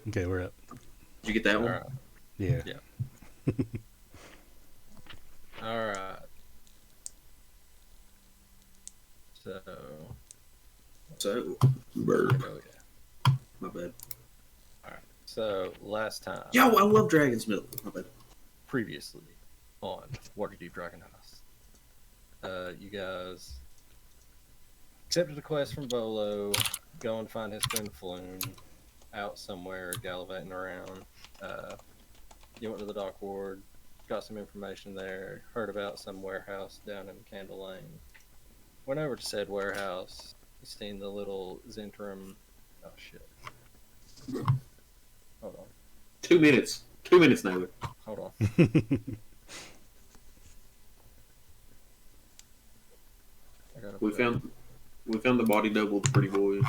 Okay, we're up. Did you get that All one? right. Yeah. Yeah. All right. So, So, where bird. are we at? My bad. All right. So last time, Yo, I love Dragon's Milk. My bad. previously on Waterdeep Dragon House, you guys accepted a quest from Volo, go and find his friend Floon out somewhere gallivanting around. Uh, you went to the dock ward, got some information there, heard about some warehouse down in Candle Lane. Went over to said warehouse. You seen the little Zentrum. Oh shit! Hold on, 2 minutes. 2 minutes, Naylor. hold on. I gotta We put. found we found the body double of the pretty boy.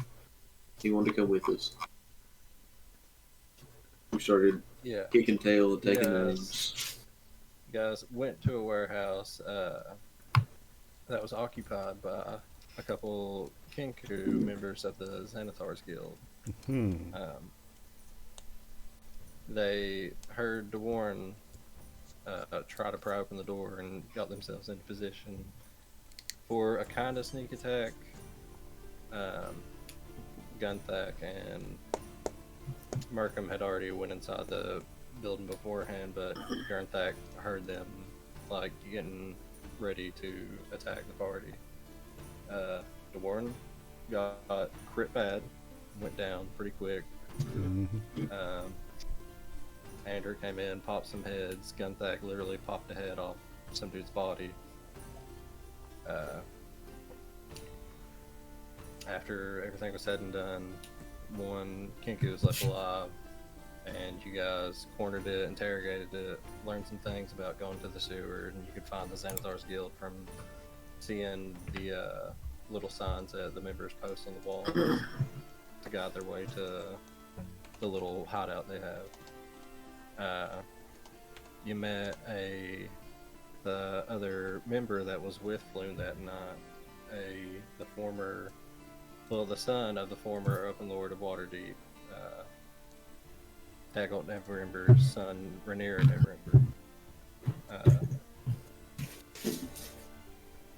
He wanted to come with us. We started Yeah, kicking tail and you taking guys, names. you guys went to a warehouse that was occupied by a couple Kinku members of the Xanathars Guild. Hmm. Um, they heard DeWarren try to pry open the door and got themselves into position for a kind of sneak attack. Um, Gunthak and Markham had already went inside the building beforehand, but Gunthak heard them like getting ready to attack the party. DeWarren got crit bad, went down pretty quick. Hmm. Um, Andrew came in, popped some heads. Gunthak literally popped a head off some dude's body. Uh, after everything was said and done, one Kinku was left alive, and you guys cornered it, interrogated it, learned some things about going to the sewer, and you could find the Xanathar's Guild from seeing the little signs that the members post on the wall to guide their way to the little hideout they have. You met the other member that was with Floon that night, the son of the former Open Lord of Waterdeep, Daggett Neverember's son, Rainier Neverember.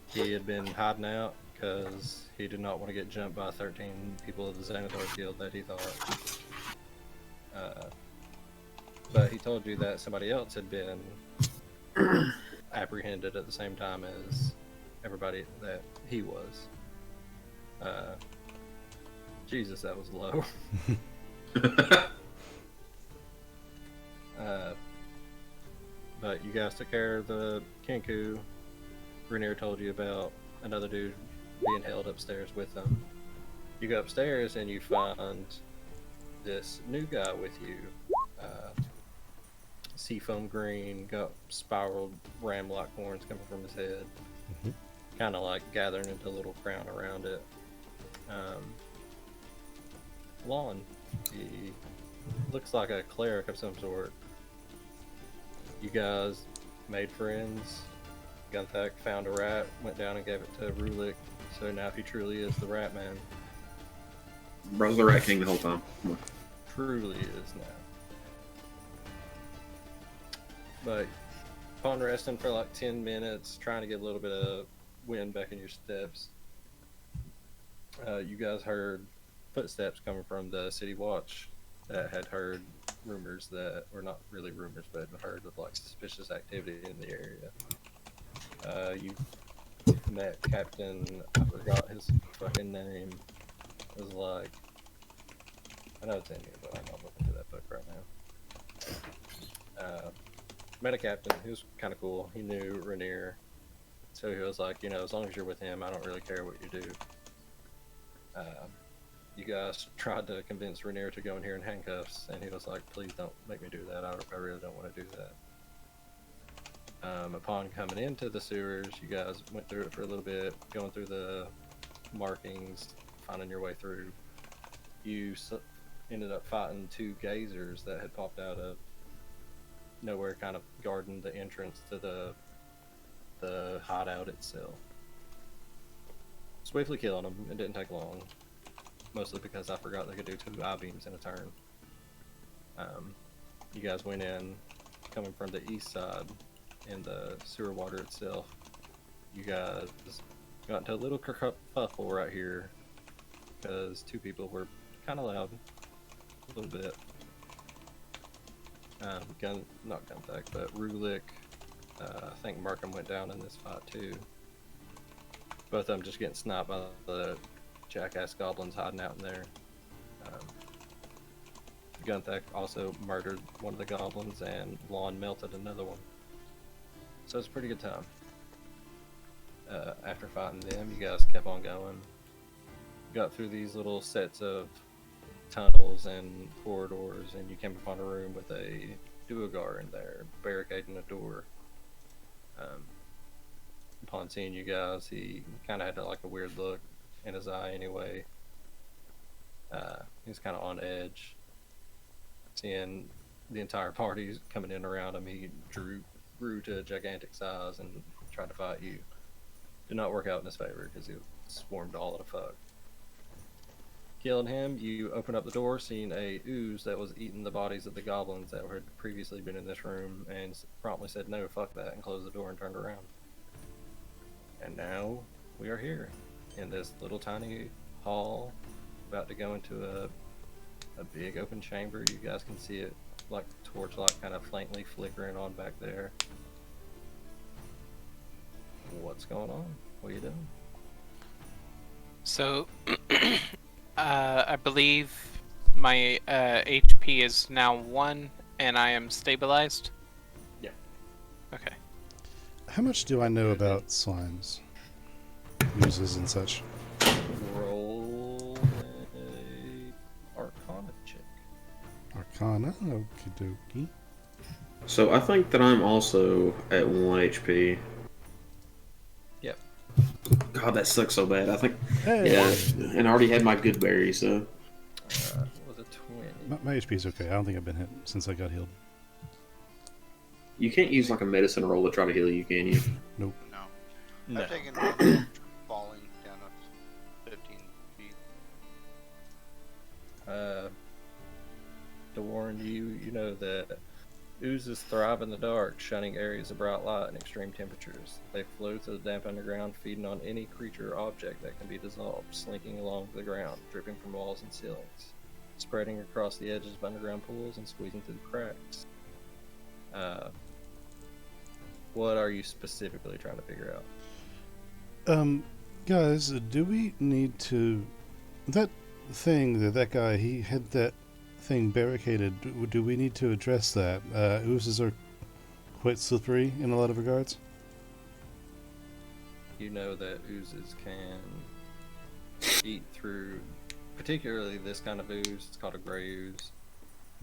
He had been hiding out because he did not want to get jumped by 13 people of the Xanathar Guild that he thought. But he told you that somebody else had been apprehended at the same time as everybody that he was. Jesus, that was low. But you guys took care of the Kinku. Rainier told you about another dude being held upstairs with them. You go upstairs and you find this new guy with you. Seafoam green, got spiraled ram-like horns coming from his head. Mhm. Kind of like gathering into a little crown around it. Lon, he looks like a cleric of some sort. You guys made friends. Gunthak found a rat, went down and gave it to Rulik. So now he truly is the Rat Man. Bro's the Rat King the whole time. Truly is now. But upon resting for like 10 minutes, trying to get a little bit of wind back in your steps, you guys heard footsteps coming from the City Watch that had heard rumors that, or not really rumors, but had heard of like suspicious activity in the area. You met Captain, I forgot his fucking name. It was like, I know it's in here, but I'm not looking through that book right now. Met a captain. He was kind of cool. He knew Rainier, so he was like, as long as you're with him, I don't really care what you do. You guys tried to convince Rainier to go in here in handcuffs, and he was like, please don't make me do that. I really don't want to do that. Upon coming into the sewers, you guys went through it for a little bit, going through the markings, finding your way through. You ended up fighting two gazers that had popped out of nowhere, kind of guarding the entrance to the hideout itself. Swiftly killing them. It didn't take long, mostly because I forgot they could do two eye beams in a turn. You guys went in coming from the east side in the sewer water itself. You guys got into a little kerfuffle right here because two people were kind of loud, a little bit. Not Gunthak, but Rulik. I think Markham went down in this fight too. Both of them just getting sniped by the jackass goblins hiding out in there. Gunthak also murdered one of the goblins, and Lon melted another one. So it's a pretty good time. After fighting them, you guys kept on going. Got through these little sets of tunnels and corridors, and you came upon a room with a duergar in there, barricading a door. Upon seeing you guys, he kind of had like a weird look in his eye anyway. He was kind of on edge. Seeing the entire party coming in around him, he grew to a gigantic size and tried to fight you. Did not work out in his favor because he swarmed all of the fuck. Killing him, you open up the door, seeing a ooze that was eating the bodies of the goblins that had previously been in this room, and promptly said no, fuck that, and closed the door and turned around. And now we are here in this little tiny hall, about to go into a big open chamber. You guys can see it like torchlight kind of faintly flickering on back there. What's going on? What are you doing? So, I believe my HP is now 1 and I am stabilized? Yeah. Okay. How much do I know about slimes? Uses and such. Roll a Arcana check. Arcana? Okie dokie. So I think that I'm also at 1 HP. Yep. God, that sucks so bad. I think, Hey! yeah, and I already had my good berry, so. What was a 20? My HP is okay. I don't think I've been hit since I got healed. You can't use like a medicine roll to try to heal you, can you? Nope. No. No. I've taken damage falling down to 15 feet. To warn you, you know that oozes thrive in the dark, shunning areas of bright light and extreme temperatures. They flow through the damp underground, feeding on any creature or object that can be dissolved, slinking along the ground, dripping from walls and ceilings, spreading across the edges of underground pools and squeezing through the cracks. What are you specifically trying to figure out? Guys, do we need to... That thing, that guy, he had that thing barricaded. Do we need to address that? Oozes are quite slippery in a lot of regards. You know that oozes can eat through, particularly this kind of ooze. It's called a gray ooze.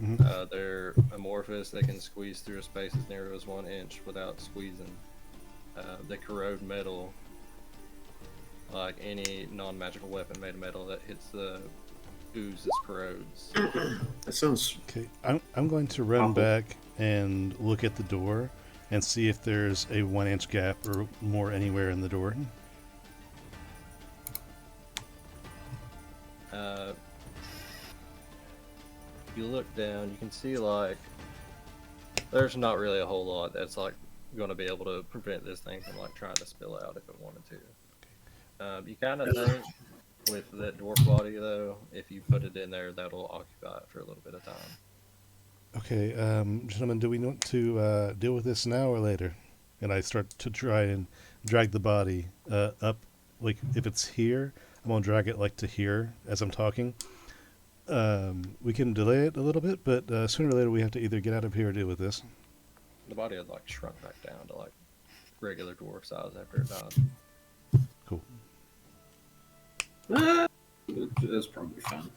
Mm-hmm. They're amorphous. They can squeeze through a space as narrow as 1 inch without squeezing. They corrode metal like any non-magical weapon made of metal that hits the ooze that corrodes. That sounds. Okay, I'm going to run back and look at the door and see if there's a 1 inch gap or more anywhere in the door. You look down, you can see like there's not really a whole lot that's like going to be able to prevent this thing from like trying to spill out if it wanted to. You kind of think with that dwarf body though, if you put it in there, that'll occupy it for a little bit of time. Okay, gentlemen, do we want to deal with this now or later? And I start to try and drag the body up. Like, if it's here, I'm going to drag it, like, to here as I'm talking. We can delay it a little bit, but sooner or later we have to either get out of here or deal with this. The body had like shrunk back down to like regular dwarf size after it died. Cool. That's probably fine.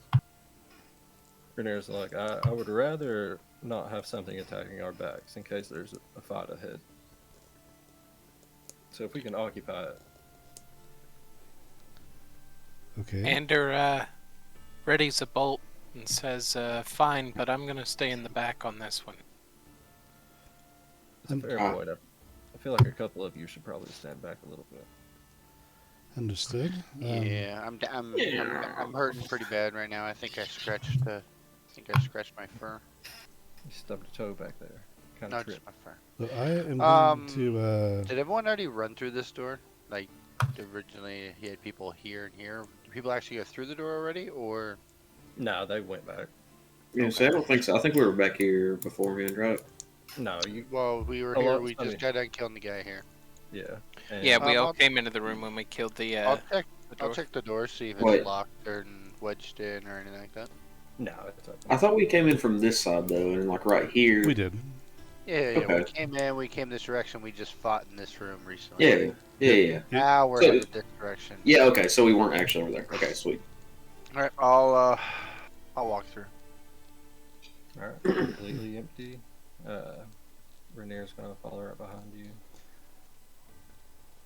Renair's like, I would rather not have something attacking our backs in case there's a fight ahead. So if we can occupy it. Okay. Ander readies a bolt and says, fine, but I'm going to stay in the back on this one. It's a fair point. I feel like a couple of you should probably stand back a little bit. Understood. Yeah, I'm hurting pretty bad right now. I think I scratched my fur. You stubbed a toe back there. Kind No, of just tripped. my friend. So I am going to. Did everyone already run through this door? Like, originally he had people here and here. Do people actually go through the door already, or? No, they went back. Yeah, so I don't think so. I think we were back here beforehand, right? No, you. Well, we were Oh, here. well, We I just mean- got done killing the guy here. Yeah. And Yeah, we all I'll- came into the room when we killed the I'll check. the I'll door. check the door, see if it's Wait. locked or wedged in or anything like that. No, it's open. I thought we came in from this side though, and like right here. We did. Yeah, yeah. We Okay. came in. We came this direction. We just fought in this room recently. Yeah, yeah. Now we're So- headed this direction. Yeah, okay, so we weren't actually over there. Okay, sweet. All right. I'll walk through. All right, completely empty. Rainier's gonna follow right behind you.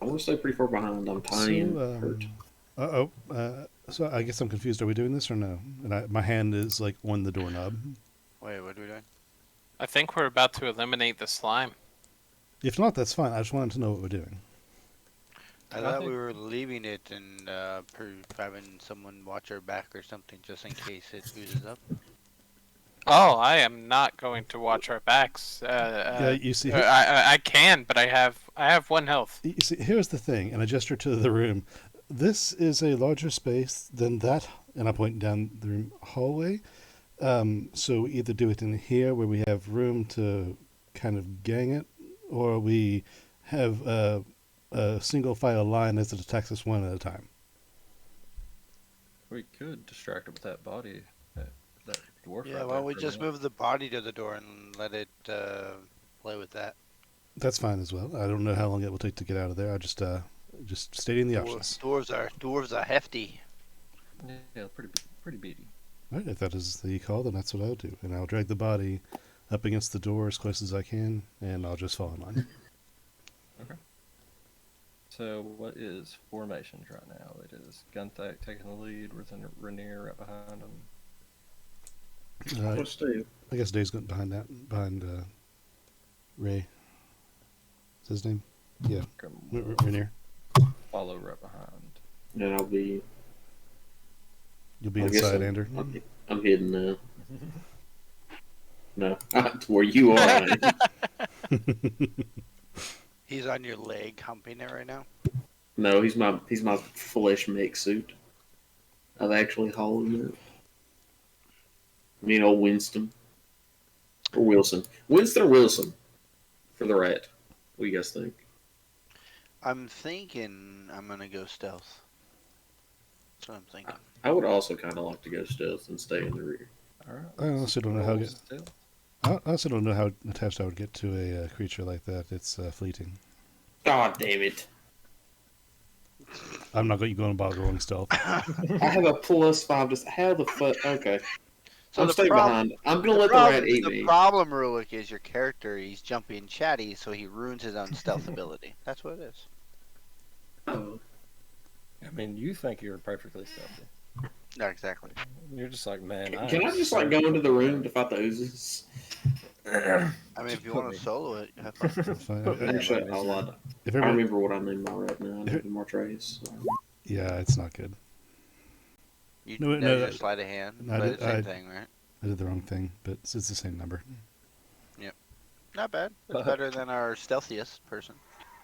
I want to stay pretty far behind. I'm tiny and hurt. So I guess I'm confused. Are we doing this or no? And my hand is like on the doorknob. Wait, what are we doing? I think we're about to eliminate the slime. If not, that's fine. I just wanted to know what we're doing. I I thought think- we were leaving it and having someone watch our back or something, just in case it oozes up. Oh, I am not going to watch our backs. Yeah, you see. I can, but I have 1 health. You see, here's the thing, and I gesture to the room. This is a larger space than that, and I point down the room hallway. So we either do it in here where we have room to kind of gang it, or we have a single file line as it attacks us one at a time. We could distract it with that body, that dwarf. Yeah, right why there don't we for a just minute. move the body to the door and let it play with that? That's fine as well. I don't know how long it will take to get out of there. I just stating the options. Dwarves are hefty. Yeah, pretty beady. All right, if that is the call, then that's what I'll do, and I'll drag the body up against the door as close as I can, and I'll just fall in line. So what is formations right now? It is Gunthak taking the lead with Rainier right behind him. Let's do. I guess Dave's going behind Ray. Is his name? Yeah, Rainier. Follow right behind. And I'll be. You'll be I guess inside, I'm- Andrew. I'm hidden now. No, to where you are. I am. He's on your leg, humping it right now. No, he's my flesh mech suit. I've actually hauled him out. Me and old Winston. Or Wilson. Winston or Wilson for the rat. What do you guys think? I'm thinking I'm gonna go stealth. That's what I'm thinking. I would also kind of like to go stealth and stay in the rear. All right. I honestly don't know how. Still. I also don't know how attached I would get to a creature like that. It's fleeting. God damn it. I'm not going to bother rolling stealth. I have a +5. Just how the fuck? Okay. So I'm the staying problem- behind. I'm gonna let the rat eat the me. problem, Rulik, is your character. He's jumpy and chatty, so he ruins his own stealth ability. That's what it is. Oh. I mean, you think you're perfectly stealthy. No, exactly. You're just like, man. Can I just like go into the room to fight the oozes? I mean, Just if you put want me. to solo it, you have fun. That's fine. Put me in. Actually, I lied. If I everybody, remember what I named my rat now. I named him Martrace. yeah, it's not good. You No, know no, your sleight of hand, no, I but did- it's the same I- thing, right? I did the wrong thing, but it's the same number. Not bad. It's But- better than our stealthiest person.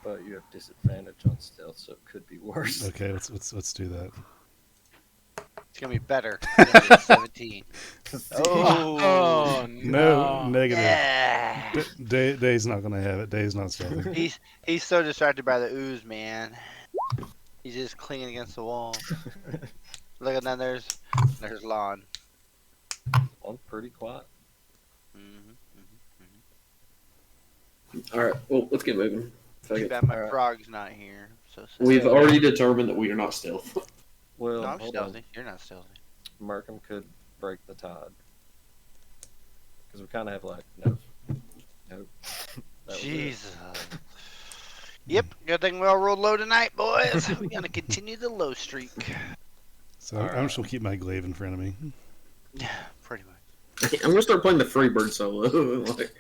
But you have disadvantage on stealth, so it could be worse. Okay, let's do that. It's gonna be better. It's gonna be 17. Oh No, negative. Yeah. Dave's not going to have it. Dave's not stealthy. He's so distracted by the ooze, man. He's just clinging against the wall. Look, and then there's Lon. I'm pretty quiet. Mm-hmm. All right. Well, let's get moving. Fuck Too it. bad my Alright. frog's not here. So sad. We've already determined that we are not stealth. Well, No, I'm hold stealthy. on. You're not stealthy. Markham could break the tide. Because we kind of have like, nope. Nope. That was it. Jesus. Yep, good thing we all rolled low tonight, boys. We're gonna continue the low streak. So I'm just going to keep my glaive in front of me. Yeah, pretty much. I'm gonna start playing the Freebird solo. Like,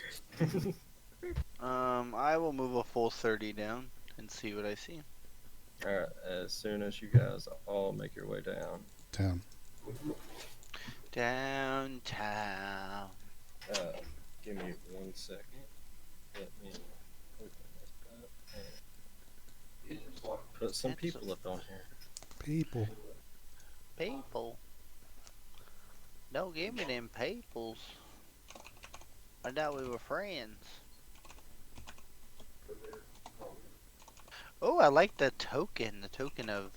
I will move a full 30 down and see what I see. Alright, as soon as you guys all make your way down, Town. Downtown. uh, give me 1 second. Let me open this up and put some That's people up on here. People. People. Don't give me them peoples. I thought we were friends. Oh, I like the token. The token of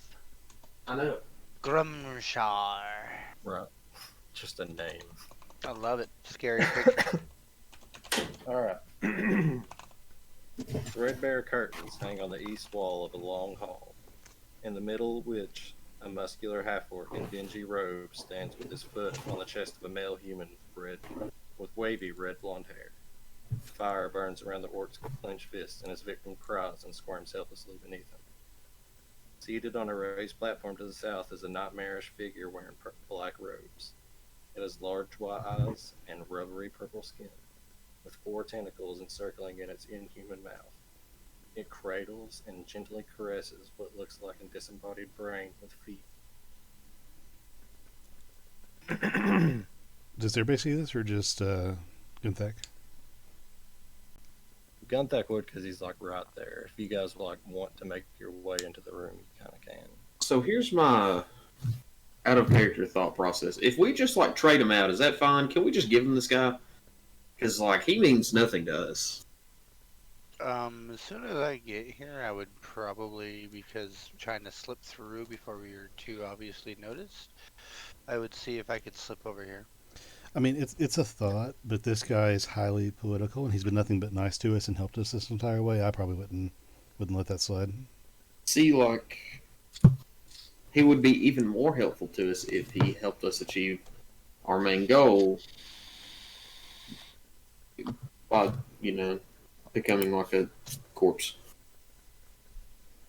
I know. Grumshar. Right. Just a name. I love it. Scary picture. Alright. Threadbare curtains hang on the east wall of a long hall, in the middle of which a muscular half-orc in dingy robes stands with his foot on the chest of a male human with wavy red blonde hair. Fire burns around the orc's clenched fist, and his victim cries and squirms helplessly beneath him. Seated on a raised platform to the south is a nightmarish figure wearing black robes. It has large white eyes and rubbery purple skin, with 4 tentacles encircling in its inhuman mouth. It cradles and gently caresses what looks like a disembodied brain with feet. Does everybody see this, or just Gunthak? Gunthak would, because he's like right there. If you guys like want to make your way into the room, you kind of can. So here's my out of character thought process. If we just like trade him out, is that fine? Can we just give him this guy? Because like he means nothing to us. As soon as I get here, I would probably, because trying to slip through before we were too obviously noticed, I would see if I could slip over here. I mean, it's a thought, but this guy is highly political, and he's been nothing but nice to us and helped us this entire way. I probably wouldn't let that slide. See, like he would be even more helpful to us if he helped us achieve our main goal by, becoming like a corpse.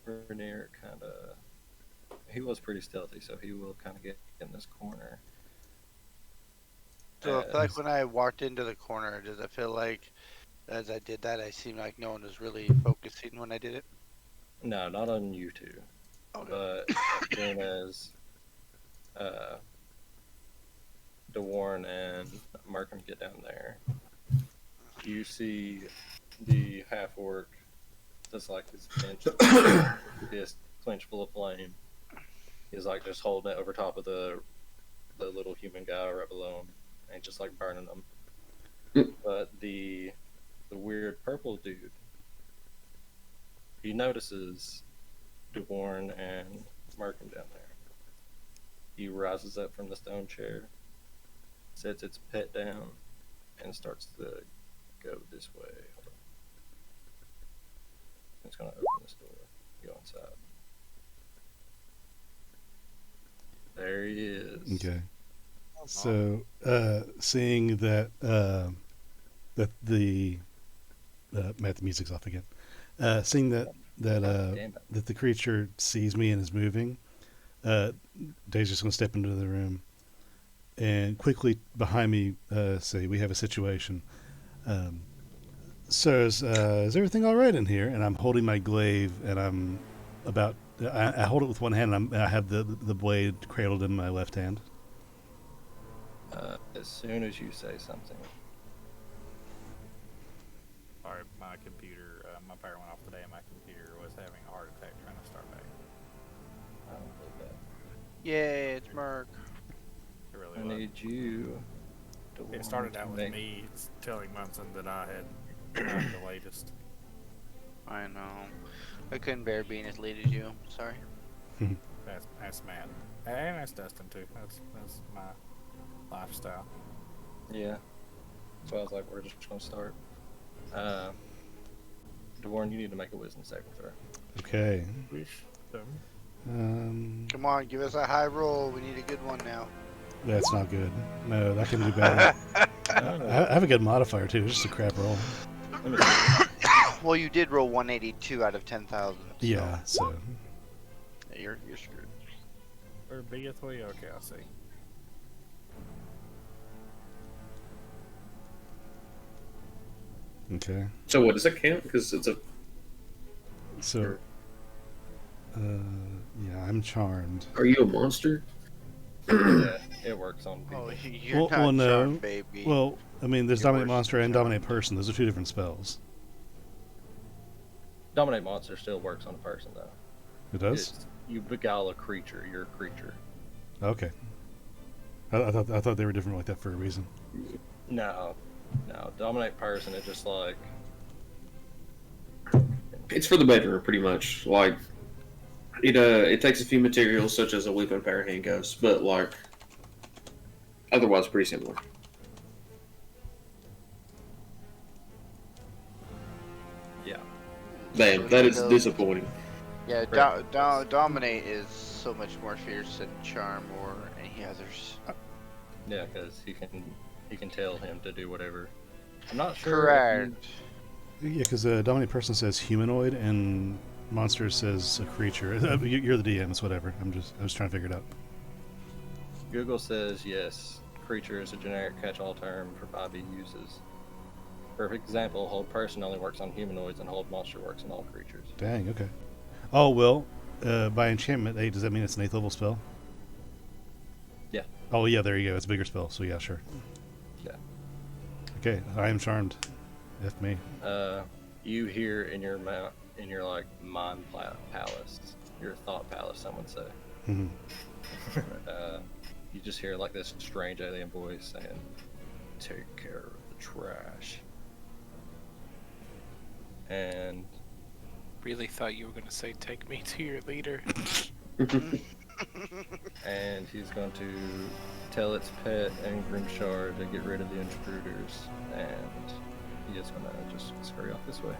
Vernier kind of, he was pretty stealthy, so he will kind of get in this corner. So I feel like when I walked into the corner, does it feel like as I did that, I seemed like no one was really focusing when I did it? No, not on you two. Okay. But as soon as DeWarren and Markham get down there, you see the half-orc just like his fist clenched full of flame. He's like just holding it over top of the little human guy right below him, and just like burning them. But the weird purple dude, he notices DeWarren and Markham down there. He rises up from the stone chair, sets its pet down, and starts to go this way. Hold on. It's gonna open this door. Go inside. There he is. Okay. So, seeing that that the Matt, the music's off again. Seeing that Damn it. that the creature sees me and is moving, Dave's just going to step into the room and quickly behind me say, "We have a situation." Sir, is everything all right in here? And I'm holding my glaive, and I'm about. I hold it with one hand, and I have the blade cradled in my left hand. As soon as you say something, Sorry, my computer, my power went off today and my computer was having a heart attack trying to start back. I don't believe that. Yay, it's Merc. It really I was. need you to. It started out with make- me telling Munson that I had the latest. I know. I couldn't bear being as late as you. Sorry. That's Matt. And that's Dustin too. That's my lifestyle. Yeah. So I was like, we're just gonna start. DeWarren, you need to make a wisdom saving throw. Okay. Come on, give us a high roll. We need a good one now. That's not good. No, that can do better. I have a good modifier too. It's just a crap roll. Let me see. Well, you did roll 182 out of 10,000. So Yeah. So. You're screwed. Or beeth we? Okay, I see. Okay. So what does it count? Because it's a So. Yeah, I'm charmed. Are you a monster? Yeah, it works on people. Oh, you're Well- not well, no. charmed, baby. Well, I mean, there's Get dominate worse monster and challenge. dominate person. Those are two different spells. Dominate monster still works on a person though. It does. You beguile a creature. You're a creature. Okay. I thought they were different like that for a reason. No. Dominate person is just like It's for the bedroom, pretty much. Like it takes a few materials such as a whip and a pair of handcuffs, but like otherwise pretty similar. yeah. Damn, that is disappointing. Yeah, Dominate is so much more fierce than Charm or any others. Yeah, because he can tell him to do whatever. I'm not sure. Correct. Yeah, because dominate person says humanoid and monster says a creature. You're the DM. It's whatever. I was trying to figure it out. Google says yes. Creature is a generic catch-all term for 5e uses. Perfect example: hold person only works on humanoids, and hold monster works on all creatures. Dang. Okay. Oh well. By enchantment, hey, does that mean it's an 8th level spell? Yeah. Oh yeah, there you go. It's a bigger spell. So yeah, sure. Yeah. Okay, I am charmed. F me. You hear in your like mind palace, your thought palace, some would say. Mhm. You just hear like this strange alien voice saying, "Take care of the trash." And Really thought you were gonna say, "Take me to your leader." and he's going to tell its pet and Grimshard to get rid of the intruders, and he is going to just scurry off this way.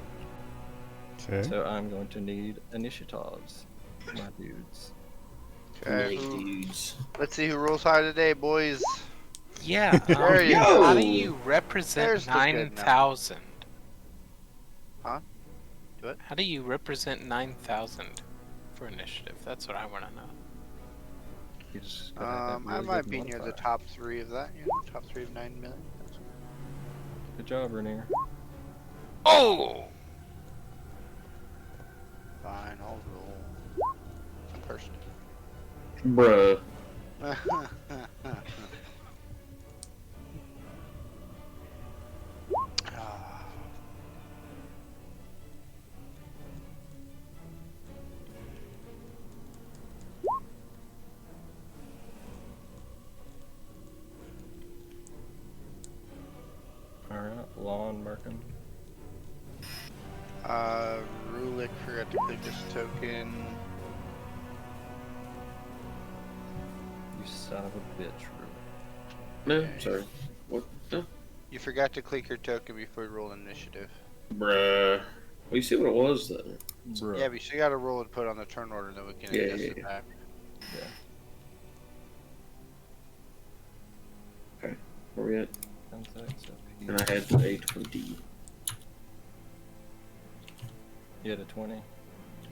Okay. So I'm going to need initiatives, my dudes. Okay, Nice dudes. let's see who rolls high today, boys. Yeah. There you go. How do you represent There's the good 9,000? Huh? Do it? How do you represent 9,000 for initiative? That's what I want to know. You just gotta have I really might good be near the modifier. top 3 of that. Yeah, top 3 of 9 million. Good job, Rainier. Oh! Fine, I'll roll. Some person. Bruh. Ah. Alright, Lawn Merkin. Rulik forgot to click this token. You son of a bitch, No, sorry. What? No. You forgot to click your token before you roll initiative. Bruh. Well, you see what it was, though? Bro. Yeah, but you still gotta roll and put on the turn order, then we can Yeah, adjust yeah, it yeah. back. Where we at? Contacts up here. And I had a 20. You had a 20?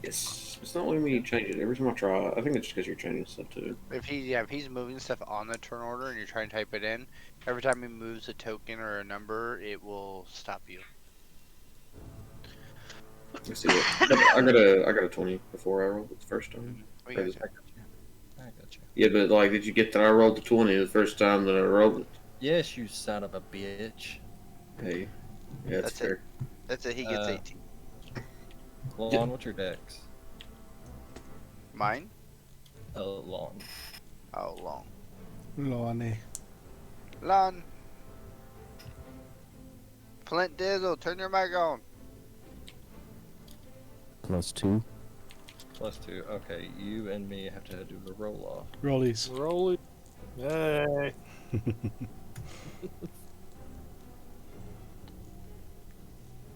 Yes. It's not letting me change it. Every time I try, I think it's just because you're changing stuff too. If he's moving stuff on the turn order and you're trying to type it in, every time he moves a token or a number, it will stop you. Let's see what. I got a 20 before I rolled it the first time. We Or got the- you. I got you. Yeah, but like, did you get that I rolled the 20 the first time that I rolled it? Yes, you son of a bitch. Hey. Yeah, that's That's it. fair. That's it, he gets 18. Lawn, what's your dex? Mine? Lawn. How long? Lonnie. Lon! Flint Dizzle, turn your mic on. +2. +2. Okay, you and me have to do a roll off. Rollies. Roll it. Hey.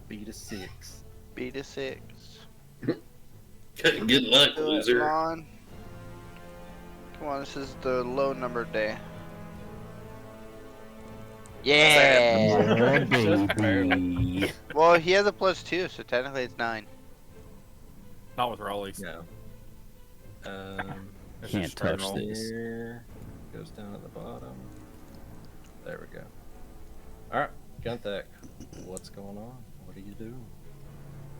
Beat a 6. Beat a 6. Good luck, Do it, loser. Lon. Come on, this is the low number day. Yeah! Yeah, baby. Well, he has a +2, so technically it's 9. Not with rollies. No. It's Can't just straight touch roll. this. Here goes down at the bottom. There we go. Alright, Gunthack. What's going on? What do you do?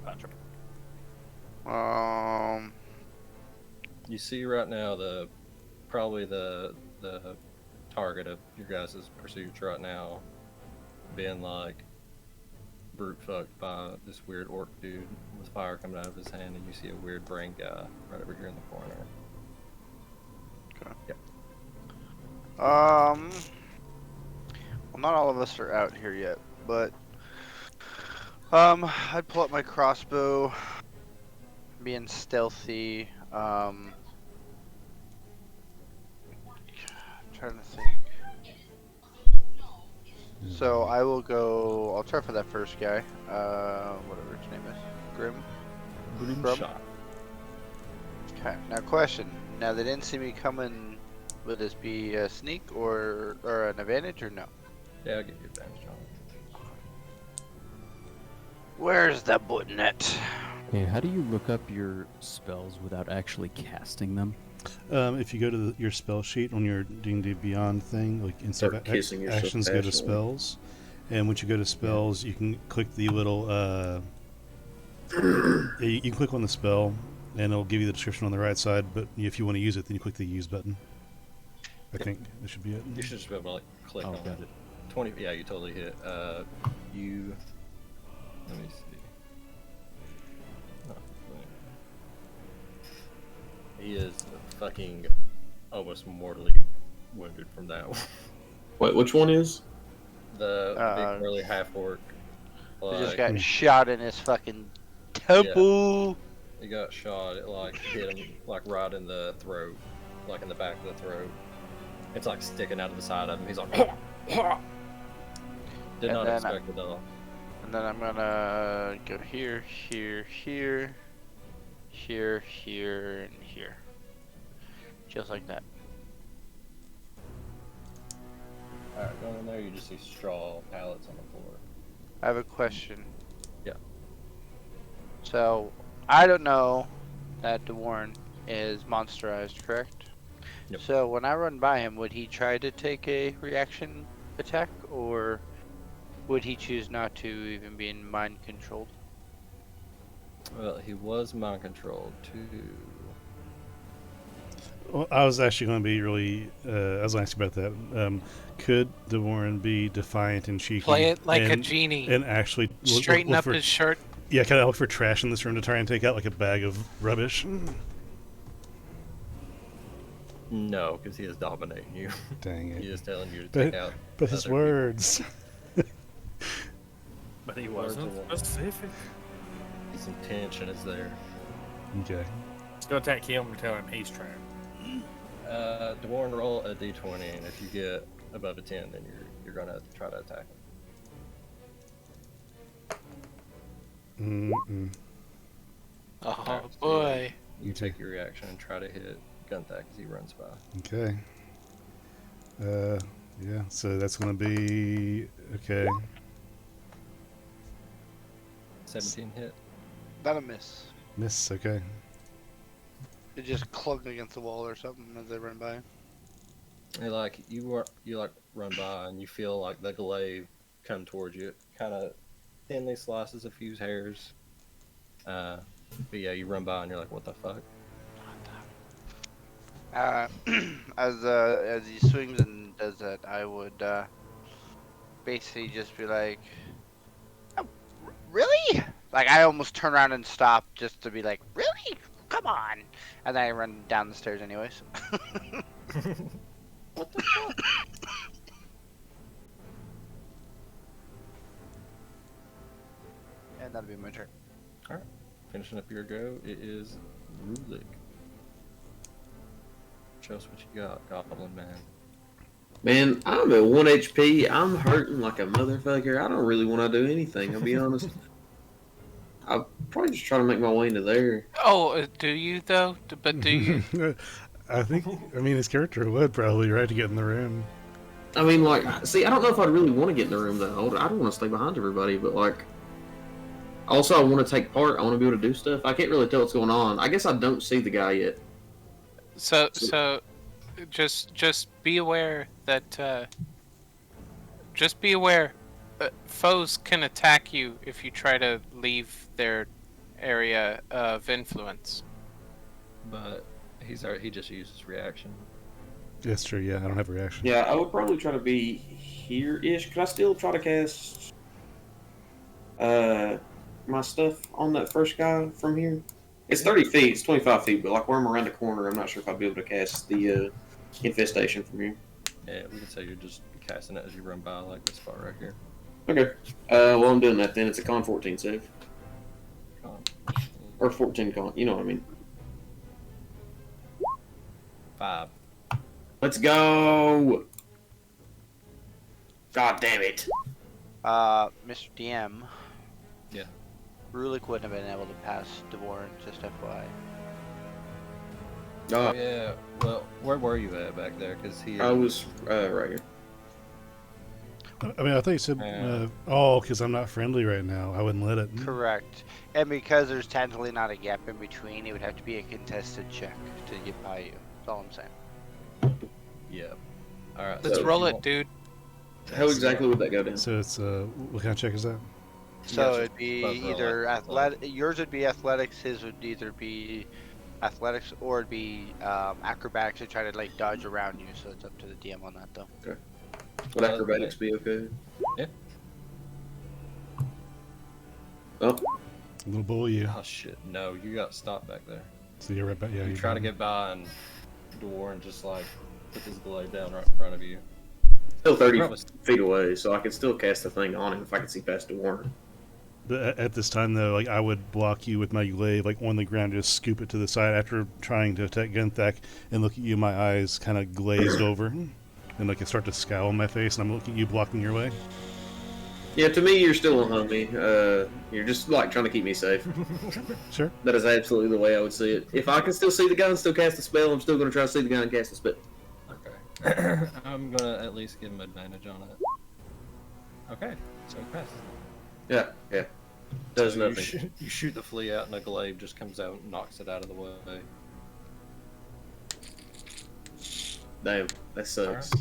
Gotcha. You see right now probably the target of your guys' pursuits right now being like brute fucked by this weird orc dude with fire coming out of his hand, and you see a weird brain guy right over here in the corner. Well, not all of us are out here yet, but I'd pull up my crossbow, being stealthy. Trying to think. So I will go. I'll try for that first guy. Whatever his name is, Grim. Grum? Shot. Okay. Now, question. Now they didn't see me coming. Would this be a sneak or an advantage or no? Yeah, I'll give you advantage on it. Where's the button at? Okay, how do you look up your spells without actually casting them? If you go to your spell sheet on your D&D Beyond thing, like instead Start of kissing yourself actions, go to passionately. spells, and once you go to spells, you can click the little. You can click on the spell, and it'll give you the description on the right side. But if you want to use it, then you click the use button. I think that should be it. You should just be able to like click Oh, on got it. 20. Yeah, you totally hit. You. Let me see. Oh, wait. He is fucking almost mortally wounded from that one. Wait, which one is? The big burly half orc. He just got shot in his fucking temple. He got shot. It like hit him like right in the throat, like in the back of the throat. It's like sticking out of the side of him. He's like, did not expect it at all. And then I'm gonna go here, here, here, here, here, and here. Just like that. Alright, going in there, you just see straw pallets on the floor. I have a question. Yeah. So, I don't know that Dewarn is monsterized, correct? Yep. So, when I run by him, would he try to take a reaction attack, or would he choose not to, even being mind controlled? Well, he was mind controlled too. Well, I was actually going to be really. I was going to ask you about that. Could the Warren be defiant and cheeky? Play it like a and, genie. And actually Straighten look up for, his shirt. Yeah, kind of look for trash in this room to try and take out like a bag of rubbish. No, because he is dominating you. Dang it. He is telling you to But- take out. But his other people. words. But he Words wasn't of one. specific. His intention is there. Okay. Let's go attack him and tell him he's trapped. Dwarn, roll a d20, and if you get above a 10, then you're gonna try to attack him. Mm-mm. Oh Alright, so boy. You take your reaction and try to hit Gunthack as he runs by. Okay. Yeah, so that's going to be. Okay. 17 hit. Not a miss. Miss, okay. It just clunked against the wall or something as they run by. You run by and you feel like the glaive come towards you. It kind of thinly slices a few hairs. But yeah, you run by and you're like, what the fuck? As he swings and does that, I would basically just be like, "Oh, really?" Like I almost turn around and stop just to be like, "Really? Come on!" And then I run down the stairs anyways. What the fuck? And that'll be my turn. Finishing up your go, it is Rulik. Show us what you got, Goblin Man. Man, I'm at 1 HP. I'm hurting like a motherfucker. I don't really want to do anything, I'll be honest. I'll probably just try to make my way into there. Oh, do you though? But do you? I mean, his character would probably, right, to get in the room. I mean, like, see, I don't know if I'd really want to get in the room, though. I don't want to stay behind everybody, but, like, also, I want to take part. I want to be able to do stuff. I can't really tell what's going on. I guess I don't see the guy yet. So just be aware that foes can attack you if you try to leave their area of influence. But he just used his reaction. That's true, yeah, I don't have a reaction. Yeah, I would probably try to be here-ish. Could I still try to cast my stuff on that first guy from here? It's 30 feet. It's 25 feet, but like where I'm around the corner, I'm not sure if I'll be able to cast the infestation from here. Yeah, we could say you're just casting it as you run by, like this spot right here. Okay. Well, I'm doing that then. It's a con 14 save. Or 14 con. You know what I mean. 5. Let's go! God damn it. Mr. DM. Yeah. Rulik wouldn't have been able to pass Devorn, just FYI. Oh yeah. Well, where were you at back there? Because he. I was right here. I mean, I thought you said, because I'm not friendly right now. I wouldn't let it. Correct. And because there's technically not a gap in between, it would have to be a contested check to get by you. That's all I'm saying. Yeah. All right. Let's so roll you it, want- dude. How exactly would that go down? So it's, what kind of check is that? So Yes, it'd be both roll either it. athletic. Yours would be athletics. His would either be athletics or it'd be acrobatics to try to like dodge around you. So it's up to the DM on that though. Would acrobatics be okay? Yeah. Oh, Little bull you. Oh shit! No, you got stopped back there. So you're right back. Yeah, You you're try to done. get by, and Dwarn just like put his blade down right in front of you. still 30 Probably- feet away, so I could still cast the thing on him if I could see past the warrant. But at this time, though, like I would block you with my glaive, like on the ground, just scoop it to the side after trying to attack Gunthak, and look at you, my eyes kind of glazed over, and like I start to scowl on my face, and I'm looking at you, blocking your way. Yeah, to me, you're still on me. You're just like trying to keep me safe. Sure. That is absolutely the way I would see it. If I can still see the guy and still cast a spell, I'm still going to try to see the guy and cast a spell. Okay. I'm gonna at least give him advantage on it. Okay, so he passes. Yeah, yeah. Does So nothing. You shoot the flea out, and the glaive just comes out and knocks it out of the way. Damn, that sucks.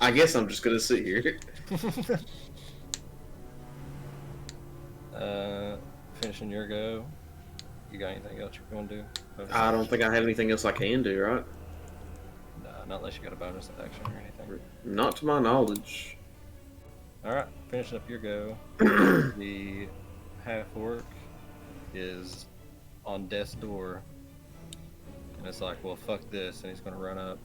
I guess I'm just going to sit here. Finishing your go. You got anything else you're going to do? I don't think I have anything else I can do, right? No, not unless you got a bonus action or anything. Not to my knowledge. Alright, finishing up your go. The half orc is on death's door. And it's like, well, fuck this. And he's going to run up.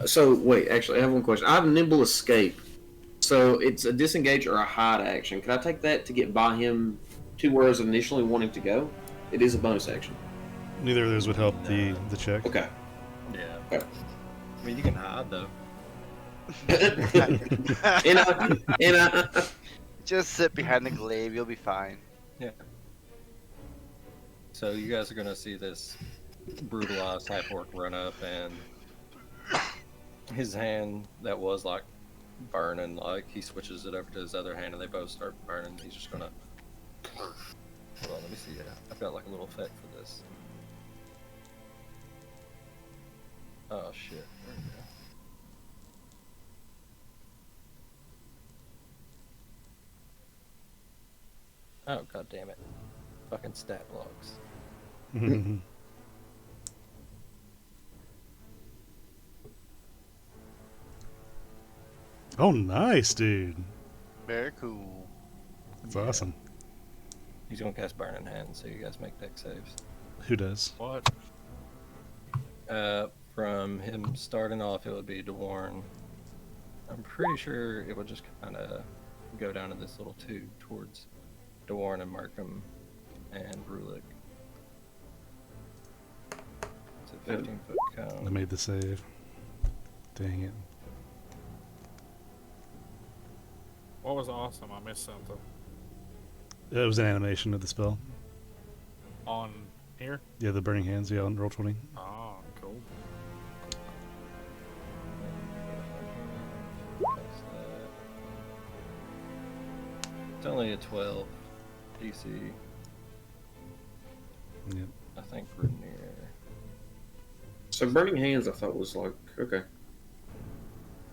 So, wait, actually, I have one question. I have nimble escape. So, it's a disengage or a hide action. Can I take that to get by him to where I was initially wanting to go? It is a bonus action. Neither of those would help the check. Okay. Yeah. Okay. I mean, you can hide, though. Just sit behind the glaive, you'll be fine. So you guys are gonna see this brutalized half orc run up, and his hand that was like burning, like he switches it over to his other hand, and they both start burning. He's just gonna hold on. Let me see. I've got like a little effect for this. Oh shit! Where'd it go? Oh god damn it! Fucking stat blocks. Oh, nice, dude. Very cool. That's Yeah. awesome. He's gonna cast Burning Hand, so you guys make deck saves. Who does? What? From him starting off, it would be Deworn. I'm pretty sure it would just kind of go down to this little tube towards Deworn and Markham and Rulik. It's a 15-foot I cone. made the save. Dang it. What was awesome? I missed something. It was an animation of the spell. On here? Yeah, the burning hands. Yeah, on roll 20. Oh, cool. That's that. It's only a 12 DC. Yep. I think Rainier. So, Burning Hands, I thought was like, okay.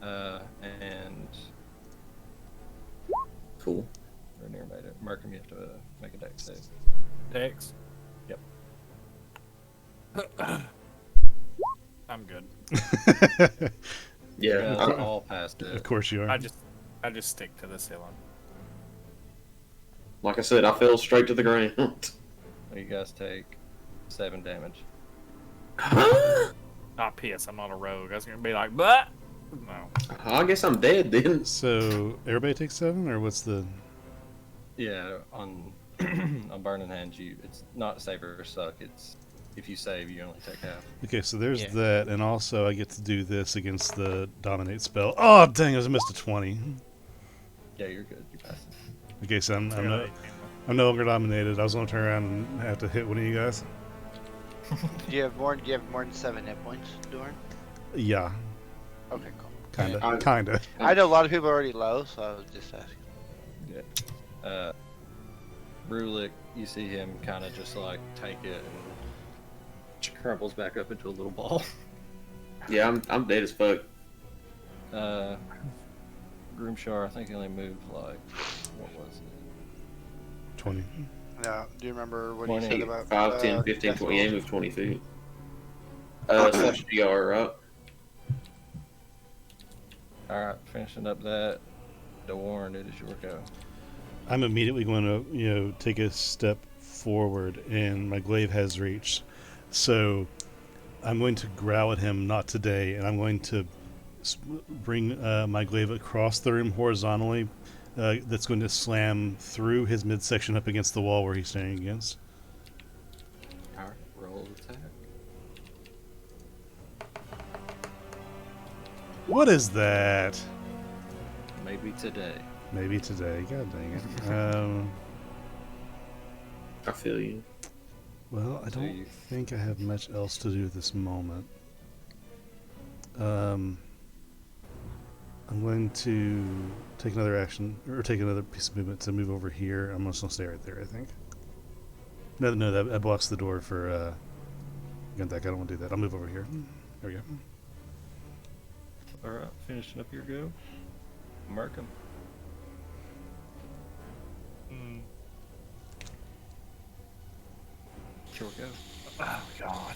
And Cool. Rainier made it. Markham, you have to make a deck save. Dex? Yep. I'm good. Yeah, You guys all passed Of it. course you are. I just stick to the ceiling. like I said, I fell straight to the ground. You guys take 7 damage. Not piss. I'm not a rogue. I was gonna be like, but no. I guess I'm dead then. So everybody takes 7, or what's the? Yeah, on on burning hands, it's not save or suck. It's if you save, you only take half. Okay, so there's Yeah. that, and also I get to do this against the dominate spell. Oh dang! I missed a 20. Yeah, you're good. You passed it. Okay, so I got I'm 18. no longer dominated. I was gonna turn around and have to hit one of you guys. Do you have more than 7 hit points, Dorn? Yeah, Okay, cool. kinda, kinda. I know a lot of people are already low, so I was just asking. Brulick, you see him kind of just like take it and crumbles back up into a little ball. Yeah, I'm dead as fuck. Groomshar, I think he only moved like, what was it? 20. Yeah. Do you remember what he 20, said about 5, 10, 15, death 20. Yeah, rolls? move 20 feet. Slash GR, right? Alright, finishing up that. Dewarn, it is your go. I'm immediately going to, take a step forward, and my glaive has reached. So I'm going to growl at him, not today, and I'm going to bring my glaive across the room horizontally. That's going to slam through his midsection up against the wall where he's standing against. Alright, roll attack. What is that? Maybe today. Maybe today. God dang it. I feel you. Well, I So don't you- think I have much else to do at this moment. I'm going to take another action, or take another piece of movement to move over here. I'm just going to stay right there, I think. No, that blocks the door for Gundak. I don't want to do that. I'll move over here. There we go. Alright, finishing up your go. Markham. It's your go. Oh God.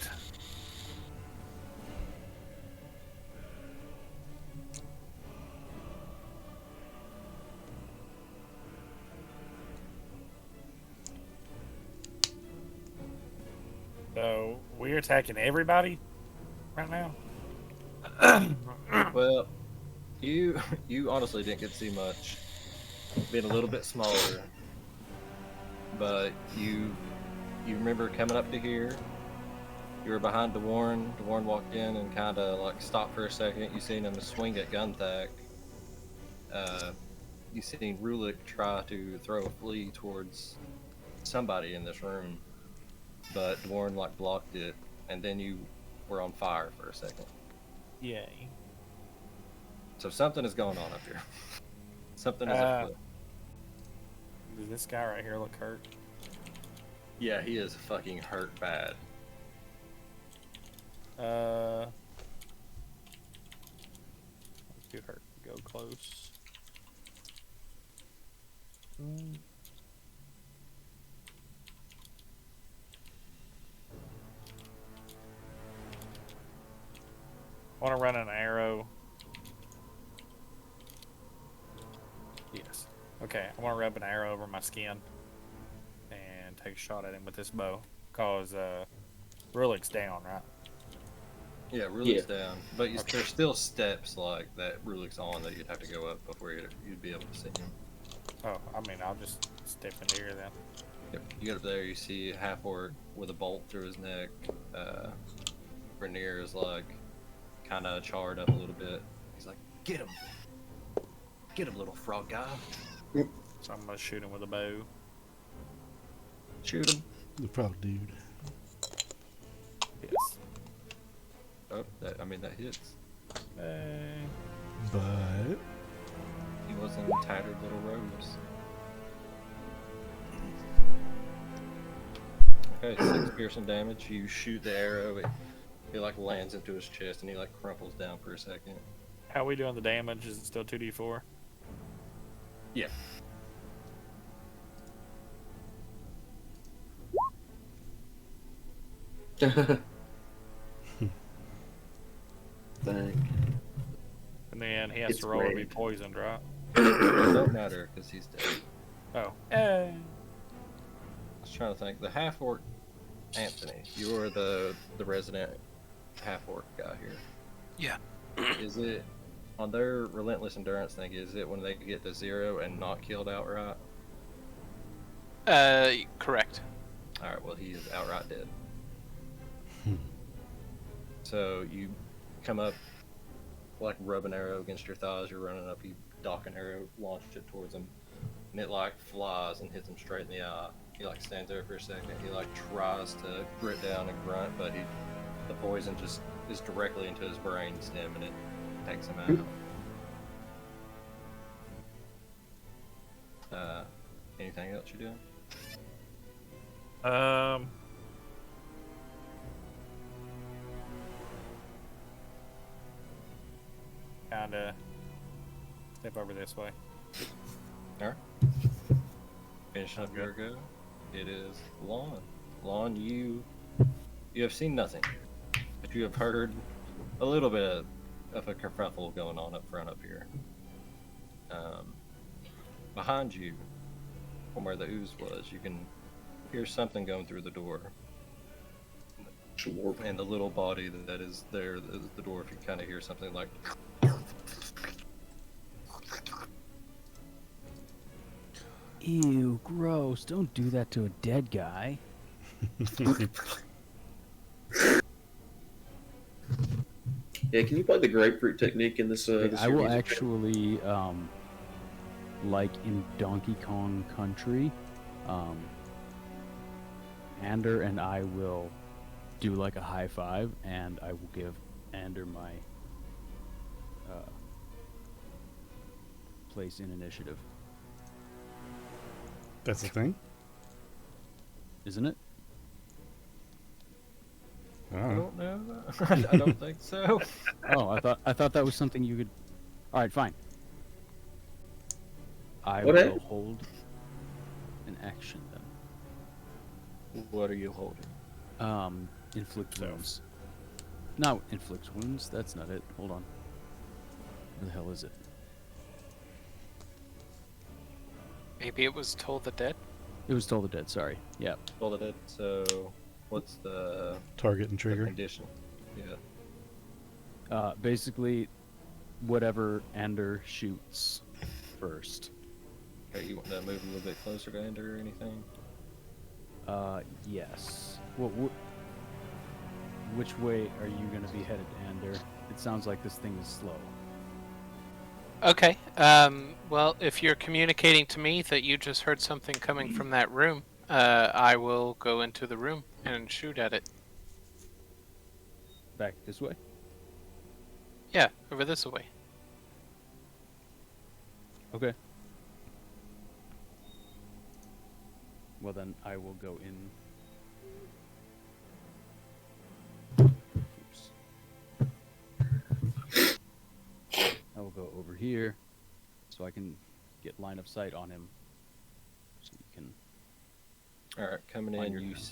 So we're attacking everybody right now. Well, you honestly didn't get to see much. Being a little bit smaller, but you remember coming up to here. You were behind Dewarn. Dewarn walked in and kind of like stopped for a second. You seen him swing at Gunthak. You seen Rulik try to throw a flea towards somebody in this room, but Dewarn like blocked it, and then you were on fire for a second. Yay. So something is going on up here. Something is Uh, afoot. Does this guy right here look hurt? Yeah, he is fucking hurt bad. Too hurt to go close. I want to run an arrow. Yes. Okay, I want to rub an arrow over my skin and take a shot at him with this bow. Cause Rulik's down, right? Yeah, Rulik's down, but there's still steps like that Rulik's on that you'd have to go up before you'd be able to see him. Oh, I mean, I'll just step into here then. Yep. You get up there, you see a half orc with a bolt through his neck. Rainier is like kind of charred up a little bit. He's like, "Get him, little frog guy! So I'm gonna shoot him with a bow. Shoot him!" The frog dude. Yes. Oh, that hits. But He was in tattered little robes. Okay, 6 piercing damage. You shoot the arrow. It like lands into his chest, and he like crumples down for a second. How are we doing the damage? Is it still 2d4? Yeah. Thank. And then he has It's to roll to be red. poisoned, right? It don't matter because he's dead. Oh. I was trying to think. The half orc, Anthony, you're the resident half orc guy here. Yeah. Is it on their relentless endurance thing? Is it when they get to 0 and not killed outright? Correct. All right. Well, he is outright dead. Hmm. So you come up, like rub an arrow against your thighs. You're running up. You dock an arrow, launch it towards him, and it like flies and hits him straight in the eye. He like stands there for a second. He like tries to grit down and grunt, but the poison just is directly into his brain stem and it takes him out. Anything else you're doing? Kinda step over this way. All right. Finishing up your go. It is Lon. Lon, you have seen nothing, but you have heard a little bit of a kerfuffle going on up front up here. Behind you, from where the ooze was, you can hear something going through the door. Sure. And the little body that is there, the door, if you kind of hear something like. Ew, gross. Don't do that to a dead guy. Yeah, can you play the grapefruit technique in this? Wait, this I year will music? actually, like in Donkey Kong Country, Ander and I will do like a high five, and I will give Ander my place in initiative. That's the thing. Isn't it? I I don't know. don't know. I don't think so. Oh, I thought that was something you could. All right, fine. I What will happened? hold an action then. What are you holding? Inflict So- wounds. No, inflict wounds. That's not it. Hold on. Where the hell is it? Maybe it was Toll the Dead? It was Toll the Dead. Sorry. Yeah. Told it. So, what's the Target and trigger. condition? Yeah. Basically, whatever Ander shoots first. Okay, you want to move a little bit closer to Ender or anything? Yes. Which way are you going to be headed, Ander? It sounds like this thing is slow. Okay. Well, if you're communicating to me that you just heard something coming from that room, I will go into the room and shoot at it. Back this way? Yeah, over this way. Okay. Well, then I will go in. Oops. I will go over here so I can get line of sight on him. So you can. All right, coming Find in, your you gun.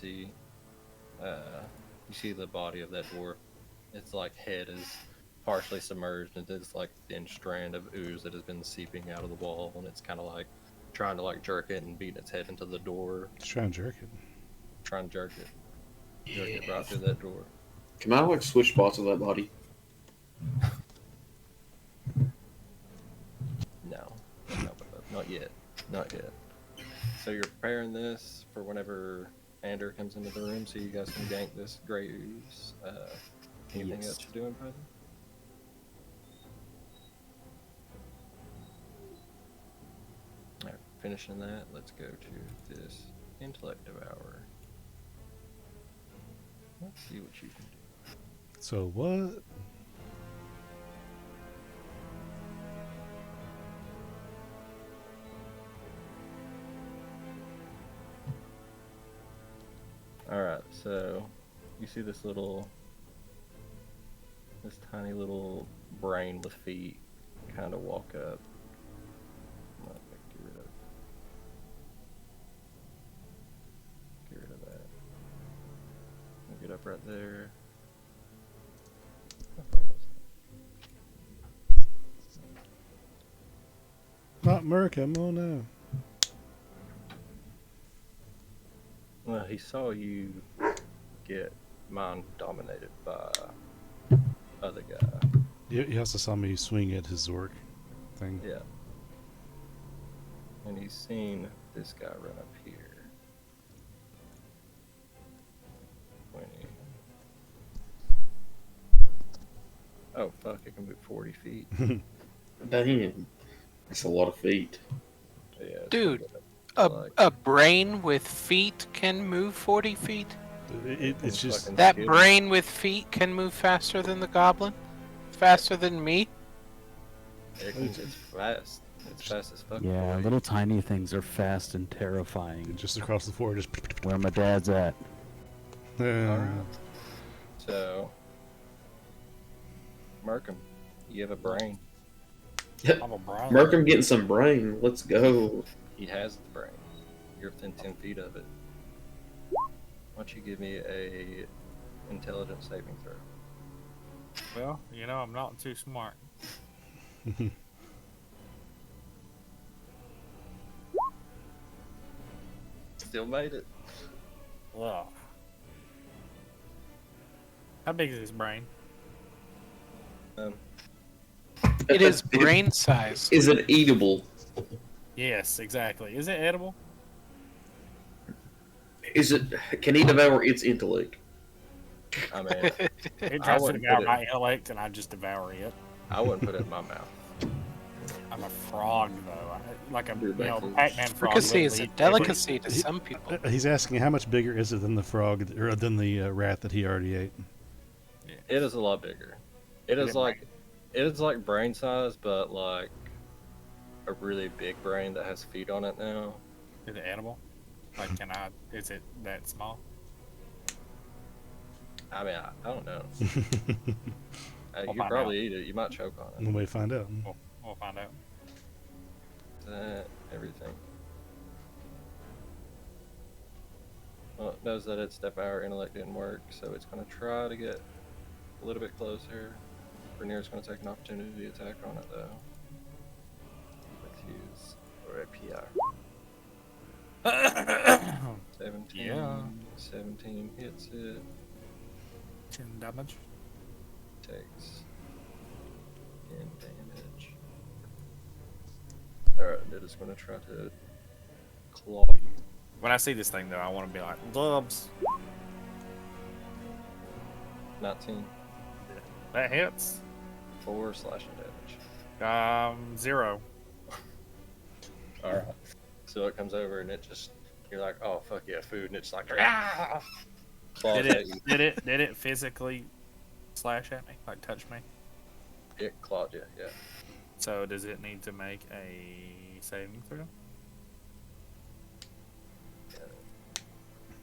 see the body of that dwarf. Its like head is partially submerged into this like thin strand of ooze that has been seeping out of the wall, and it's kind of like trying to like jerk it and beat its head into the door, Let's try and jerk it. trying to jerk it right through that door. Can I like switch spots with that body? No, not yet, not yet. So you're preparing this for whenever Ander comes into the room, so you guys can gank this gray ooze. Anything Yes. else you're doing, brother? Alright, finishing that, let's go to this intellect devour. Let's see what you can do. So what? Alright, so you see this tiny little brain with feet kind of walk up. I'm gonna get rid of that. I'll get up right there. How far was that? Not Murkham, oh no. Well, he saw you get mind dominated by other guy. He also saw me swing at his Zork thing. Yeah. And he's seen this guy run up here. 20. Oh, fuck, it can move 40 feet. Damn. That's a lot of feet. Yeah, it's Dude, gonna be A brain with feet can move 40 feet? It's just fucking That scary. brain with feet can move faster than the goblin? Faster than me? It's fast. It's fast as fuck. Yeah, boy. little tiny things are fast and terrifying. just across the floor, just. Where my dad's at. Alright. So, Markham, you have a brain. I'm a Brian. Merkham getting some brain. Let's go. He has the brain. You're within 10 feet of it. Why don't you give me a intelligence saving throw? Well, you know, I'm not too smart. Still made it. Ugh. How big is his brain? It is brain size. Is it eatable? Yes, exactly. Is it edible? Is it? Can he devour its intellect? I mean, It I tries to wouldn't devour put it- my intellect, and I just devour it. I wouldn't put it in my mouth. I'm a frog, though. Like a You're Pac-Man frog. Fricassee wouldn't is a eat- delicacy to some people. He's asking how much bigger is it than the frog or than the rat that he already ate? It is a lot bigger. It is like brain size, but like a really big brain that has feet on it now. Is it edible? Like, is it that small? I mean, I don't know. We'll You find probably eat it. You might choke on No it. way to find out. We'll find out. Everything. Well, it knows that its devour intellect didn't work, so it's going to try to get a little bit closer. Rainier's going to take an opportunity attack on it, though. With his rapier. 17. Yeah. 17 hits it. 10 damage. Takes 10 damage. Alright, it is going to try to claw you. When I see this thing, though, I want to be like, Dubs. 19. That hits. 4 slashing damage. 0. Alright. So it comes over and it just, you're like, oh, fuck yeah, food. And it's like, ah! Claws Did at you. did it physically slash at me? Like, touch me? It clawed you, yeah. So does it need to make a saving throw?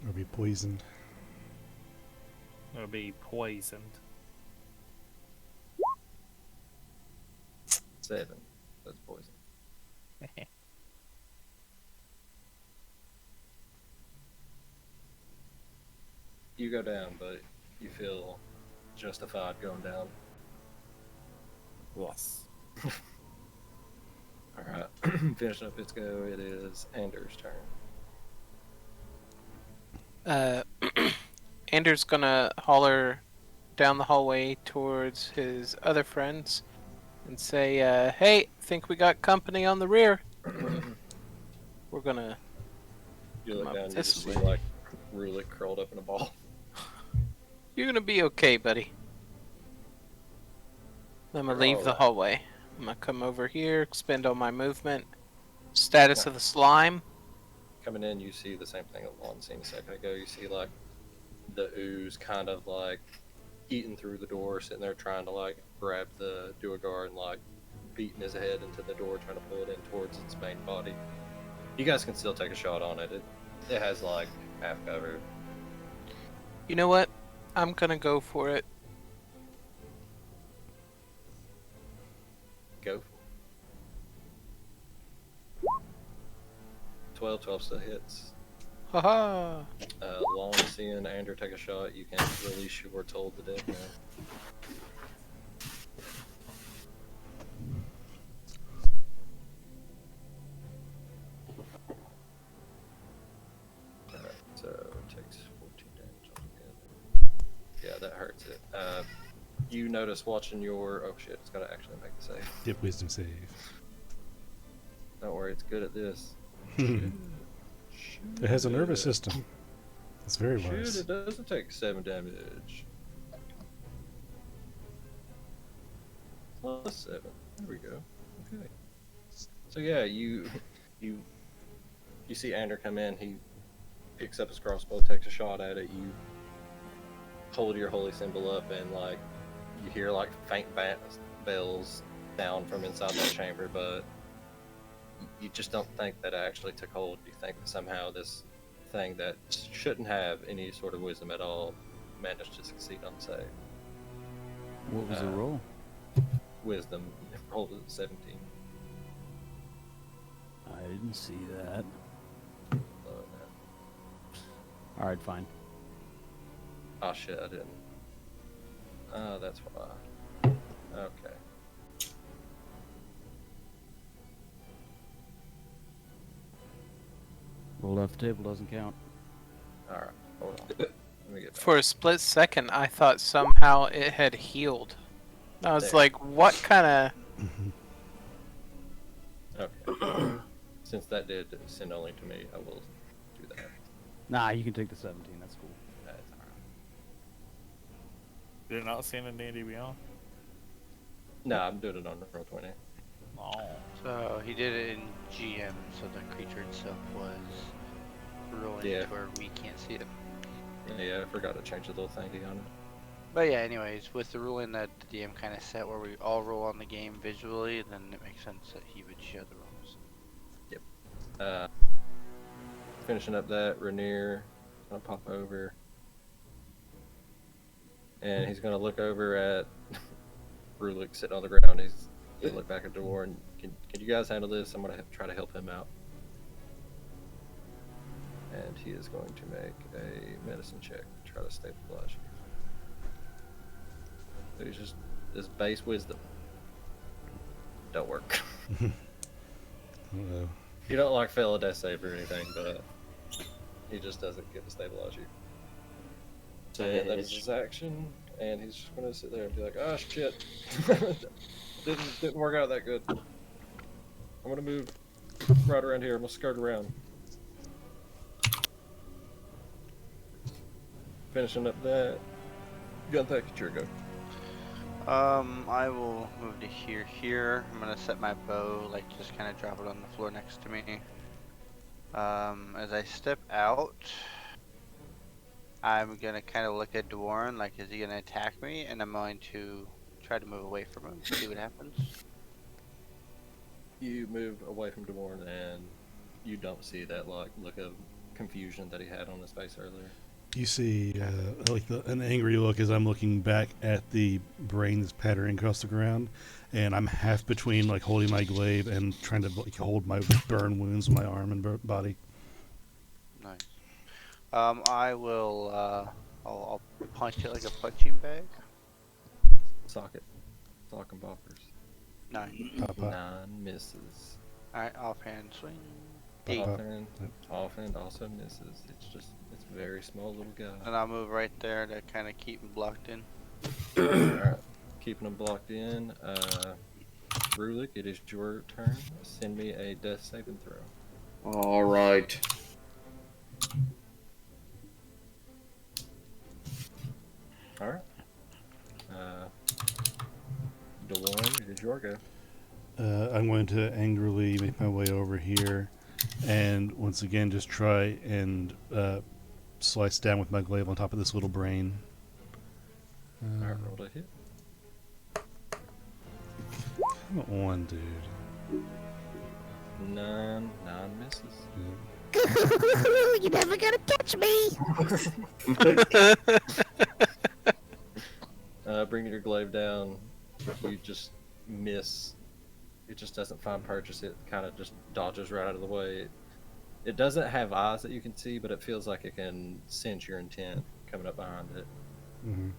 Or be poisoned. It'll be poisoned. 7. That's poison. You go down, but you feel justified going down. Yes. Alright. Finishing up its go, it is Anders' turn. Anders gonna holler down the hallway towards his other friends and say, hey, think we got company on the rear. We're gonna... You look Come up down and you this just see, way. like, Rulik curled up in a ball. You're gonna be okay, buddy. I'm gonna leave the Alright. hallway. I'm gonna come over here, expend all my movement. Status of the slime. Coming in, you see the same thing that Lon seen a second ago. You see, like, the ooze kind of, like, eating through the door, sitting there trying to, like, grab the Duergar and, like, beating his head into the door, trying to pull it in towards its main body. You guys can still take a shot on it. It has, like, half cover. You know what? I'm gonna go for it. Go. 12 still hits. Haha! Long seeing Andrew take a shot, you can release your told the dead man. hurts it. You notice watching your. Oh shit! It's gotta actually make the save. Yep, wisdom save. Don't worry, it's good at this. It has a nervous system. It's very Shit, wise. it doesn't take 7 damage. Plus 7. There we go. Okay. So yeah, you see Ander come in. He picks up his crossbow, takes a shot at it. You hold your holy symbol up, and like you hear like faint bells sound from inside that chamber, but you just don't think that it actually took hold. You think that somehow this thing that shouldn't have any sort of wisdom at all managed to succeed on the save. What was the roll? Wisdom rolled at 17. I didn't see that. Oh, All right, fine. oh shit, I didn't. Oh, that's why. Okay. Roll off the table doesn't count. Alright, hold on. Let me get back. For a split second, I thought somehow it had healed. I was There. like, what kind of... Okay. Since that did send only to me, I will do that. Nah, you can take the 17. That's cool. That's alright. Did it not send in D&D Beyond? No, I'm doing it on roll 20. Oh. So he did it in GM, so the creature itself was rolling Yeah. to where we can't see it. Yeah, I forgot to change the little thingy on it. But yeah, anyways, with the ruling that the DM kind of set where we all roll on the game visually, then it makes sense that he would show the rolls. Finishing up that, Rainier gonna pop over, and he's gonna look over at Rulik sitting on the ground. He's gonna look back at the door and can you guys handle this? I'm gonna try to help him out. And he is going to make a medicine check to try to stabilize you. So he's just this base wisdom. Don't work. Uh-oh. You don't like fail a death save or anything, but he just doesn't get to stabilize you. So And that is it's his action, and he's just gonna sit there and be like, "Oh shit, didn't work out that good. I'm gonna move right around here. I'm gonna skirt around." Finishing up that, Gunther, it's your go. I will move to here. I'm gonna set my bow, like just kind of drop it on the floor next to me. As I step out, I'm gonna kind of look at Dwarn, like is he gonna attack me? And I'm going to try to move away from him, see what happens. You move away from Devorn, and you don't see that like look of confusion that he had on his face earlier. You see, like an angry look as I'm looking back at the brain that's pattering across the ground, and I'm half between like holding my glaive and trying to like hold my burn wounds in my arm and body. Nice. I will. I'll punch it like a punching bag. Socket, sock and boppers. 9. Pop, pop. 9 misses. All right, offhand swing. Pop, 8. pop. Offhand also misses. It's a very small little guy. And I'll move right there to kind of keep him blocked in. Alright, keeping him blocked in. Rulik, it is your turn. Send me a death saving throw. all right. Alright. DeLorme, it is your go. I'm going to angrily make my way over here, and once again just try and slice down with my glaive on top of this little brain. Alright, roll to hit. Come on, dude. 9 misses. You're never gonna catch me! Bringing your glaive down, you just miss. It just doesn't find purchase. It kind of just dodges right out of the way. It doesn't have eyes that you can see, but it feels like it can sense your intent coming up behind it. Mm-hmm.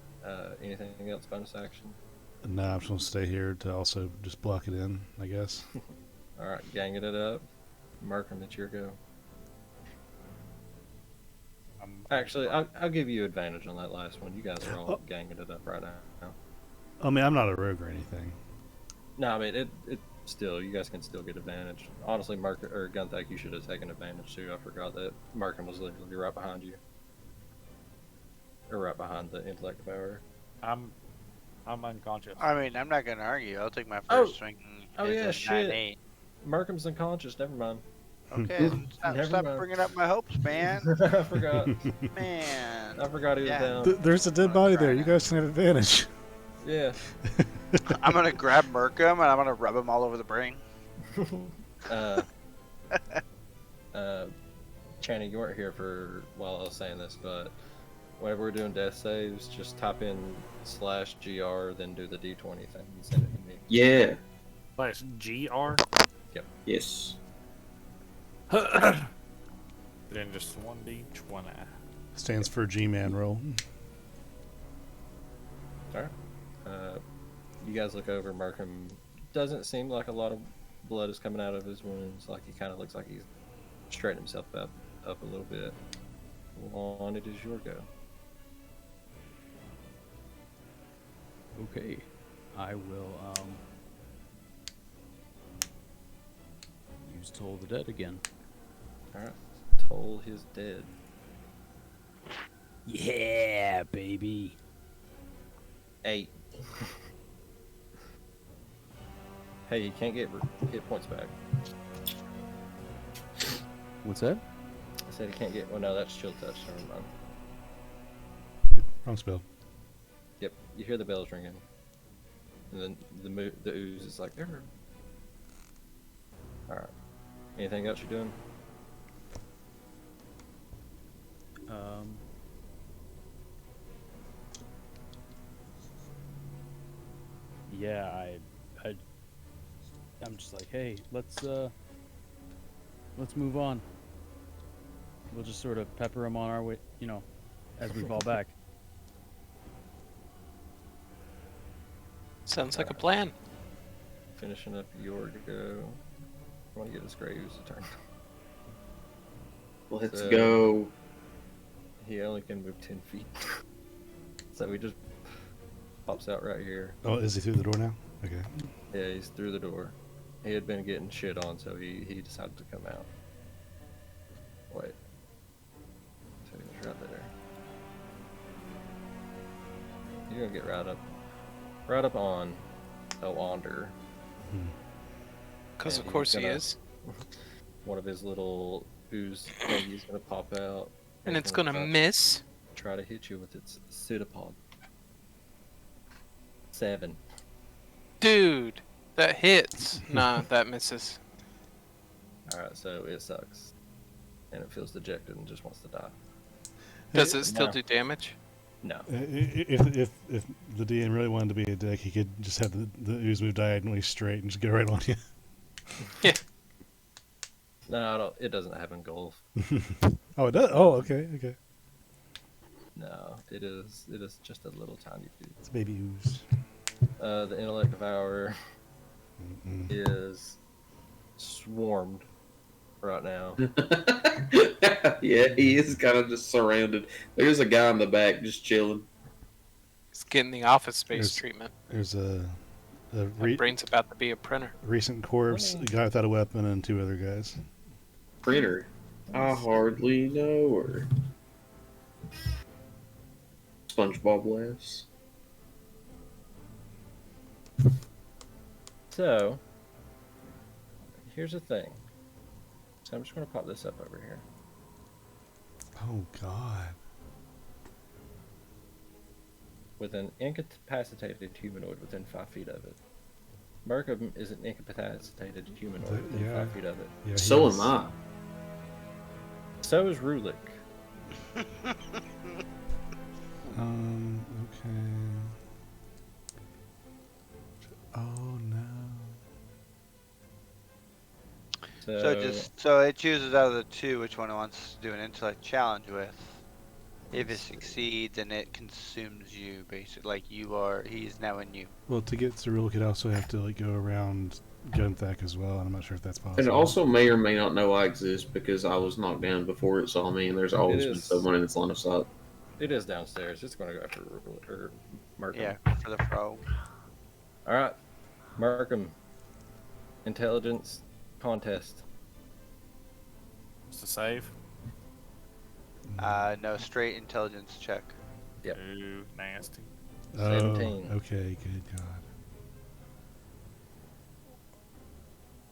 Anything else bonus action? Nah, I'm just going to stay here to also just block it in, I guess. Alright, ganging it up. Merkham, it's your go. Actually, I'll give you advantage on that last one. You guys are all ganging it up right now. I mean, I'm not a rogue or anything. No, I mean it. Still, you guys can still get advantage. Honestly, Mark or Gunthack, you should have taken advantage too. I forgot that Markham was literally right behind you, or right behind the intellect devourer. I'm unconscious. I mean, I'm not gonna argue. I'll take my Oh. first swing. Oh as yeah, a shit. 9-8. Markham's unconscious. Never mind. Okay, Never stop mind. bringing up my hopes, man. I forgot. Man. I forgot he was Yeah. down. There's a dead body there. You guys can have advantage. Yeah. I'm gonna grab Merkham and I'm gonna rub him all over the brain. Channing, you weren't here for while I was saying this, but whenever we're doing death saves, just type in /GR, then do the D20 thing and send it to me. Yeah. /GR. Yes. Then just 1d20. Stands for G-Man roll. Alright. You guys look over. Markham doesn't seem like a lot of blood is coming out of his wounds. Like, he kind of looks like he's straightened himself up a little bit. Juan, it is your go. Okay. I will use Toll the Dead again. Alright. Toll his dead. Yeah, baby. 8. Hey, you can't get hit points back. What's that? I said he can't get. Well, no, that's chill touch. Never mind. Wrong spell. Yep, you hear the bells ringing, and then the ooze is like, all right. Anything else you're doing? Yeah, I'm just like, hey, let's move on. We'll just sort of pepper them on our way, as we fall back. Sounds like a plan. Finishing up your go. I want to get this gray ooze a turn. Let's So- go. He only can move 10 feet, so he just pops out right here. Oh, is he through the door now? Okay. Yeah, he's through the door. He had been getting shit on, so he decided to come out. Wait. So he was right there. You're gonna get right up on Oander. Because And of course he's he gonna- is. One of his little ooze thingies gonna pop out. And he's it's gonna try- miss. Try to hit you with its pseudopod. 7. Dude, that hits. Nah, that misses. Alright, so it sucks. And it feels dejected and just wants to die. Does it still No. do damage? No. If the DM really wanted to be a dick, he could just have the ooze move diagonally straight and just get right on you. No, I don't, it doesn't have engulf. Oh, it does. Oh, okay, okay. No, it is just a little tiny bit. It's baby ooze. The intellect devourer is swarmed right now. Yeah, he is kind of just surrounded. There's a guy in the back just chilling. It's getting the office space There's- treatment. There's a My brain's about to be a printer. recent corpse, a guy without a weapon, and 2 other guys. Printer. I hardly know her. SpongeBob laughs. So, here's the thing. So I'm just going to pop this up over here. Oh God. With an incapacitated humanoid within 5 feet of it. Markham is an incapacitated humanoid within Yeah. 5 feet of it. Yeah, So he's- am I. So is Rulik. Okay. Oh no. So it chooses out of the 2 which one it wants to do an intellect challenge with. If it succeeds, then it consumes you, basically. Like he's now in you. Well, to get to real, could also have to go around Gunthak as well, and I'm not sure if that's possible. And also may or may not know I exist because I was knocked down before it saw me, and there's always been is. someone in its line of sight. It is downstairs. It's going to go after Markham. Yeah, go for the fro. All right, Markham. Intelligence contest. It's a save. No, straight intelligence check. Yep. Ooh, nasty. 17. Oh, okay, good God.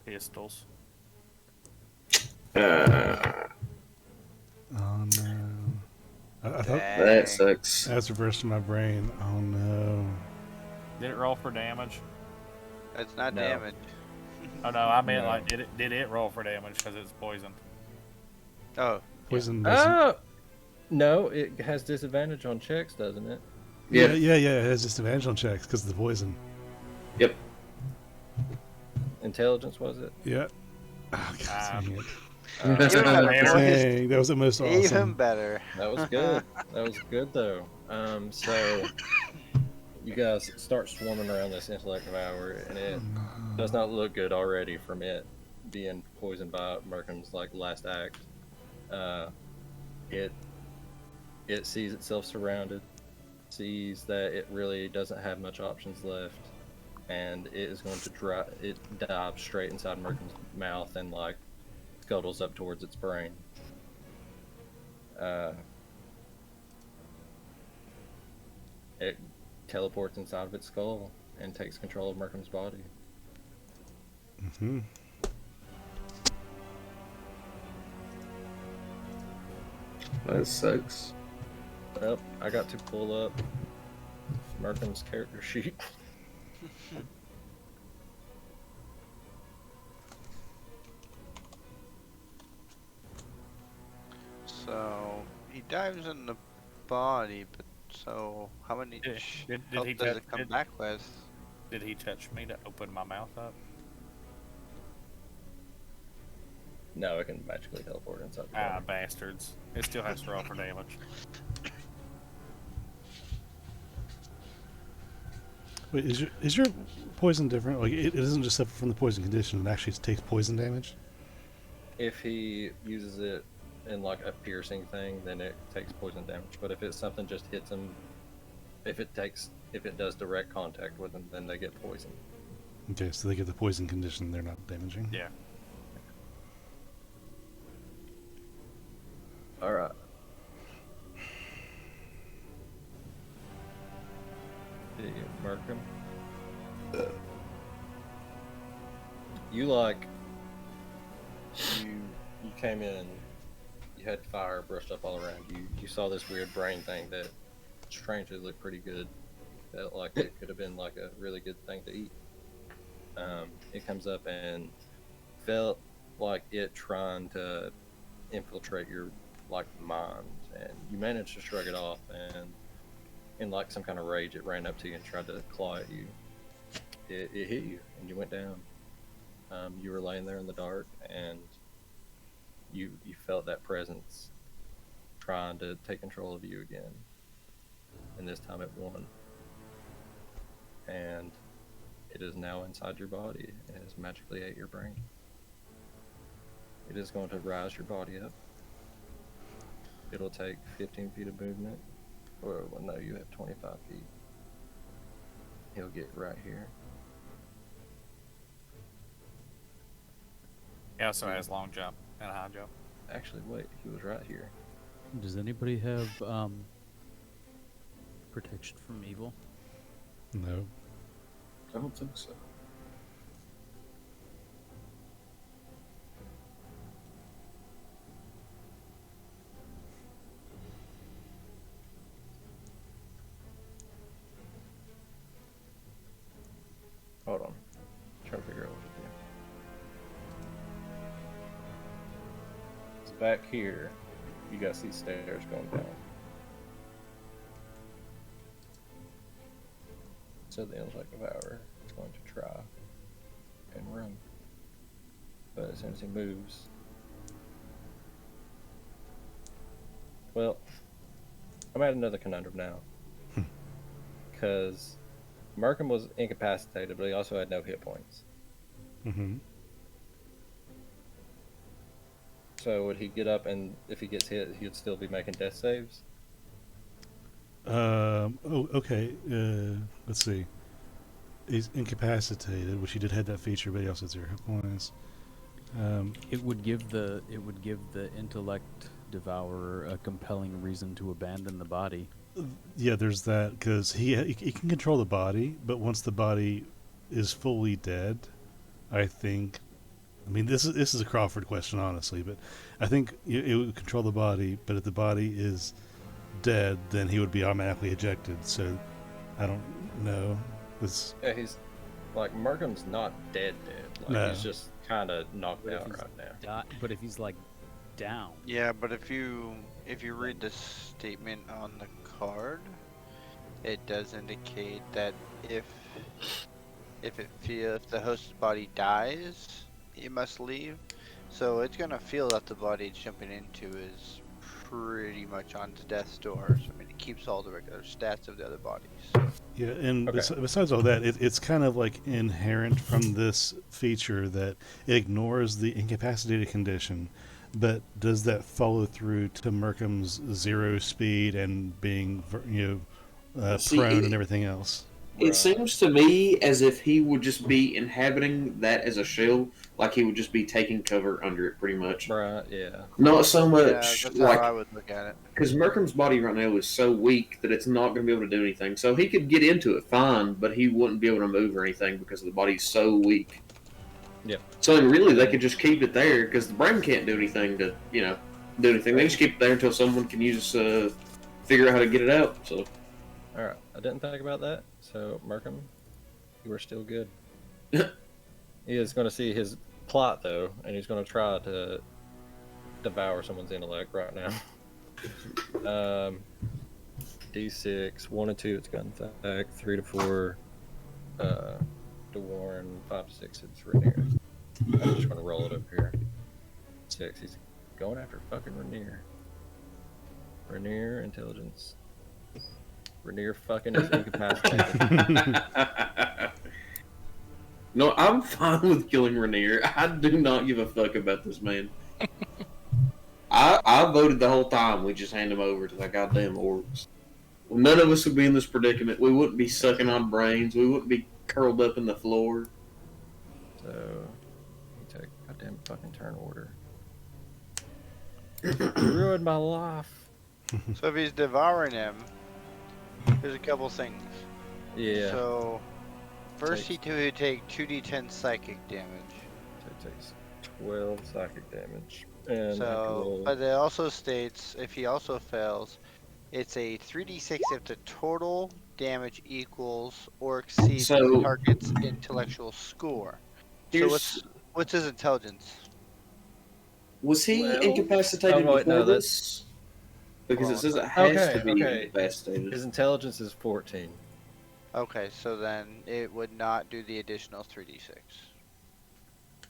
Pistols. Uh, Oh no. I thought Dang. that sucks. that's reversed in my brain. Oh no. Did it roll for damage? That's not No. damage. Oh no, I meant No. like did it roll for damage because it's poisoned? Oh, Poison doesn't. Oh! No, it has disadvantage on checks, doesn't it? Yeah, Yeah. It has disadvantage on checks because of the poison. Yep. Intelligence, was it? Yeah. Oh, God dang it. even better, boys. Dang, that was the most Even awesome. better. That was good. That was good, though. So, you guys start swarming around this intellect devour, and it does not look good already from it being poisoned by Markham's like last act. It sees itself surrounded, sees that it really doesn't have much options left, and it is going to dive straight inside Markham's mouth and like scuttles up towards its brain. It teleports inside of its skull and takes control of Markham's body. Hmm. That sucks. Well, I got to pull up Markham's character sheet. So he dives in the body, but so how many Did health he does touch? it come back with? Did he touch me to open my mouth up? No, it can magically teleport inside the Ah, body. bastards! It still has to roll for damage. Wait, is your poison different? Like, it doesn't just suffer from the poison condition; it actually takes poison damage. If he uses it in like a piercing thing, then it takes poison damage. But if it's something just hits him, if it does direct contact with them, then they get poisoned. Okay, so they get the poison condition; they're not damaging. Yeah. All right. Markham. You came in. You had fire brushed up all around you. You saw this weird brain thing that strangely looked pretty good. That like it could have been like a really good thing to eat. It comes up and felt like it trying to infiltrate your like mind, and you managed to shrug it off, and in like some kind of rage it ran up to you and tried to claw at you. It hit you and you went down. You were laying there in the dark, and you felt that presence trying to take control of you again, and this time it won, and it is now inside your body and has magically ate your brain. It is going to rise your body up. It'll take 15 feet of movement. Or, well, no, you have 25 feet. He'll get right here. He also has long jump and high jump. Actually, wait, he was right here. Does anybody have protection from evil? No. I don't think so. Hold on. I'm trying to figure out what to do. It's back here. You guys see stairs going down. So the intellect devourer is going to try and run. But as soon as he moves, well, I'm at another conundrum now. Because Markham was incapacitated, but he also had no hit points. Mm-hmm. So would he get up and if he gets hit, he would still be making death saves? Oh, okay. Let's see. He's incapacitated, which he did have that feature, but he also has 0 hit points. It would give the intellect devourer a compelling reason to abandon the body. Yeah, there's that because he can control the body, but once the body is fully dead, I think. I mean, this is a Crawford question, honestly, but I think it would control the body. But if the body is dead, then he would be automatically ejected. So I don't know. It's, Yeah, he's like Markham's not dead. Like No. he's just kind of knocked But if out he's right now. But if he's like down, Yeah, but if you read the statement on the card, it does indicate that if the host's body dies, he must leave. So it's gonna feel that the body it's jumping into is pretty much on death's door. So I mean, it keeps all the regular stats of the other bodies. yeah, and Okay. besides all that, it's kind of like inherent from this feature that it ignores the incapacitated condition. But does that follow through to Merkham's 0 speed and being, See, prone and everything else? it Right. seems to me as if he would just be inhabiting that as a shell, like he would just be taking cover under it, pretty much. Right. Yeah. Not so Yeah, much that's how I like would look at it. because Merkham's body right now is so weak that it's not going to be able to do anything. So he could get into it fine, but he wouldn't be able to move or anything because the body's so weak. Yeah. So really, they could just keep it there because the brain can't do anything to do anything. They just keep it there until someone can figure out how to get it out. So All right. I didn't think about that. So Markham, you are still good. He is going to see his plot though, and he's going to try to devour someone's intellect right now. D6, 1 and 2, it's gun attack. 3 to 4, Dewarren. 5 to 6, it's Rainier. I'm just going to roll it up here. 6, he's going after fucking Rainier. Rainier, intelligence. Rainier fucking is incapacitated. no, I'm fine with killing Rainier. I do not give a fuck about this man. I voted the whole time. We just hand him over to that goddamn orcs. None of us would be in this predicament. We wouldn't be sucking on brains. We wouldn't be curled up in the floor. So, you take a goddamn fucking turn order. You ruined my life. So if he's devouring him, there's a couple things. Yeah. So first he would take 2d10 psychic damage. So it takes 12 psychic damage. And I can So, roll- but it also states if he also fails, it's a 3d6 if the total damage equals or exceeds the So- target's intellectual score. So Here's, what's his intelligence? was he Well- incapacitated Oh, wait, before no, this? Because it says it has to be incapacitated. his intelligence is 14. Okay, so then it would not do the additional 3d6.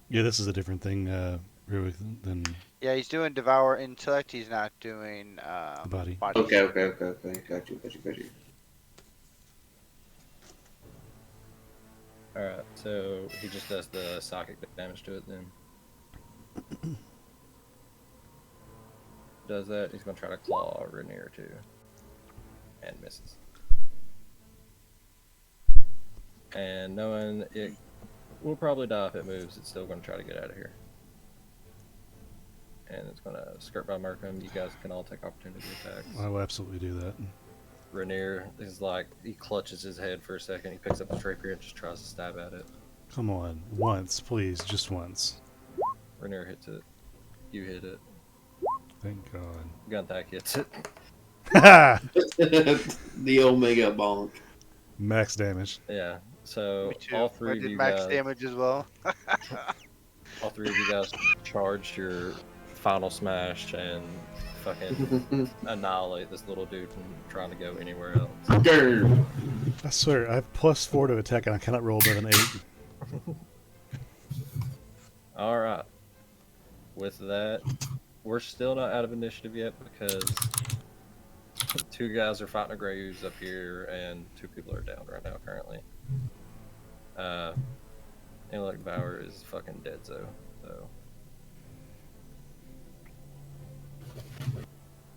Yeah, this is a different thing, Ruick, than Yeah, he's doing devour intellect. He's not doing the body. Okay. Got you. Alright, so he just does the psychic damage to it then. Does that, he's gonna try to claw Rainier too. And misses. And knowing it will probably die if it moves, it's still gonna try to get out of here. And it's gonna skirt by Markham. You guys can all take opportunity attacks. I will absolutely do that. Rainier is like, he clutches his head for a second, he picks up his rapier and just tries to stab at it. Come on, once, please, just once. Rainier hits it. You hit it. Thank God. Gun attack hits it. The Omega bonk. Max damage. Yeah. So Me too. all I three of did you max guys, damage as well. all three of you guys charged your final smash and fucking annihilate this little dude from trying to go anywhere else. Grr. I swear, I have +4 to attack and I cannot roll above an 8. All right. With that, we're still not out of initiative yet because 2 guys are fighting a graves up here and 2 people are down right now currently. Intellect Devour is fucking dead, so.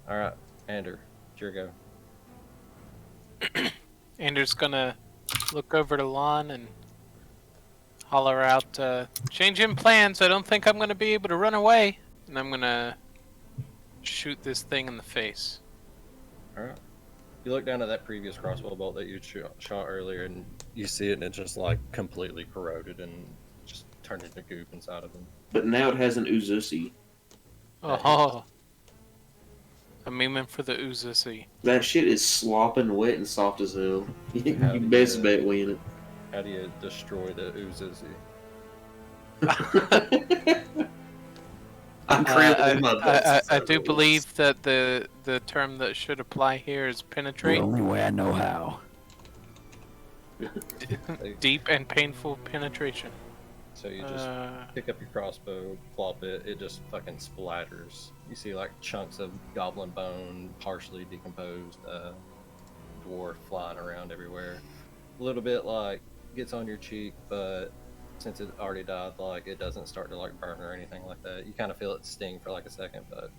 Alright, Ander, it's your go. Anders gonna look over to Lon and holler out, changing plans. I don't think I'm gonna be able to run away. And I'm gonna shoot this thing in the face. Alright. You look down at that previous crossbow bolt that you shot earlier, and you see it, and it's just like completely corroded and just turned into goop inside of him. But now it has an Uzusi. Oh. I'm aiming for the Uzusi. That shit is slopping wet and soft as hell. You How do you best do bet win it. How do you destroy the Uzuzi? I'm trembling my best. I do believe that the term that should apply here is The penetrate. only way I know how. Deep and painful penetration. So you just pick up your crossbow, plop it, it just fucking splatters. You see like chunks of goblin bone, partially decomposed, dwarf flying around everywhere. A little bit like gets on your cheek, but since it already died, like it doesn't start to like burn or anything like that. You kind of feel it sting for like a second, but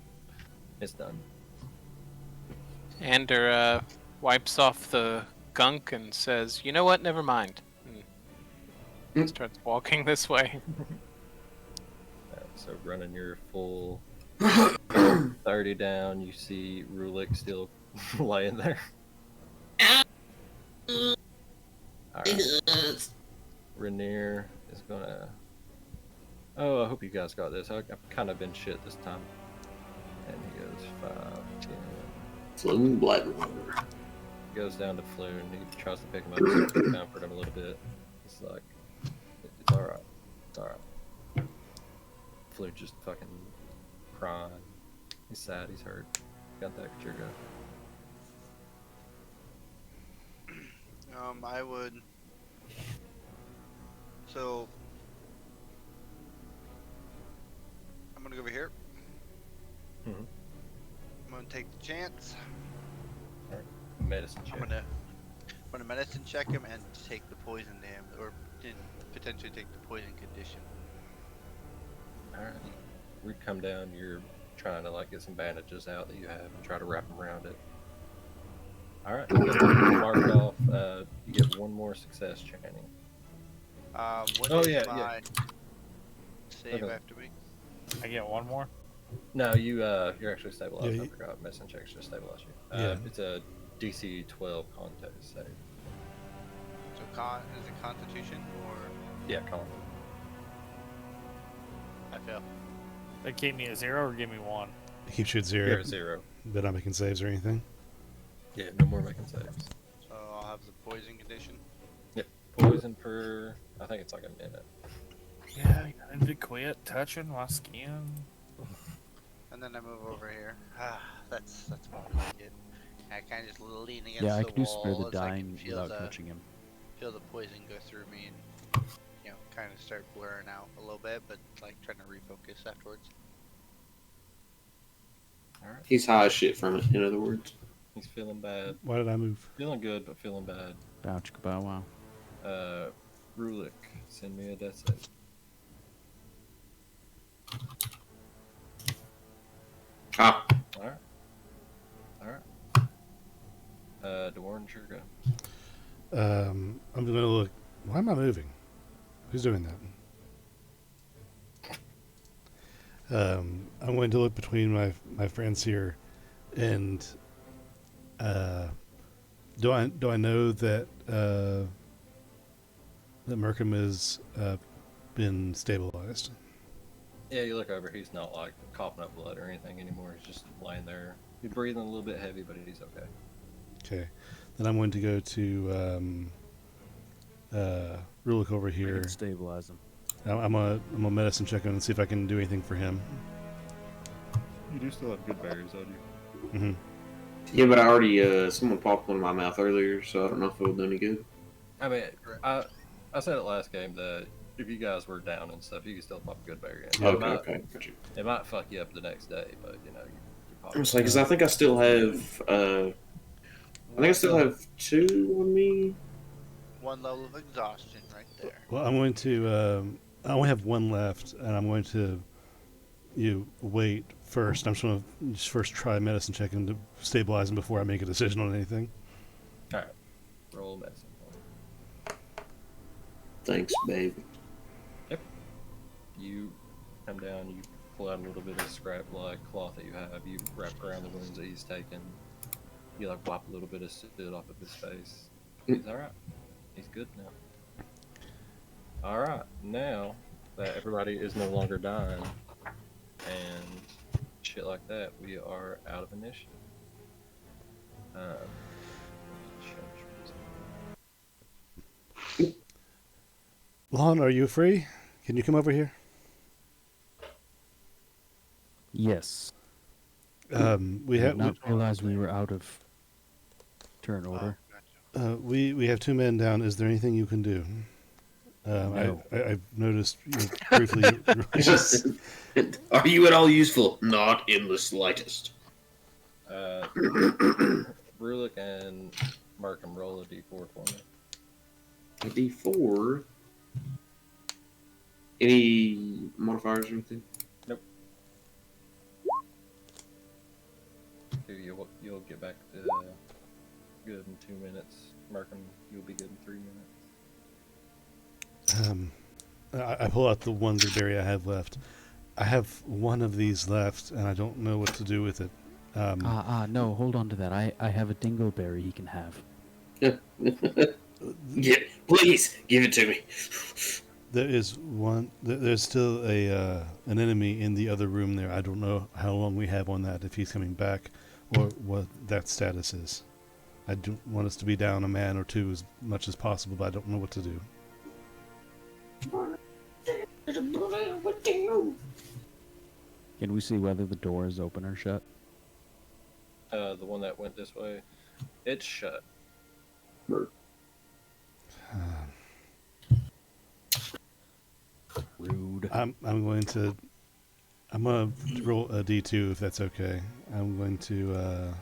it's done. Ander wipes off the gunk and says, "You know what? Never mind." And starts walking this way. So running your full 30 down, you see Rulik still laying there. Alright. Rainier is gonna... Oh, I hope you guys got this. I've kind of been shit this time. And he goes 5, 10... Flume Blackwater. He goes down to Flu and he tries to pick him up and comfort him a little bit. It's like, it's alright. It's alright. Flu just fucking crying. He's sad, he's hurt. Got that, your go. I would. So I'm gonna go over here. Mhm. I'm gonna take the chance. Medicine check. I'm gonna medicine check him and take the poison damage, or potentially take the poison condition. Alright. We come down, you're trying to like get some bandages out that you have and try to wrap them around it. Alright, marked off. You get one more success, Channing. What Oh, is yeah, my save Okay. after me? I get one more. No, you're actually stabilized. Yeah, I forgot. Medicine checks just stabilize you. Yeah. It's a DC 12 contest save. So is it Constitution or Yeah, con. I fail? They keep me at 0 or give me 1? It keeps you at You're zero. at 0. But not making saves or anything. Yeah, no more making saves. So I'll have the poison condition. Poison for, I think it's like a minute. Yeah, I need to quit touching my skin. And then I move over here. That's more like it. I kind of just lean against Yeah, I the can do spare wall the as I can dying feel without the touching him. feel the poison go through me and kind of start blurring out a little bit, but like trying to refocus afterwards. Alright. He's high as shit from it, in other words. He's feeling bad. Why did I move? Feeling good, but feeling bad. Bow chicka bow wow. Rulik, send me a death save. Ah, Alright. Alright. Dwarven, sure go. I'm gonna look. Why am I moving? Who's doing that? I'm going to look between my friends here, and do I know that that Merkham has been stabilized? Yeah, you look over, he's not like coughing up blood or anything anymore. He's just laying there. He's breathing a little bit heavy, but he's okay. Okay, then I'm going to go to Rulik over I here. can stabilize him. I'm gonna medicine check him and see if I can do anything for him. You do still have good berries, don't you? Hmm. yeah, but I already, someone popped one in my mouth earlier, so I don't know if it would do any good. I mean, I said it last game that if you guys were down and stuff, you could still pop a good berry in. Okay, gotcha. It might fuck you up the next day, but you know, you pop I was like, because I think I still have, I think I still have 2 on me. One level of exhaustion right there. Well, I'm going to. I only have one left, and I'm going to. You wait first. I'm just going to just first try medicine check and to stabilize him before I make a decision on anything. All right, roll medicine. Thanks, baby. You come down, you pull out a little bit of scrap like cloth that you have, you wrap around the wounds that he's taken. You like wipe a little bit of soot off of his face. He's all right. He's good now. All right, now that everybody is no longer dying and shit like that, we are out of initiative. Lon, are you free? Can you come over here? Yes. We I have did not realize we were out of turn Oh, order. gotcha. we have 2 men down. Is there anything you can do? No. I've noticed briefly. Are you at all useful? Not in the slightest. Rulik and Markham, roll a d4 for me. A D4. Any modifiers or anything? You'll get back to good in 2 minutes. Markham, you'll be good in 3 minutes. I pull out the one good berry I have left. I have one of these left, and I don't know what to do with it. No, hold on to that. I have a dingleberry he can have. Yeah, please give it to me. There is one. There's still an enemy in the other room there. I don't know how long we have on that. If he's coming back, or what that status is. I don't want us to be down a man or 2 as much as possible, but I don't know what to do. Can we see whether the door is open or shut? The one that went this way, it's shut. Rude. I'm going to roll a d2 if that's okay. I'm going to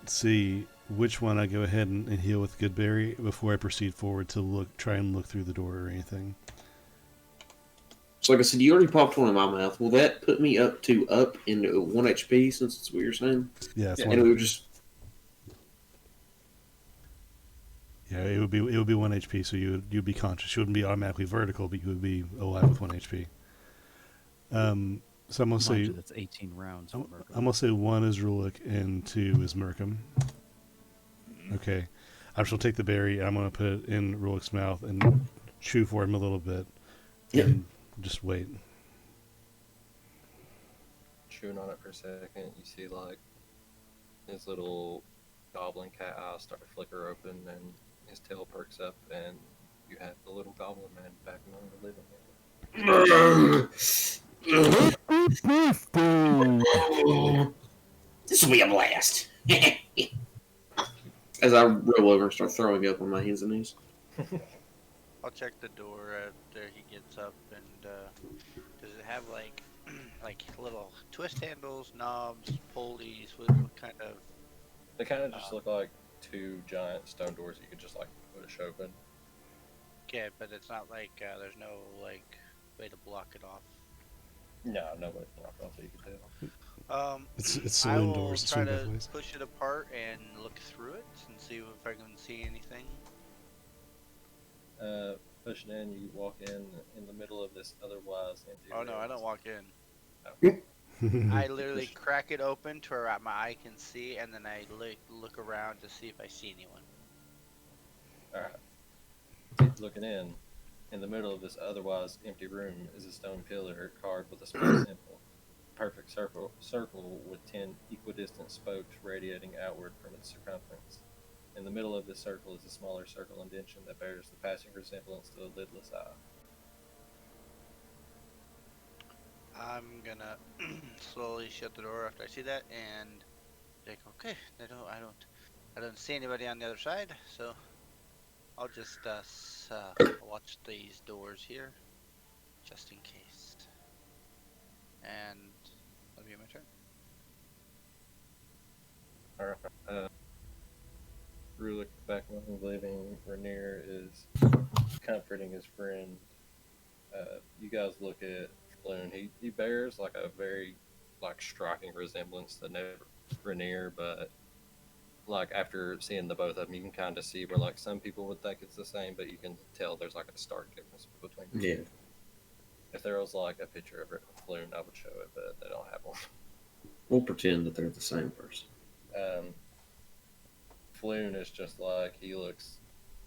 see which one I go ahead and heal with Goodberry before I proceed forward to try and look through the door or anything. So, like I said, you already popped one in my mouth. Will that put me up into 1 HP since it's what you're saying? Yeah, it's Yeah. one. And it would just. Yeah, it would be 1 HP, so you'd be conscious. You wouldn't be automatically vertical, but you would be alive with 1 HP. So I'm gonna Mind say you, that's 18 rounds. for I'm Merkel. gonna say 1 is Rulik and 2 is Merkham. Okay, I'm just gonna take the berry and I'm gonna put it in Rulik's mouth and chew for him a little bit, and just wait. Chewing on it for a second, you see like his little goblin cat eyes start to flicker open, and his tail perks up, and you have the little goblin man back among the living. This will be a blast. As I roll over and start throwing up on my hands and knees. I'll check the door after he gets up, and does it have like like little twist handles, knobs, pulleys? What kind of? They kind of just look like 2 giant stone doors that you could just like push open. Okay, but it's not like there's no like way to block it off. No, nobody can knock off that you can tell. It's I saloon will doors. It's try swing both to ways. push it apart and look through it and see if I can see anything. Pushing in, you walk in the middle of this otherwise empty Oh no, I room. don't walk in. Oh. I literally crack it open to where my eye can see, and then I look around to see if I see anyone. Alright. Looking in the middle of this otherwise empty room is a stone pillar carved with a small symbol. Perfect circle with 10 equidistant spokes radiating outward from its circumference. In the middle of this circle is a smaller circle indentation that bears the passing resemblance to a lidless eye. I'm gonna slowly shut the door after I see that, and like, okay, I don't see anybody on the other side, so I'll just watch these doors here, just in case. And that'll be my turn. Alright. Rulik back among the living. Rainier is comforting his friend, you guys look at Floon. He bears like a very like striking resemblance to Rainier, but like after seeing the both of them, you can kind of see where like some people would think it's the same, but you can tell there's like a stark difference between them. Yeah. If there was like a picture of Floon, I would show it, but they don't have one. We'll pretend that they're the same person. Floon is just like he looks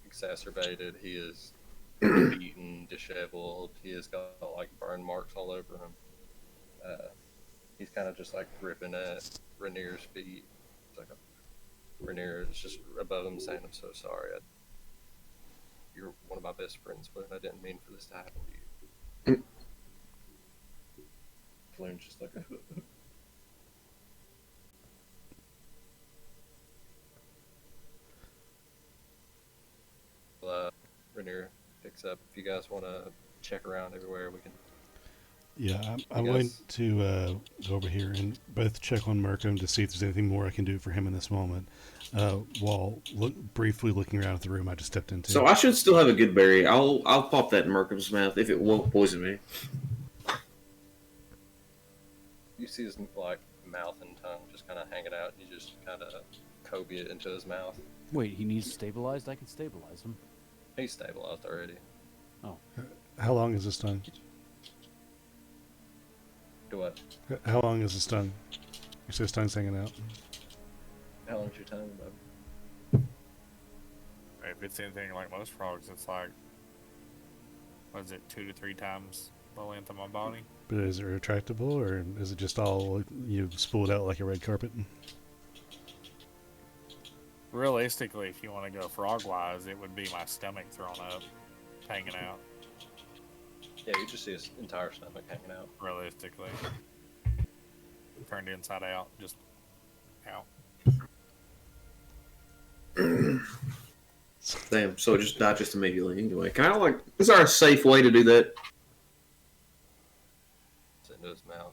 exacerbated. He is beaten, disheveled. He has got like burn marks all over him. He's kind of just like gripping at Rainier's feet. It's like Rainier is just above him saying, "I'm so sorry. You're one of my best friends, but I didn't mean for this to happen to you." Floon's just like, Rainier picks up. If you guys want to check around everywhere, we can. Yeah, I'm going to go over here and both check on Markham to see if there's anything more I can do for him in this moment. While briefly looking around at the room I just stepped into. So I should still have a good berry. I'll pop that in Markham's mouth if it won't poison me. You see his like mouth and tongue just kind of hanging out, and you just kind of Kobe it into his mouth. Wait, he needs stabilized? I can stabilize him. He's stabilized already. How long is this tongue? Do what? How long is this tongue? You say his tongue's hanging out. How long's your tongue, bud? If it's anything like most frogs, it's like, what is it, 2 to 3 times the length of my body? But is it retractable, or is it just all you spooled out like a red carpet? Realistically, if you want to go frog-wise, it would be my stomach thrown up, hanging out. Yeah, you just see his entire stomach hanging out. Realistically. Turned inside out, just out. Damn, so it just died just immediately anyway. Can I, like, is there a safe way to do that? It's into his mouth.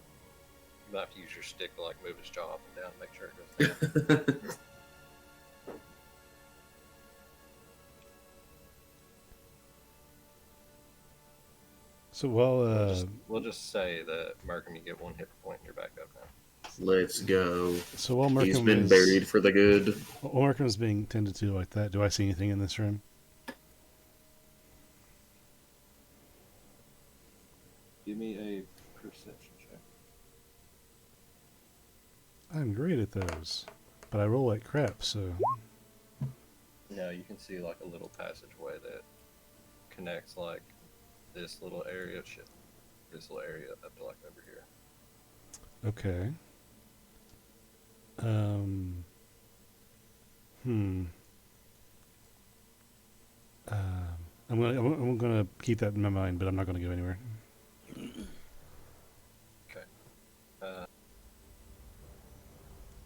You might have to use your stick to like move his jaw up and down to make sure it goes down. So while We'll just say that Markham, you get 1 hit point and you're back up now. Let's go. so while He's Markham been is buried for the good. while Markham is being tended to like that, do I see anything in this room? Give me a perception check. I'm great at those, but I roll like crap. So No, you can see like a little passageway that connects like this little area of shit, this little area up to like over here. okay. I'm gonna keep that in my mind, but I'm not gonna go anywhere.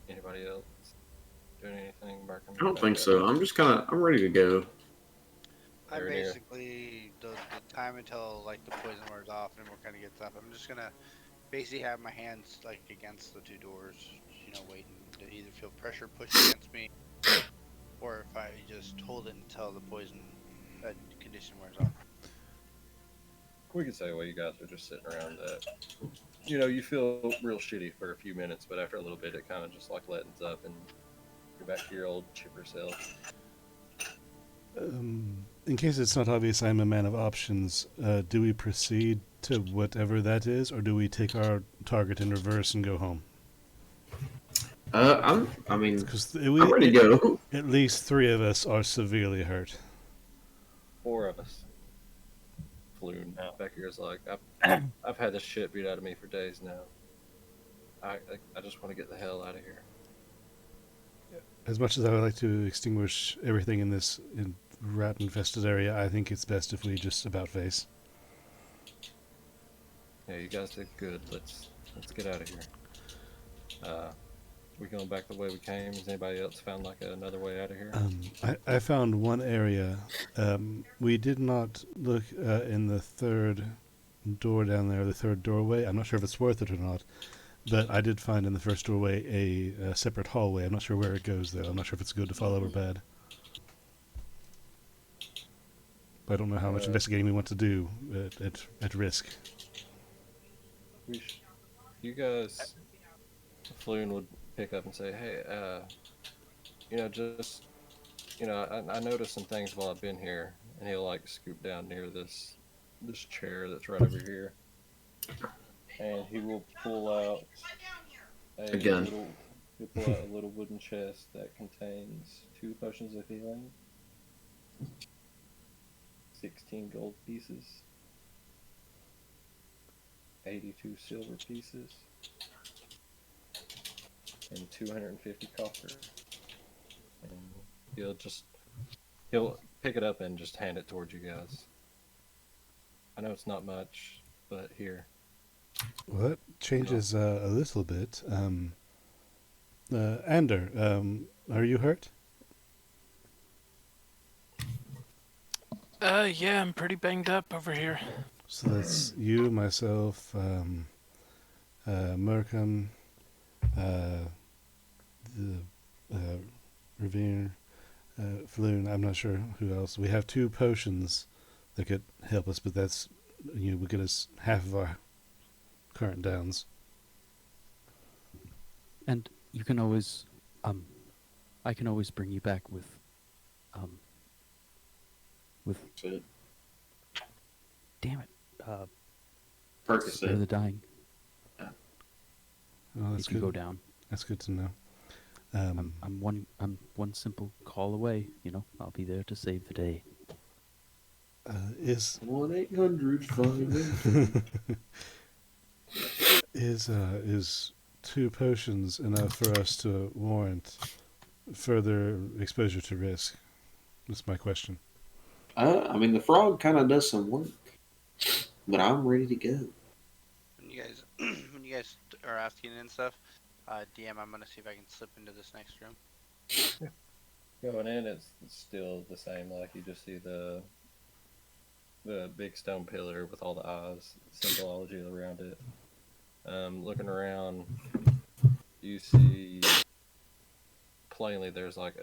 Anybody else doing anything, Markham? I don't think so. I'm ready to go. I You're here. basically, the time until like the poison wears off and everyone kind of gets up, I'm just gonna basically have my hands like against the 2 doors, you know, waiting to either feel pressure pushed against me, or if I just hold it until the poison condition wears off. We could say, well, you guys are just sitting around that. You know, you feel real shitty for a few minutes, but after a little bit, it kind of just like lettens up and you're back to your old chipper self. In case it's not obvious, I'm a man of options. Do we proceed to whatever that is, or do we take our target in reverse and go home? I'm Because ready to go. at least 3 of us are severely hurt. 4 of us. Floon back here is like, I've had this shit beat out of me for days now. I just want to get the hell out of here. As much as I would like to extinguish everything in this rat-infested area, I think it's best if we just about face. Yeah, you guys did good. Let's get out of here. We going back the way we came? Has anybody else found like another way out of here? I found one area. We did not look in the 3rd door down there, the 3rd doorway. I'm not sure if it's worth it or not, but I did find in the first doorway a separate hallway. I'm not sure where it goes, though. I'm not sure if it's good to follow or bad. I don't know how much investigating we want to do at risk. You guys, Floon would pick up and say, "Hey, just I noticed some things while I've been here," and he'll like scoop down near this chair that's right over here, and he will pull out A gun. he'll pull out a little wooden chest that contains 2 potions of healing, 16 gold pieces, 82 silver pieces, and 250 copper. And he'll pick it up and just hand it towards you guys. I know it's not much, but here. Well, that changes a little bit. Ander, are you hurt? Yeah, I'm pretty banged up over here. So that's you, myself, Merkham, the Revere, Floon. I'm not sure who else. We have 2 potions that could help us, but that's would get us half of our current downs. And you can always, I can always bring you back with Shit. damn it, spare Percocet. the dying. Oh, that's If you good. go down, That's good to know. I'm one simple call away. I'll be there to save the day. Is 1-800-5. is 2 potions enough for us to warrant further exposure to risk? That's my question. I mean, the frog kind of does some work, but I'm ready to go. When you guys are asking and stuff, DM, I'm gonna see if I can slip into this next room. Going in, it's still the same. Like you just see the big stone pillar with all the eyes, symbology around it. Looking around, you see plainly there's like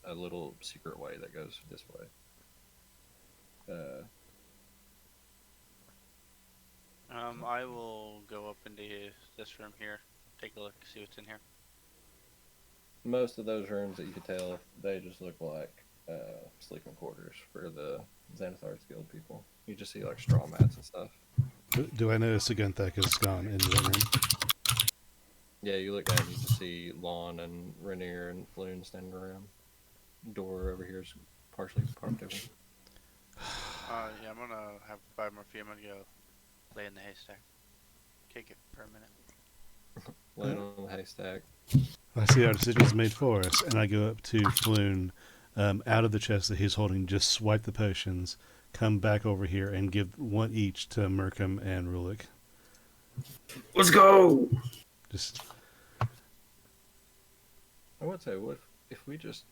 a little secret way that goes this way. I will go up into this room here, take a look, see what's in here. Most of those rooms that you could tell, they just look like sleeping quarters for the Xanathar's Guild people. You just see like straw mats and stuff. Do I notice Agunthak has gone into that room? Yeah, you look down, you just see Lon and Rainier and Floon standing around. Door over here is partially parked open. Yeah, I'm gonna have 5 more feet. I'm gonna go lay in the haystack. Kick it for a minute. Laying on the haystack. I see our decisions made for us, and I go up to Floon, out of the chest that he's holding, just swipe the potions, come back over here, and give 1 each to Merkham and Rulik. Let's go! Just I would say, what if we just,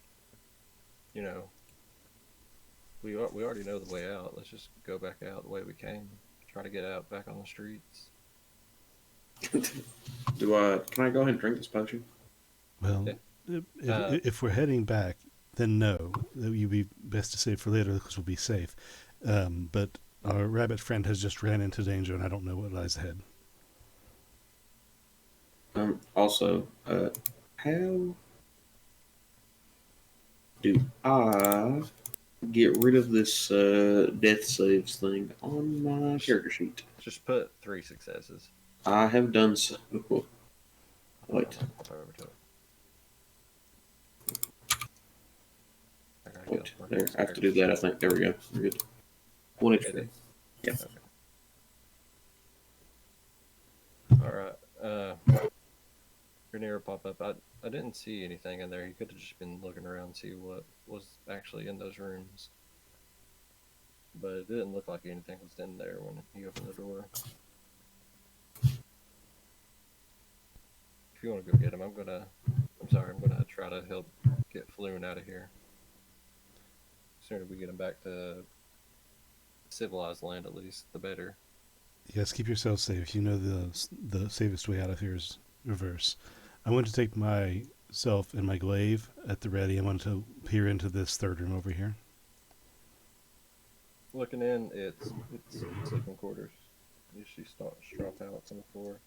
we already know the way out. Let's just go back out the way we came. Try to get out back on the streets. Can I go ahead and drink this potion? well, if we're heading back, then no, you'd be best to save for later because we'll be safe. But our rabbit friend has just ran into danger, and I don't know what lies ahead. Also, how do I get rid of this death saves thing on my character sheet? Just put 3 successes. I have done so. Wait. Hop over to it. Wait. There. I have to do that, I think. There we go. We're good. 1 HP. Yeah. Okay. Alright. Rainier pop up. I didn't see anything in there. He could have just been looking around to see what was actually in those rooms. But it didn't look like anything was in there when he opened the door. If you want to go get him, I'm gonna try to help get Floon out of here. The sooner we get him back to civilized land, at least, the better. Yes, keep yourself safe. You know the safest way out of here is reverse. I want to take myself and my glaive at the ready. I want to peer into this 3rd room over here. Looking in, it's sleeping quarters. You see straw pallets on the floor.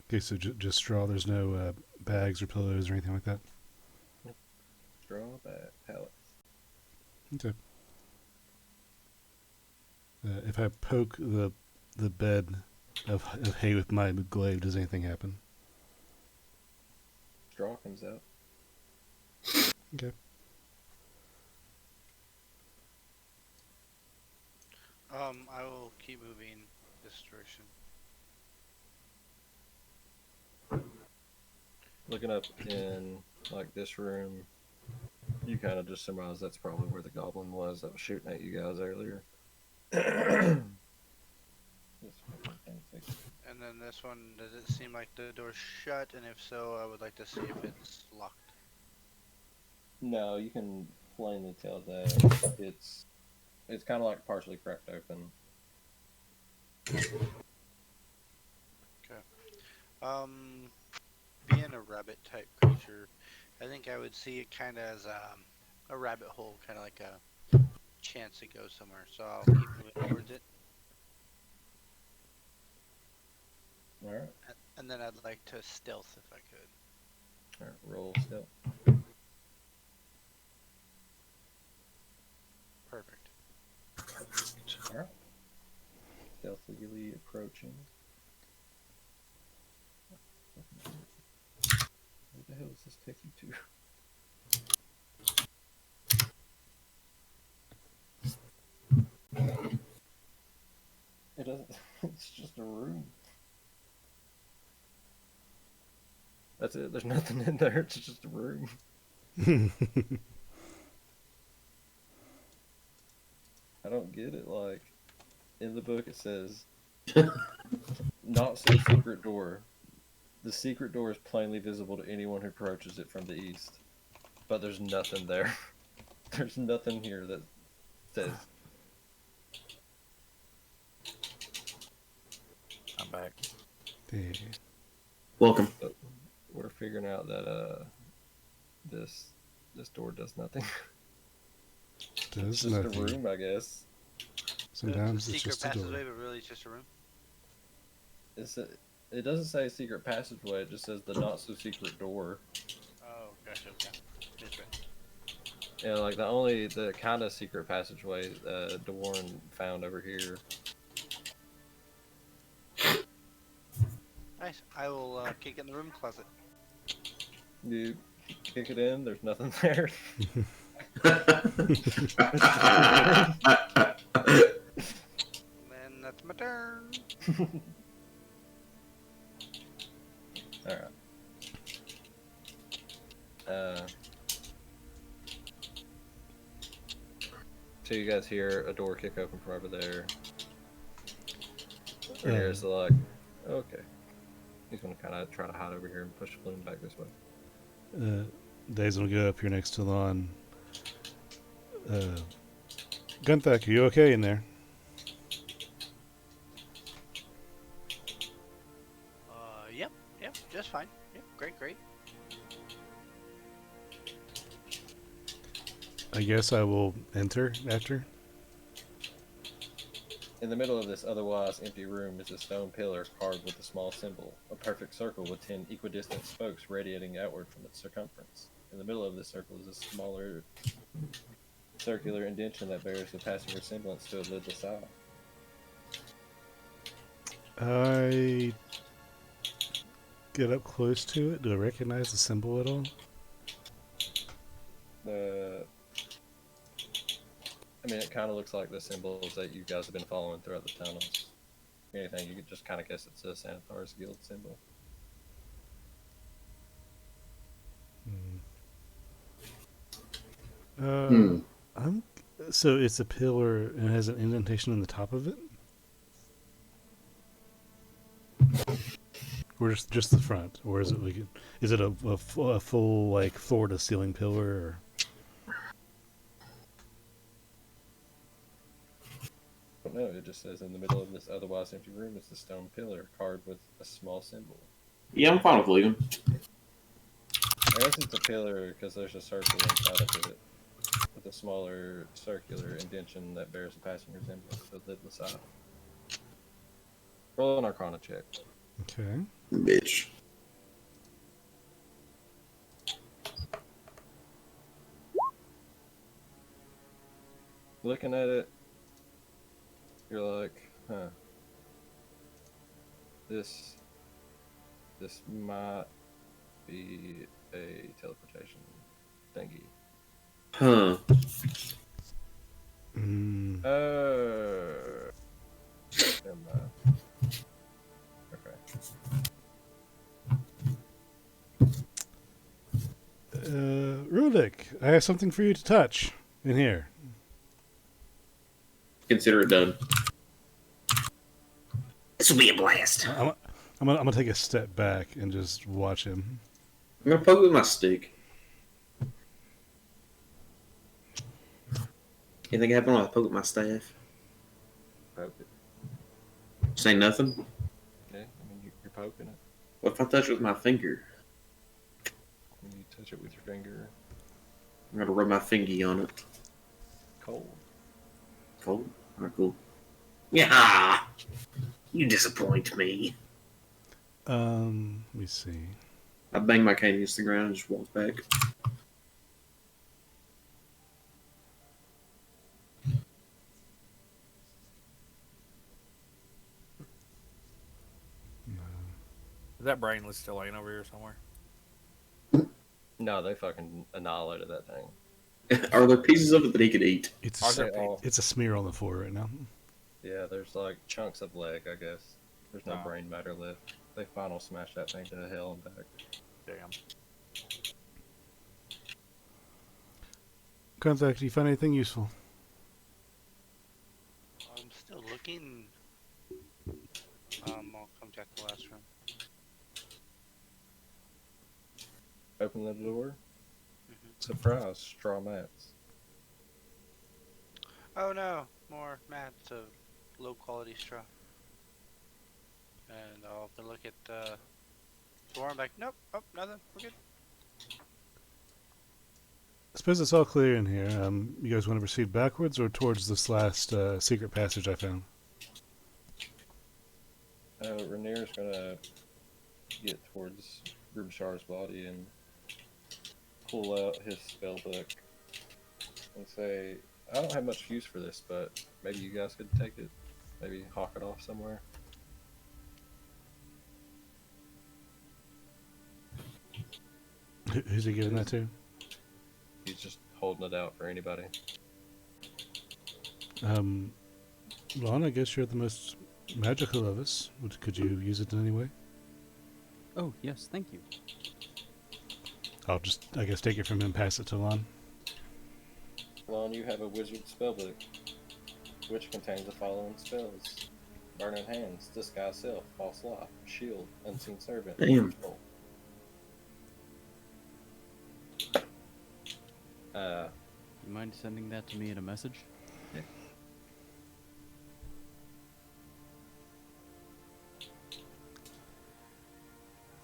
Okay, so just straw. There's no bags or pillows or anything like that. Straw pallets. Okay. If I poke the bed of hay with my glaive, does anything happen? Straw comes out. Okay. I will keep moving this direction. Looking up in like this room, you kind of just surmise that's probably where the goblin was that was shooting at you guys earlier. And then this one, does it seem like the door's shut? And if so, I would like to see if it's locked. No, you can plainly tell that it's kind of like partially cracked open. Being a rabbit type creature, I think I would see it kind of as a rabbit hole, kind of like a chance to go somewhere. So I'll keep moving towards it. All right, And then I'd like to stealth if I could. all right, roll still. Perfect. All right, stealthily approaching. Where the hell does this take you to? It doesn't. It's just a room. That's it. There's nothing in there. It's just a room. I don't get it. Like, in the book it says, not so secret door. The secret door is plainly visible to anyone who approaches it from the east. But there's nothing there. There's nothing here that says. I'm back. Hey. Welcome. We're figuring out that this door does nothing. Does It's just nothing. a room, I guess. Sometimes the it's secret just a door. passageway, but really it's just a room. It doesn't say secret passageway. It just says the not so secret door. Oh, gotcha. Okay. That's right. Yeah, like the kind of secret passageway Dewarren found over here. Nice. I will kick it in the room closet. You kick it in. There's nothing there. Then that's my turn. All right. So you guys hear a door kick open from over there. And here's the like, okay. He's gonna kind of try to hide over here and push the balloon back this way. Days will go up here next to Lon. Gunthack, are you okay in there? Yep, just fine. Yep, great. I guess I will enter after. In the middle of this otherwise empty room is a stone pillar carved with a small symbol, a perfect circle with 10 equidistant spokes radiating outward from its circumference. In the middle of this circle is a smaller circular indentation that bears the passing resemblance to a lidless eye. I get up close to it. Do I recognize the symbol at all? I mean, it kind of looks like the symbols that you guys have been following throughout the tunnels. If anything, you could just kind of guess it's a Sanathar's Guild symbol. So it's a pillar and it has an indentation in the top of it? Or just the front? Or is it like a full like floor to ceiling pillar? Or? No, it just says in the middle of this otherwise empty room is the stone pillar carved with a small symbol. Yeah, I'm fine with leaving. I guess it's a pillar because there's a circle inside of it. with a smaller circular indentation that bears a passing resemblance to a lidless eye. Roll an Arcana check. Okay. Bitch. Looking at it, you're like, huh. This might be a teleportation thingy. Huh. Mm, Never mind. Okay. Rudik, I have something for you to touch in here. Consider it done. This will be a blast. I'm gonna take a step back and just watch him. I'm gonna poke it with my stick. Anything happen when I poke with my staff? Poke it. Say nothing? Okay, I mean, you're poking it. What if I touch it with my finger? When you touch it with your finger, I'm gonna rub my fingy on it. cold. Cold? Alright, cool. Yeah! You disappoint me. Let me see. I bang my cane against the ground and just walk back. Is that brainless still laying over here somewhere? No, they fucking annihilated that thing. Are there pieces of it that he could eat? It's Are there They all- it's a smear on the floor right now. Yeah, there's like chunks of leg, I guess. There's no Wow. brain matter left. They final smashed that thing to hell and back. Damn. Contact, do you find anything useful? I'm still looking. I'll come check the last room. Open the door. Mhm. Surprise, straw mats. Oh no, more mats of low quality straw. And I'll have to look at the door. I'm like, nope, oh, nothing, we're good. I suppose it's all clear in here. You guys want to proceed backwards or towards this last secret passage I found? Rainier's gonna get towards Rubishar's body and pull out his spell book and say, I don't have much use for this, but maybe you guys could take it. Maybe hawk it off somewhere. Who's he giving that to? He's just holding it out for anybody. Lon, I guess you're the most magical of us. Could you use it in any way? Oh, yes, thank you. I'll just, I guess, take it from him and pass it to Lon. Lon, you have a wizard spellbook, which contains the following spells: Burning Hands, Disguise Self, False Life, Shield, Unseen Servant, Damn. Control. You mind sending that to me in a message?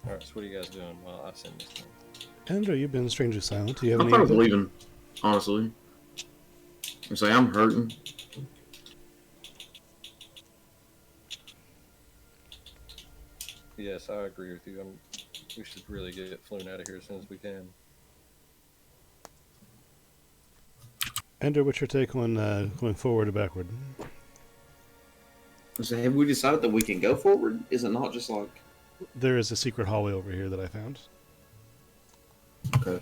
Alright, so what are you guys doing while I send this thing? Andrew, you've been strangely silent. Do you have I'm any? probably leaving, honestly. I say I'm hurting. Yes, I agree with you. We should really get flown out of here as soon as we can. Andrew, what's your take on going forward or backward? So have we decided that we can go forward? Is it not just like... There is a secret hallway over here that I found. Okay.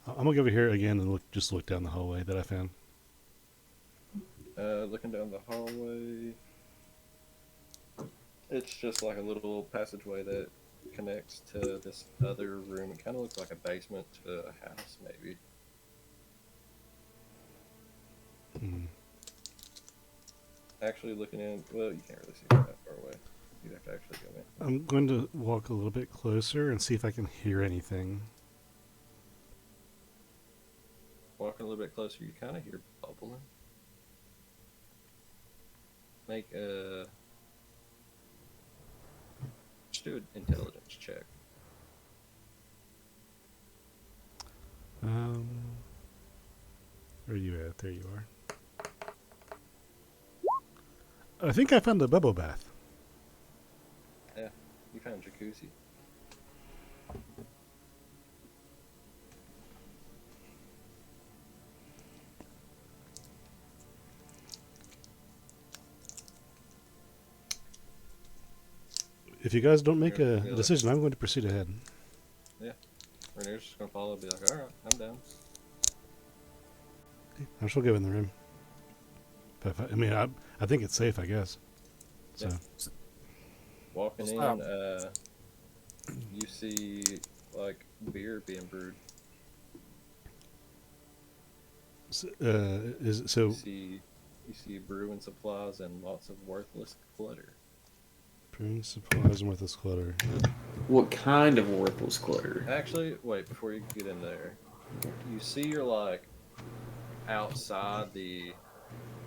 I'm gonna go over here again and just look down the hallway that I found. Looking down the hallway, it's just like a little passageway that connects to this other room. It kind of looks like a basement to a house, maybe. Hmm. Actually, looking in, well, you can't really see that far away. You'd have to actually go in. I'm going to walk a little bit closer and see if I can hear anything. Walking a little bit closer, you kind of hear bubbling. Make a just do an intelligence check. Where are you at? There you are. I think I found a bubble bath. Yeah, you found jacuzzi. If you guys don't make Here, a feel it. decision, I'm going to proceed ahead. Rainier's just gonna follow, be like, alright, I'm down. I'm still going in the room. But I mean, I think it's safe, I guess. So, Yeah. Walking Stop. in, you see like beer being brewed. is it so? You see brewing supplies and lots of worthless clutter. Brewing supplies and worthless clutter. What kind of worthless clutter? Actually, wait, before you get in there, you see you're like outside the,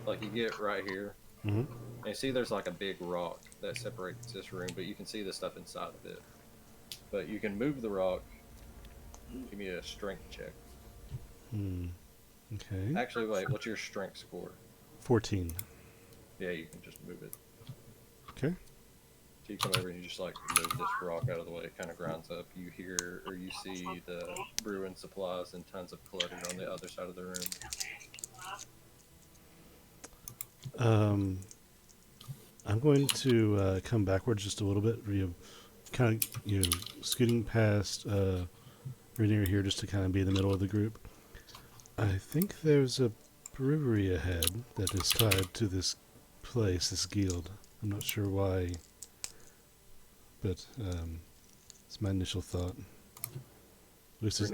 like you get right here, Mm-hmm. and you see there's like a big rock that separates this room, but you can see the stuff inside of it. But you can move the rock. Give me a strength check. Okay. Actually, wait, what's your strength score? 14. Yeah, you can just move it. Okay. So you come over and you just like move this rock out of the way. It kind of grinds up. You hear or you see the brewing supplies and tons of clutter on the other side of the room. I'm going to come backwards just a little bit. Kind of, scooting past Rainier here just to kind of be in the middle of the group. I think there's a brewery ahead that is tied to this place, this guild. I'm not sure why, but it's my initial thought. At least it's-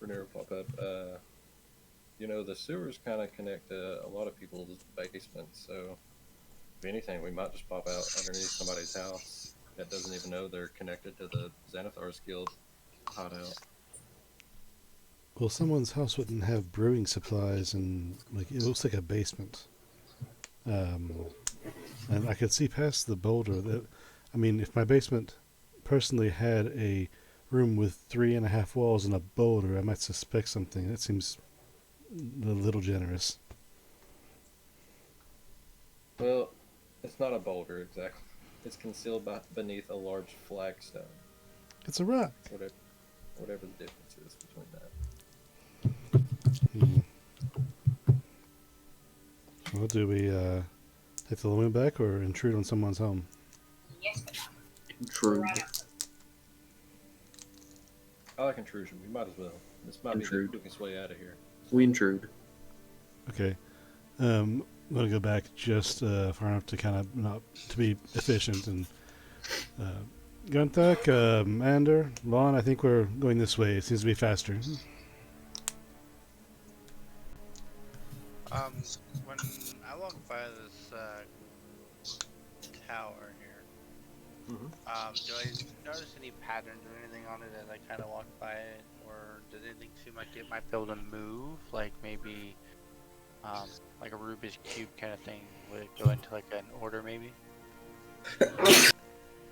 Rainier will pop up. The sewers kind of connect to a lot of people's basements, so if anything, we might just pop out underneath somebody's house that doesn't even know they're connected to the Xanathar's Guild hideout. well, someone's house wouldn't have brewing supplies, and like it looks like a basement. And I could see past the boulder. If my basement personally had a room with 3.5 walls and a boulder, I might suspect something. That seems a little generous. Well, it's not a boulder exactly. It's concealed beneath a large flagstone. It's a rock. Whatever the difference is between that. Well, do we take the woman back or intrude on someone's home? True. I like intrusion. We might as well. This might be the quickest way out of here. We intrude. Okay. I'm going to go back just far enough to kind of not to be efficient and Gunthak, Ander, Lon, I think we're going this way. It seems to be faster. When I walk by this tower here, do I notice any patterns or anything on it as I kind of walk by it, or does anything seem like it might be able to move? Like maybe, like a Rubik's cube kind of thing? Would it go into like an order maybe?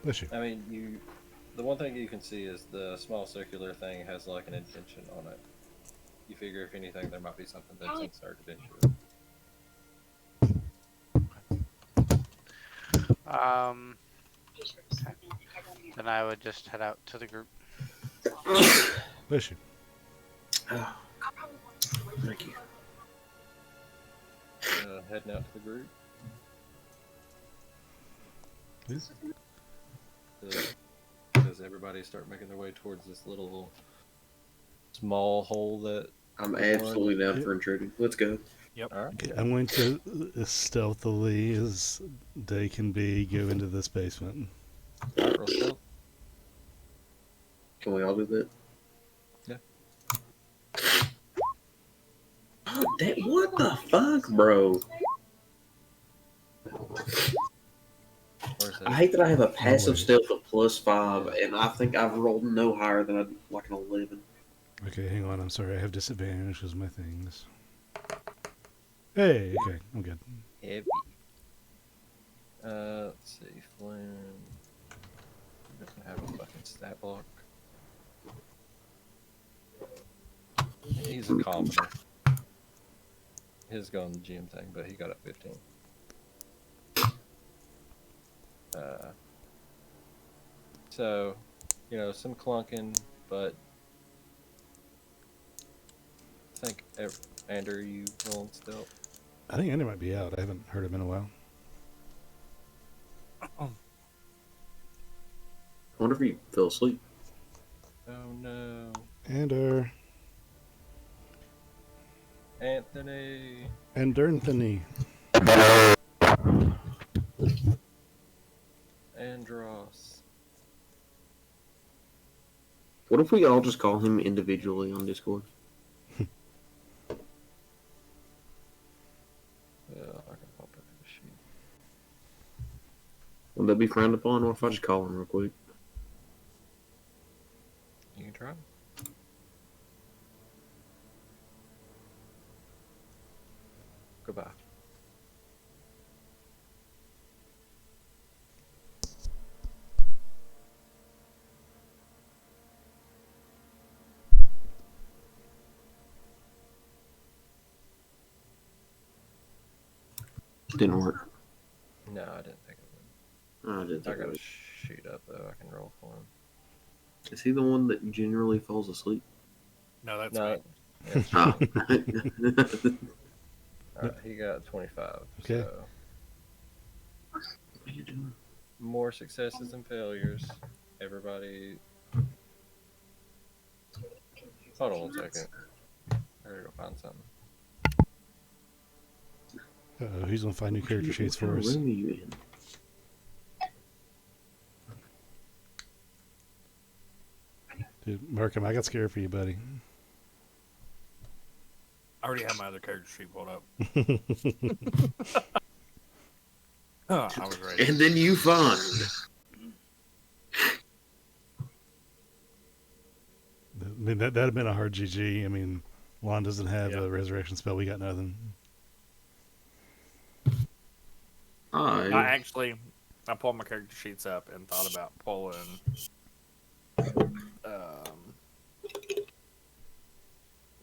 Bless you. I mean, the one thing you can see is the small circular thing has like an indentation on it. You figure if anything, there might be something that's inserted into it. Then I would just head out to the group. Bless you. Thank you. Heading out to the group. Please. Does everybody start making their way towards this little small hole that? I'm absolutely down for intruding. Let's go. All right. Okay, I'm going to stealthily as they can be go into this basement. All right, roll stealth. Can we all do that? Yeah. What the fuck, bro? Where's that? I hate that I have a passive worries. stealth of +5, and I think I've rolled no higher than like an 11. Okay, hang on. I'm sorry. I have disadvantage because of my things. Hey, okay. I'm good. Heavy. Let's see. Flynn. stat block. He's a commoner. His going the gym thing, but he got up 15. So, some clunking, but I think Andrew, you rolling still? I think Andy might be out. I haven't heard him in a while. I wonder if he fell asleep. Oh no, Ander. Anthony. Anthony. Andros. What if we all just call him individually on Discord? I can pop up the sheet. Would that be frowned upon? What if I just call him real quick? You can try. Goodbye. Didn't work. No, I didn't think of I didn't it. I think got of a it. sheet up though. I can roll for him. Is he the one that generally falls asleep? No, that's No, me. yeah, it's Ah. Shane. All right, he got 25. Okay. So What are you doing? more successes than failures. Everybody. Hold on 1 second. I gotta go find something. Uh-oh, he's gonna find new character sheets for What us. room are you in? Dude, Markham, I got scared for you, buddy. I already have my other character sheet pulled up. I was ready. And then you find. I mean, that'd have been a hard GG. I mean, Juan doesn't have Yeah. a resurrection spell. We got nothing. I I pulled my character sheets up and thought about pulling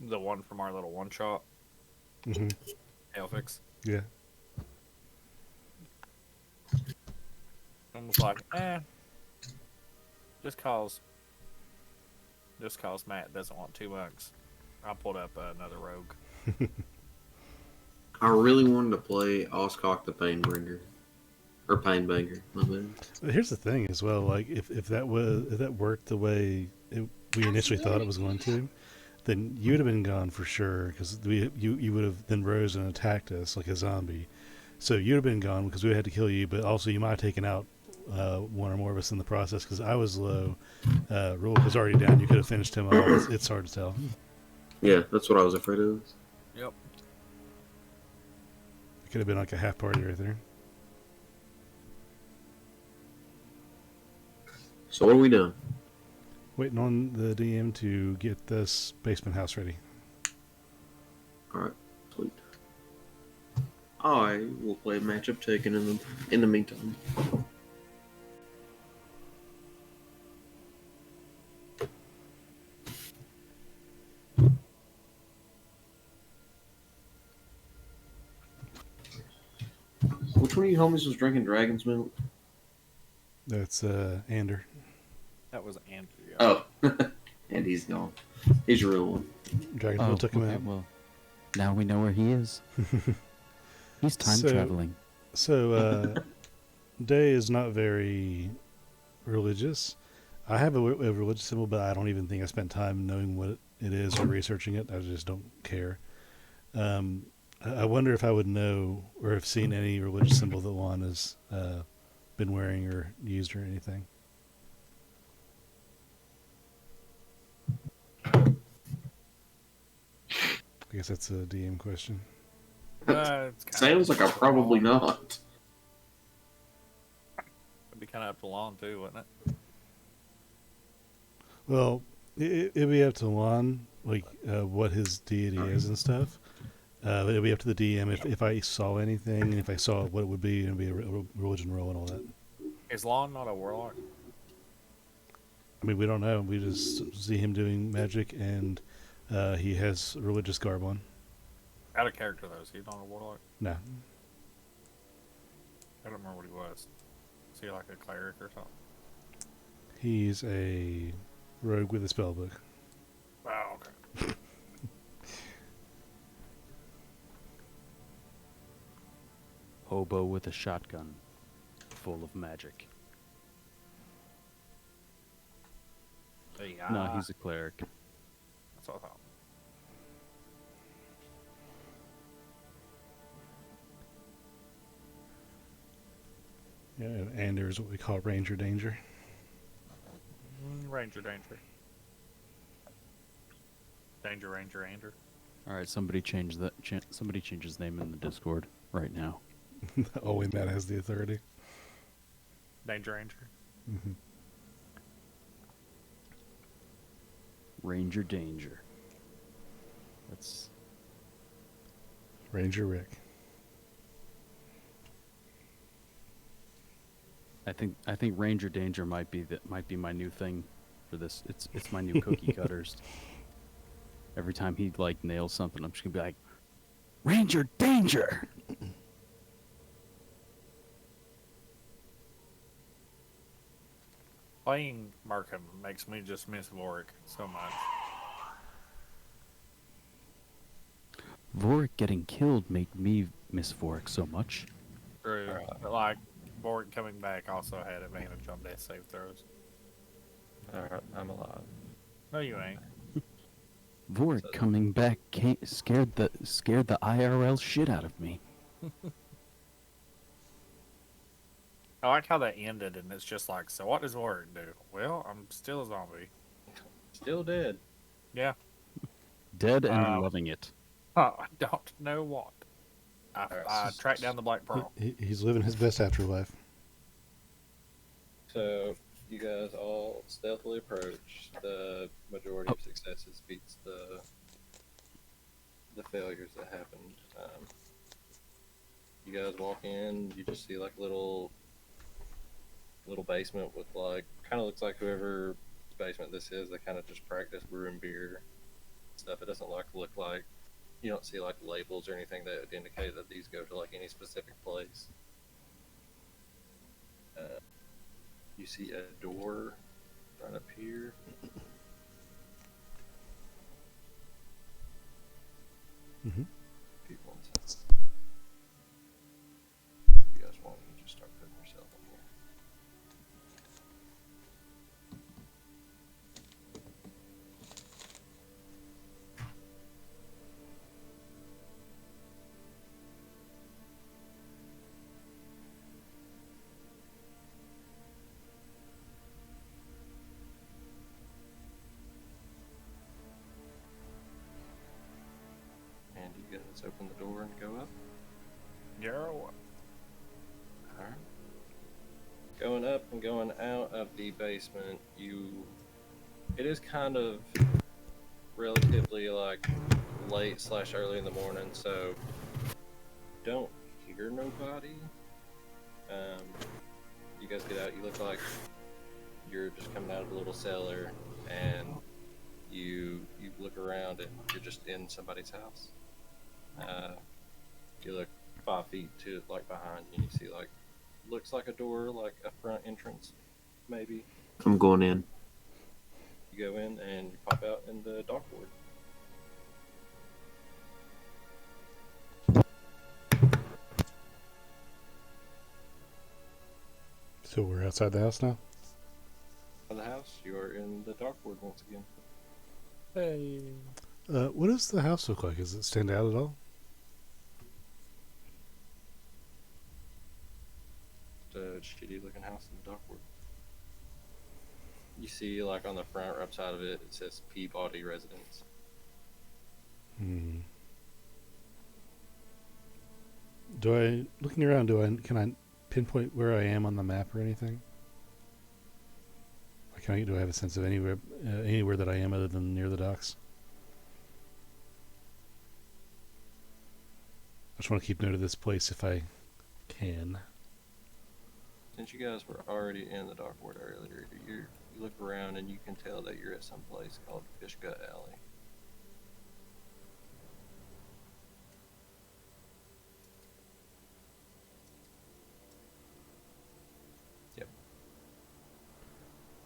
the one from our little one shot, Hmm. Hellfix. Yeah. I was like, just cause Matt doesn't want 2 monks, I pulled up another rogue. I really wanted to play Oscock the Painbringer. Or Painbanger, my bad. But here's the thing as well. Like, if that worked the way we initially thought it was going to, then you'd have been gone for sure. Because you would have then rose and attacked us like a zombie. So you'd have been gone because we had to kill you. But also you might have taken out one or more of us in the process. Because I was low, Rulik was already down. You could have finished him off. It's hard to tell. Yeah, that's what I was afraid of. Yep. It could have been like a half party right there. So what are we doing? Waiting on the DM to get this basement house ready. Alright, sweet. I will play matchup taken in the meantime. Which one of you homies was drinking dragon's milk? That's Ander. That was Andrew. Oh, and he's gone. He's a real one. Dragonville took him out. Well, now we know where he is. He's time So- traveling. So, Day is not very religious. I have a religious symbol, but I don't even think I spent time knowing what it is or researching it. I just don't care. I wonder if I would know or have seen any religious symbol that Juan has been wearing or used or anything. I guess that's a DM question. It's kinda Sounds like I probably not. It'd be kind of up to Lon too, wouldn't it? Well, it'd be up to Juan, like what his deity is and stuff. But it'd be up to the DM if I saw anything, and if I saw what it would be, and be a religion roll and all that. Is Lon not a warlock? I mean, we don't know. We just see him doing magic, and he has religious garb on. Out of character though, is he not a warlock? No, I don't remember what he was. Is he like a cleric or something? he's a rogue with a spellbook. Oh, okay. Hobo with a shotgun, full of magic. Yeah. No, he's a cleric. That's what I thought. Yeah, and there's what we call Ranger Danger. Ranger danger. Danger ranger ander. All right, somebody change that. Somebody change his name in the Discord right now. Only Matt has the authority. Danger ranger. Ranger Danger. That's Ranger Rick. I think Ranger Danger might be my new thing for this. It's my new cookie cutters. Every time he like nails something, I'm just gonna be like, Ranger Danger. Playing Markham makes me just miss Vorik so much. Vorik getting killed made me miss Vorik so much. True. But like Vorik coming back also had advantage on death save throws. Alright, I'm alive. No, you ain't. Vorik coming back scared the IRL shit out of me. I like how that ended, and it's just like, so what does Vorik do? Well, I'm still a zombie. Still dead. Yeah. Dead and loving it. I don't know what. I Alright, tracked down the Black Pearl. He's living his best afterlife. So you guys all stealthily approach. The majority of successes beats the failures that happened. You guys walk in. You just see like little basement with like kind of looks like whoever basement this is. They kind of just practice brewing beer stuff. It doesn't look like you don't see like labels or anything that would indicate that these go to like any specific place. You see a door right up here. Mm-hmm. People inside. If you guys want, you can just start putting yourself in here. And you guys open the door and go up. Yarrow. Alright. Going up and going out of the basement, it is kind of relatively like late / early in the morning, so don't hear nobody. You guys get out, you look like you're just coming out of a little cellar, and you look around and you're just in somebody's house. You look 5 feet to like behind you, and you see like looks like a door, like a front entrance, maybe. I'm going in. You go in and you pop out in the dock ward. So we're outside the house now? Of the house, you are in the dock ward once again. Hey. What does the house look like? Does it stand out at all? It's a shitty looking house in the dock ward. You see, like on the front right side of it, it says Peabody Residence. Hmm. Looking around, can I pinpoint where I am on the map or anything? Like, do I have a sense of anywhere that I am other than near the docks? I just want to keep note of this place if I can. Since you guys were already in the dock ward earlier, You look around and you can tell that you're at some place called Fish Gut Alley. Yep,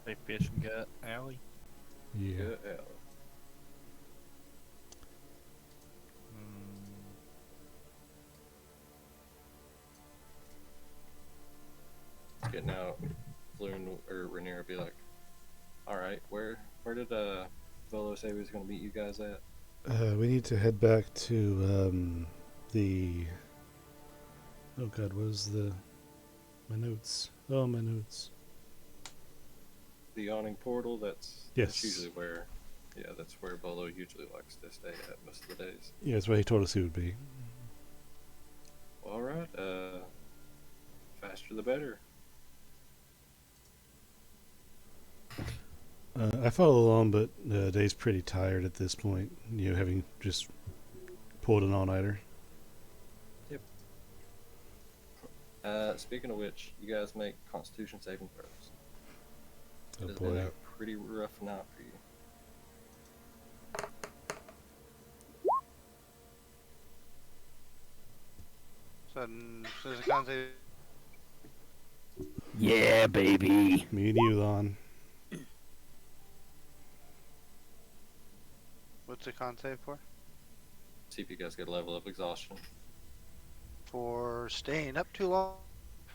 Say fish gut alley. Yeah. Gut Alley. Mm, Getting out, Floon or Rainier will be like, "All right, where did Volo say he was going to meet you guys at?" We need to head back to the. Oh God, what is my notes? Oh, my notes. The yawning portal. That's Yes. usually where, yeah, that's where Volo usually likes to stay at most of the days. Yeah, that's what he told us he would be. All right, faster the better. I follow along, but Dave's pretty tired at this point. You know, having just pulled an all-nighter. Speaking of which, you guys make Constitution saving throws. Oh It has been boy. a pretty rough night for you. So does the con save? Yeah, baby. Me and you, Lon. What's the con save for? See if you guys get a level of exhaustion. For staying up too long?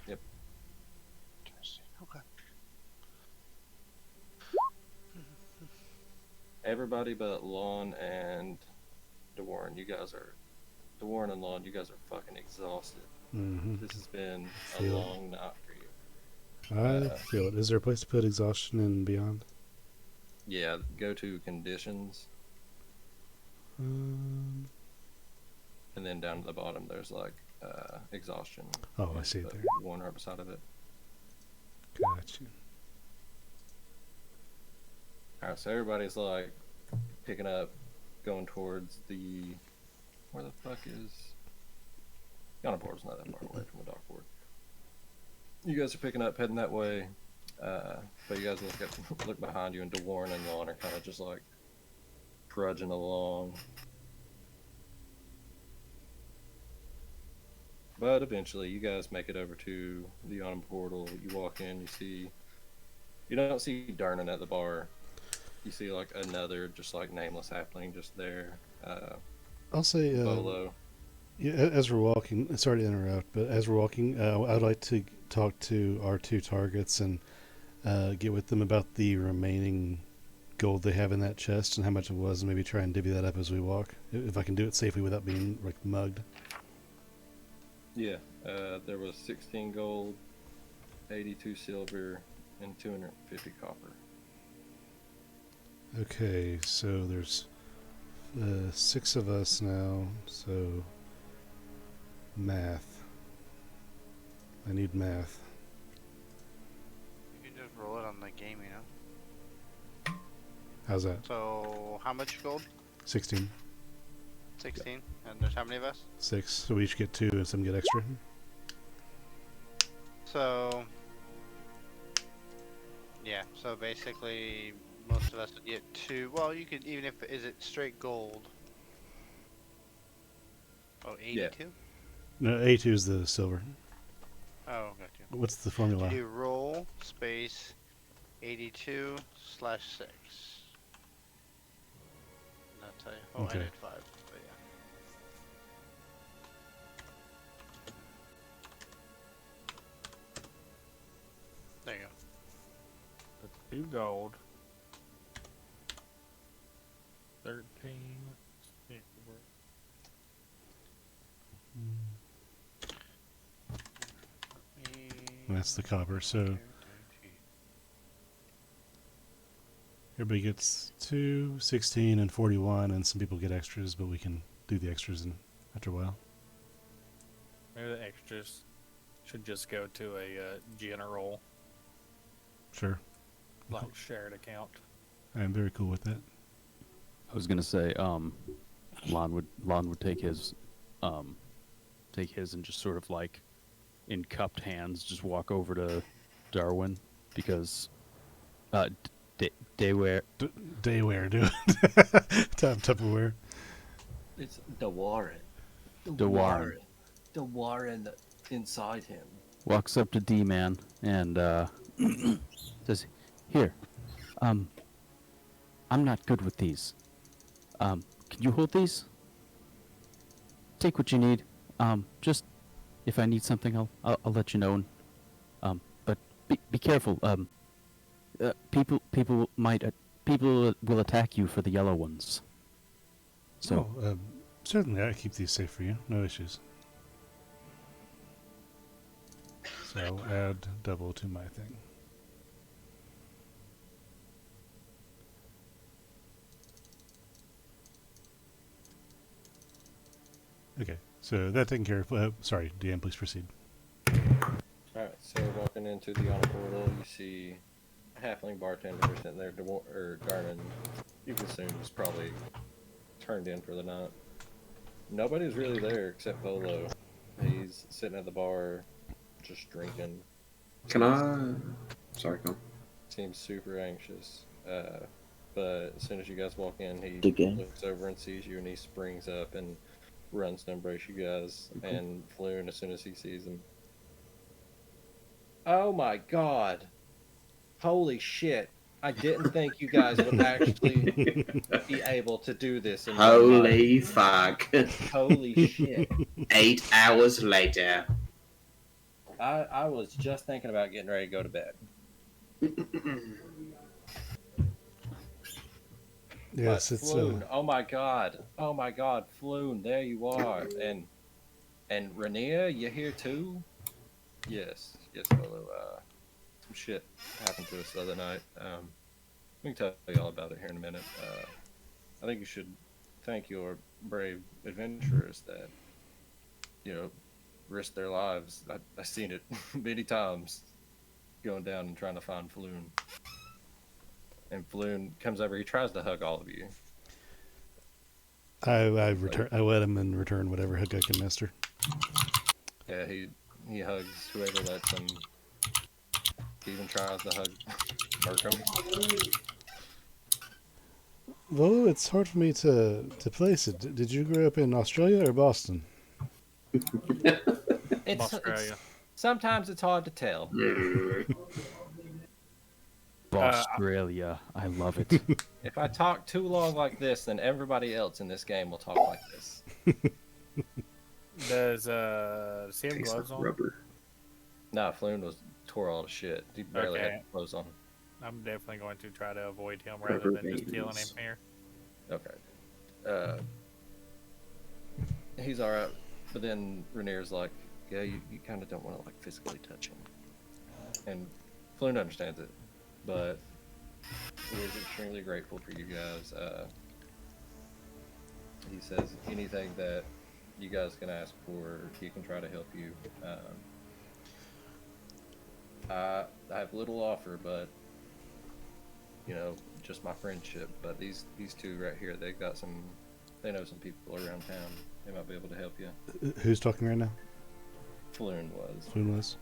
Yep. Interesting. Okay. Everybody but Lon and DeWarren, DeWarren and Lon, you guys are fucking exhausted. Mm-hmm. This has been a Feel it. long night for you. I feel it. Is there a place to put exhaustion and beyond? Yeah, go to conditions, Um, and then down at the bottom there's like exhaustion. oh, I and see it put there. one right beside of it. Gotcha. Alright, so everybody's like picking up, going towards the. Where the fuck is. Yawning Portal's not that far away from the dock board. You guys are picking up, heading that way. But you guys look behind you, and DeWarren and Lon are kind of just like trudging along. But eventually, you guys make it over to the Yawning Portal. You walk in, you don't see Darnan at the bar. You see like another just like nameless halfling just there. I'll say, Bolo. yeah, as we're walking, sorry to interrupt, but as we're walking, I'd like to talk to our two targets and get with them about the remaining gold they have in that chest and how much it was, and maybe try and divvy that up as we walk. If I can do it safely without being like mugged. Yeah, there was 16 gold, 82 silver, and 250 copper. Okay, so there's 6 of us now, so math. I need math. You can just roll it on the game, you know? How's that? So, how much gold? 16. 16. And there's how many of us? 6. So we each get 2 and some get extra. So, yeah, so basically, most of us would get 2. Well, you could, even if, is it straight gold? Oh, 82? No, A2 is the silver. Oh, got you. What's the formula? You roll space 82/6. And I'll tell you. Oh, Okay. I did 5, but yeah. There you go. that's 2 gold. 13. silver. That's the copper, so everybody gets 2, 16, and 41, and some people get extras, but we can do the extras after a while. Maybe the extras should just go to a general, Sure. like shared account. I am very cool with that. I was gonna say, Lon would take his and just sort of like in cupped hands just walk over to Darwin, because Dayware. Dayware, do it. Tupperware. It's the Warren. The Warren. The Warren inside him. Walks up to D-Man and says, "Here, I'm not good with these. Can you hold these? Take what you need. Just if I need something, I'll let you know. But be careful. People will attack you for the yellow ones. So Certainly, I keep these safe for you. No issues. So I'll add double to my thing. Okay, so that taken care of. Sorry, DM, please proceed. Alright, so walking into the honor portal, you see a halfling bartender sitting there, or Garmin, you can assume is probably turned in for the night. Nobody's really there except Bolo. He's sitting at the bar, just drinking. Can I? Sorry, go on. Seems super anxious. But as soon as you guys walk in, he Again. looks over and sees you, and he springs up and runs to embrace you guys. Okay. And Floon, as soon as he sees him, oh my god! Holy shit! I didn't think you guys would actually be able to do this. In one night. Holy fuck. Holy shit! 8 hours later. I was just thinking about getting ready to go to bed. Yes, But it's Floon, oh my god, Floon, there you are, and Rainier, you here too? Yes, Bolo. Some shit happened to us the other night. We can tell you all about it here in a minute. I think you should thank your brave adventurers that, risked their lives. I've seen it many times, going down and trying to find Floon. And Floon comes over. He tries to hug all of you. I let him in return whatever hug I can muster. Yeah, he hugs whoever lets him. He even tries to hug Markham. Well, it's hard for me to place it. Did you grow up in Australia or Boston? Australia. Sometimes it's hard to tell. Australia, I love it. If I talk too long like this, then everybody else in this game will talk like this. Does he have Tastes gloves like on? rubber. Nah, Floon tore all the shit. He barely Okay. had clothes on. I'm definitely going to try to avoid him rather Rubber than just killing him babies. here. Okay. He's alright, but then Rainier's like, yeah, you kind of don't want to, like, physically touch him. And Floon understands it, but he is extremely grateful for you guys. He says anything that you guys can ask for, he can try to help you. I have little offer, but just my friendship. But these two right here, they know some people around town. They might be able to help you. Who's talking right now? Floon was. Floon was.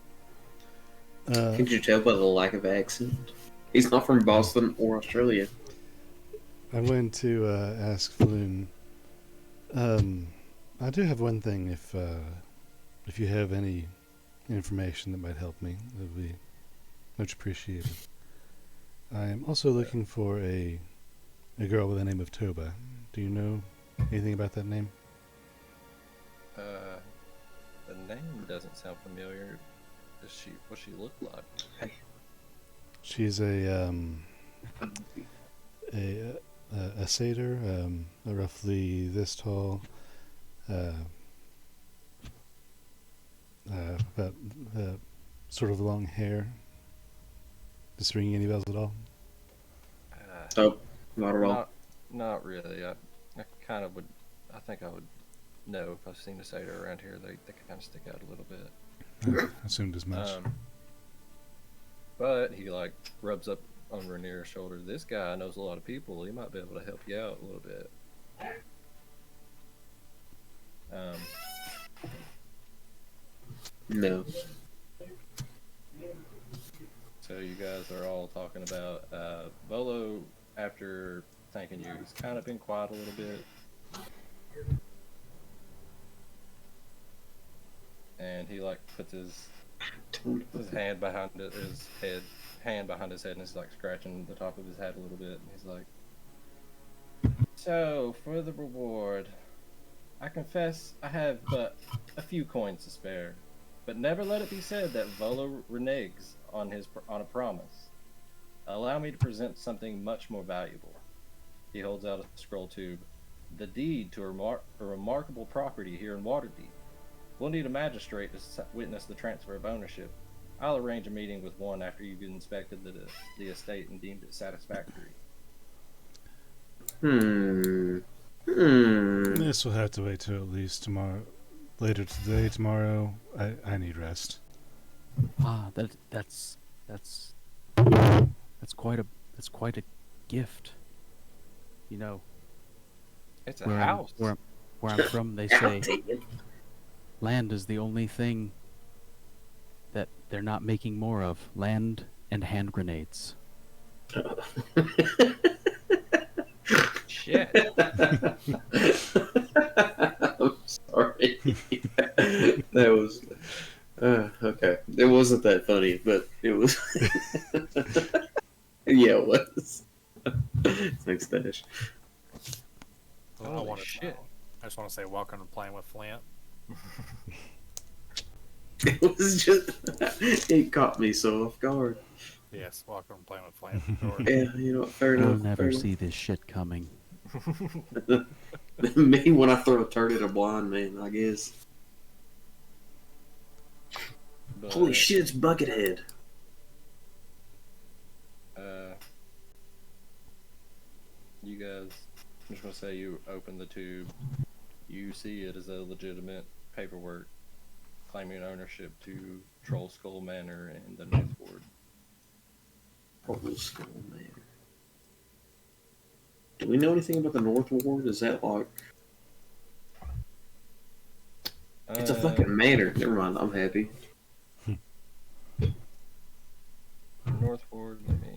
Could you tell by the lack of accent? He's not from Boston or Australia. I'm going to ask Floon. I do have one thing. If you have any information that might help me, that would be much appreciated. I am also looking for a girl by the name of Toba. Do you know anything about that name? The name doesn't sound familiar. What's she look like? She's a satyr, roughly this tall, about sort of long hair. Does this ring any bells at all? Oh, not at all. Not really. I kind of would. I think I would know if I've seen a satyr around here. They kind of stick out a little bit. I assumed as much. But he rubs up on Rainier's shoulder. This guy knows a lot of people. He might be able to help you out a little bit. No. So you guys are all talking about Volo. After thanking you, he's kind of been quiet a little bit, and he like puts his hand behind his head, hand behind his head, and is like scratching the top of his head a little bit. And he's like, "So for the reward, I confess I have but a few coins to spare, but never let it be said that Volo reneges on a promise. Allow me to present something much more valuable." He holds out a scroll tube. "The deed to a remarkable property here in Waterdeep. We'll need a magistrate to witness the transfer of ownership. I'll arrange a meeting with one after you've inspected the estate and deemed it satisfactory." This will have to wait till at least tomorrow. Later today, tomorrow. I need rest. That's quite a gift. You know, It's a where house. where I'm from, they say land is the only thing that they're not making more of. Land and hand grenades. Shit. I'm sorry. That was okay. It wasn't that funny, but it was. Yeah, it was. Thanks, Dash. Holy shit. I just want to say welcome to Playing with Flint. It was just. It caught me so off guard. Yes, welcome to Playing with Flint. Or- Yeah, you know what? Fair We'll enough. never fair see this shit coming. enough. Me when I throw a turd at a blind man, I guess. But, Holy shit! It's Buckethead. You guys, I'm just gonna say you open the tube. You see it as a legitimate paperwork claiming ownership to Troll Skull Manor and the North Ward. Troll Skull Manor. Do we know anything about the North Ward? Is that like? It's a fucking manor. Never mind. I'm happy. North Ward. Let me.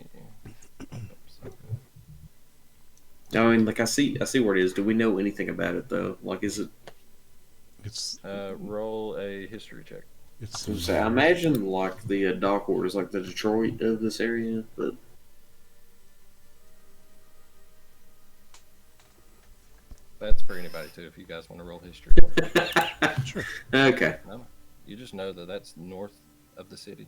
I mean, like I see where it is. Do we know anything about it though? Like, is it? It's Roll a history check. it's. I imagine like the dock ward is like the Detroit of this area, but That's for anybody too. If you guys want to roll history. Sure. Okay. No, you just know that that's north of the city.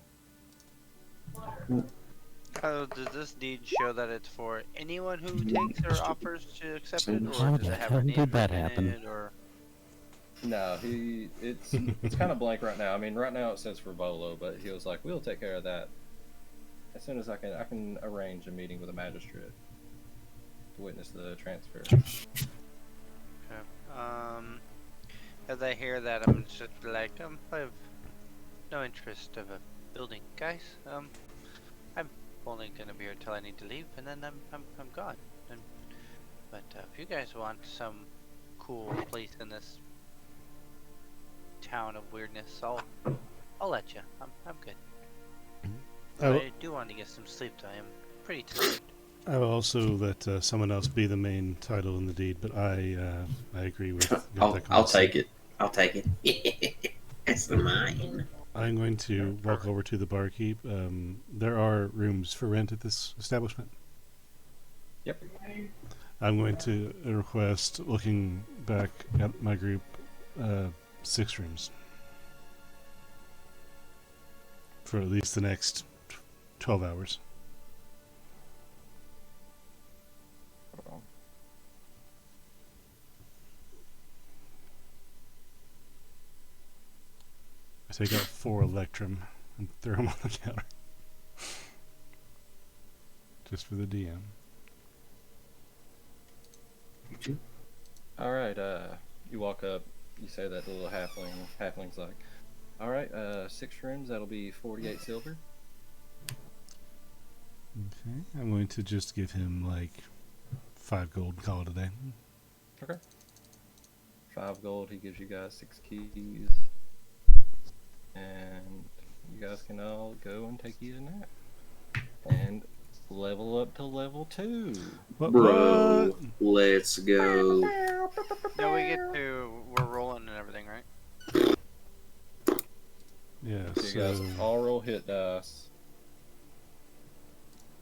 Does this deed show that it's for anyone who takes or offers to accept it, How or the does it have hell a name did that written in happen? it, or No, it's kind of blank right now. I mean, right now it says for Volo, but he was like, "We'll take care of that as soon as I can arrange a meeting with a magistrate to witness the transfer." as I hear that, I'm just like, I have no interest of a building, guys. I'm only gonna be here till I need to leave, and then I'm gone. But if you guys want some cool place in this town of weirdness, I'll let you. I'm good. I will, I do want to get some sleep, though. I am pretty tired. I will also let someone else be the main title in the deed, but I agree with. I'll take it. I'll take it. It's mine. I'm going to walk over to the barkeep. There are rooms for rent at this establishment. Yep. I'm going to request, looking back at my group, 6 rooms for at least the next 12 hours. I take out 4 Electrum and throw them on the counter. Just for the DM. All right. You walk up. You say that to the little halfling. Halfling's like, "All right. 6 rooms. That'll be 48 silver." Okay, I'm going to just give him like 5 gold and call it a day. Okay. 5 gold. He gives you guys 6 keys, and you guys can all go and take you a nap. and level up to level 2. What? Bro, What? let's go. No, we get to. We're rolling and everything, right? Yeah. So you guys So all roll hit dice.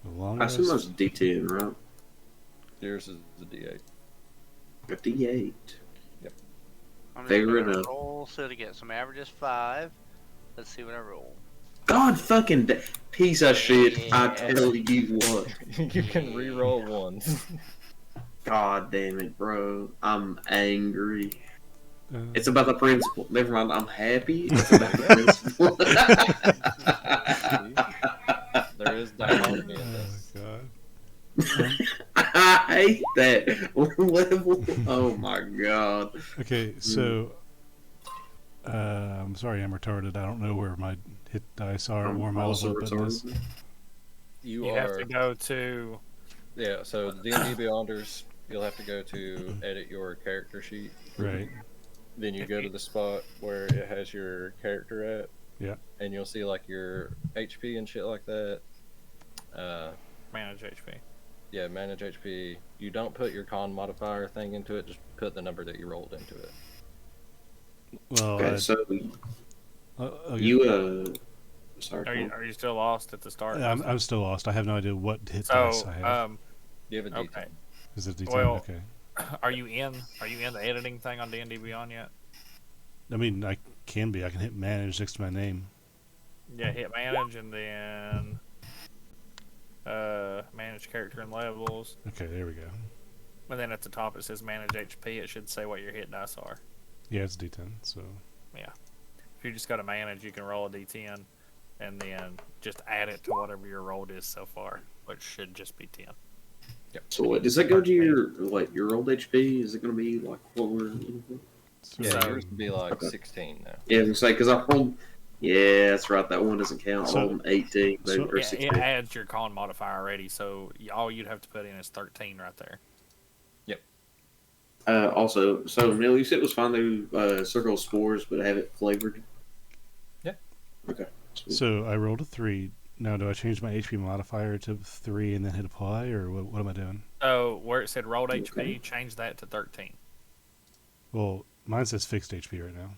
the long I assume rest. that's D10, right? Yours is the D8. A D8. I'm Fair just gonna enough. roll so to get some averages 5. Let's see what I roll. God fucking piece of shit. I Yeah. tell you what. You can re-roll ones. God damn it, bro. I'm angry. Uh, It's about the principle. Never mind, I'm happy. It's about the principle. There is dichotomy in oh this. God. I hate that level. Oh my god. Okay, so I'm sorry, I'm retarded. I don't know where my hit dice are or I'm my also level up in this. retarded. You You have are to go to. yeah. So the D&D Beyonders, you'll have to go to edit your character sheet. Right. Then you go to the spot where it has your character at. Yeah. And you'll see like your HP and shit like that. Manage HP. Yeah, manage HP. You don't put your con modifier thing into it. Just put the number that you rolled into it. Well, Okay, so okay. you sorry. Are you still lost at the start? I'm still lost. I have no idea what hit So, dice I have. You have a D10. okay. Is it D10? well- Okay. Are you in the editing thing on D&D Beyond yet? I mean, I can be. I can hit manage next to my name. Yeah, hit manage and then manage character and levels. Okay, there we go. And then at the top it says manage HP. It should say what your hit dice are. Yeah, it's D10. So If you just go to manage, you can roll a D10 and then just add it to whatever your roll is so far, which should just be 10. So what, does that go to your old HP? Is it gonna be like what we're Yeah, So- yours would be like Okay. 16 now. Yeah, I was gonna say because I rolled. Yeah, that's right. That one doesn't count. I So- rolled an 18 so- or Yeah, 16. it adds your con modifier already, so all you'd have to put in is 13 right there. Also, so Neil, you said it was fine to circle spores, but have it flavored. Yeah. Okay. Sweet. So I rolled a 3. Now, do I change my HP modifier to 3 and then hit apply, or what am I doing? So where it said rolled HP, Okay. change that to 13. Well, mine says fixed HP right now.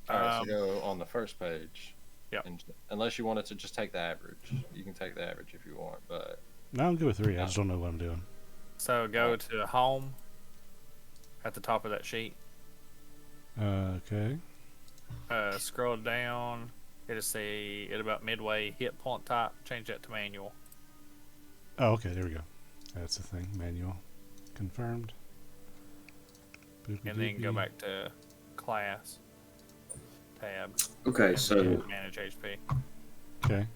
Alright, so go on the first page. Yep. And unless you wanted to just take the average. You can take the average if you want, but No, I'm good with 3. I just don't know what I'm doing. So go to home at the top of that sheet. Okay. Scroll down. It'll say at about midway hit point type. Change that to manual. Oh, okay. There we go. That's the thing. Manual. Confirmed. And then go back to class tab. Okay, and so then manage HP. Okay.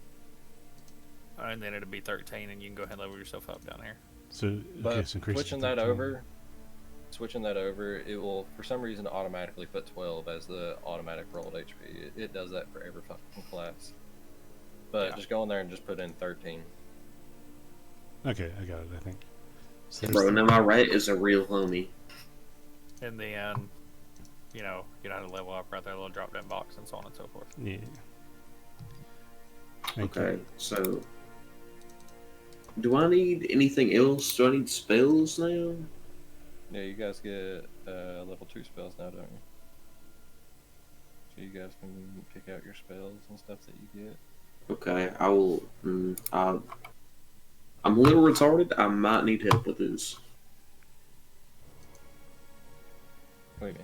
And then it'll be 13, and you can go ahead and level yourself up down here. So, but okay, so increase it to switching that 13. over, it will for some reason automatically put 12 as the automatic rolled HP. It does that for every fucking class. But Yeah. just go in there and just put in 13. Okay, I got it, I think. So bro, now my rat is a real homie. And then, you know how to level up right there, a little drop down box, and so on and so forth. Yeah. Thank Okay, you. so do I need anything else? Do I need spells now? Yeah, you guys get level 2 spells now, don't you? So you guys can pick out your spells and stuff that you get. Okay, I will. I'm a little retarded. I might need help with this. What do you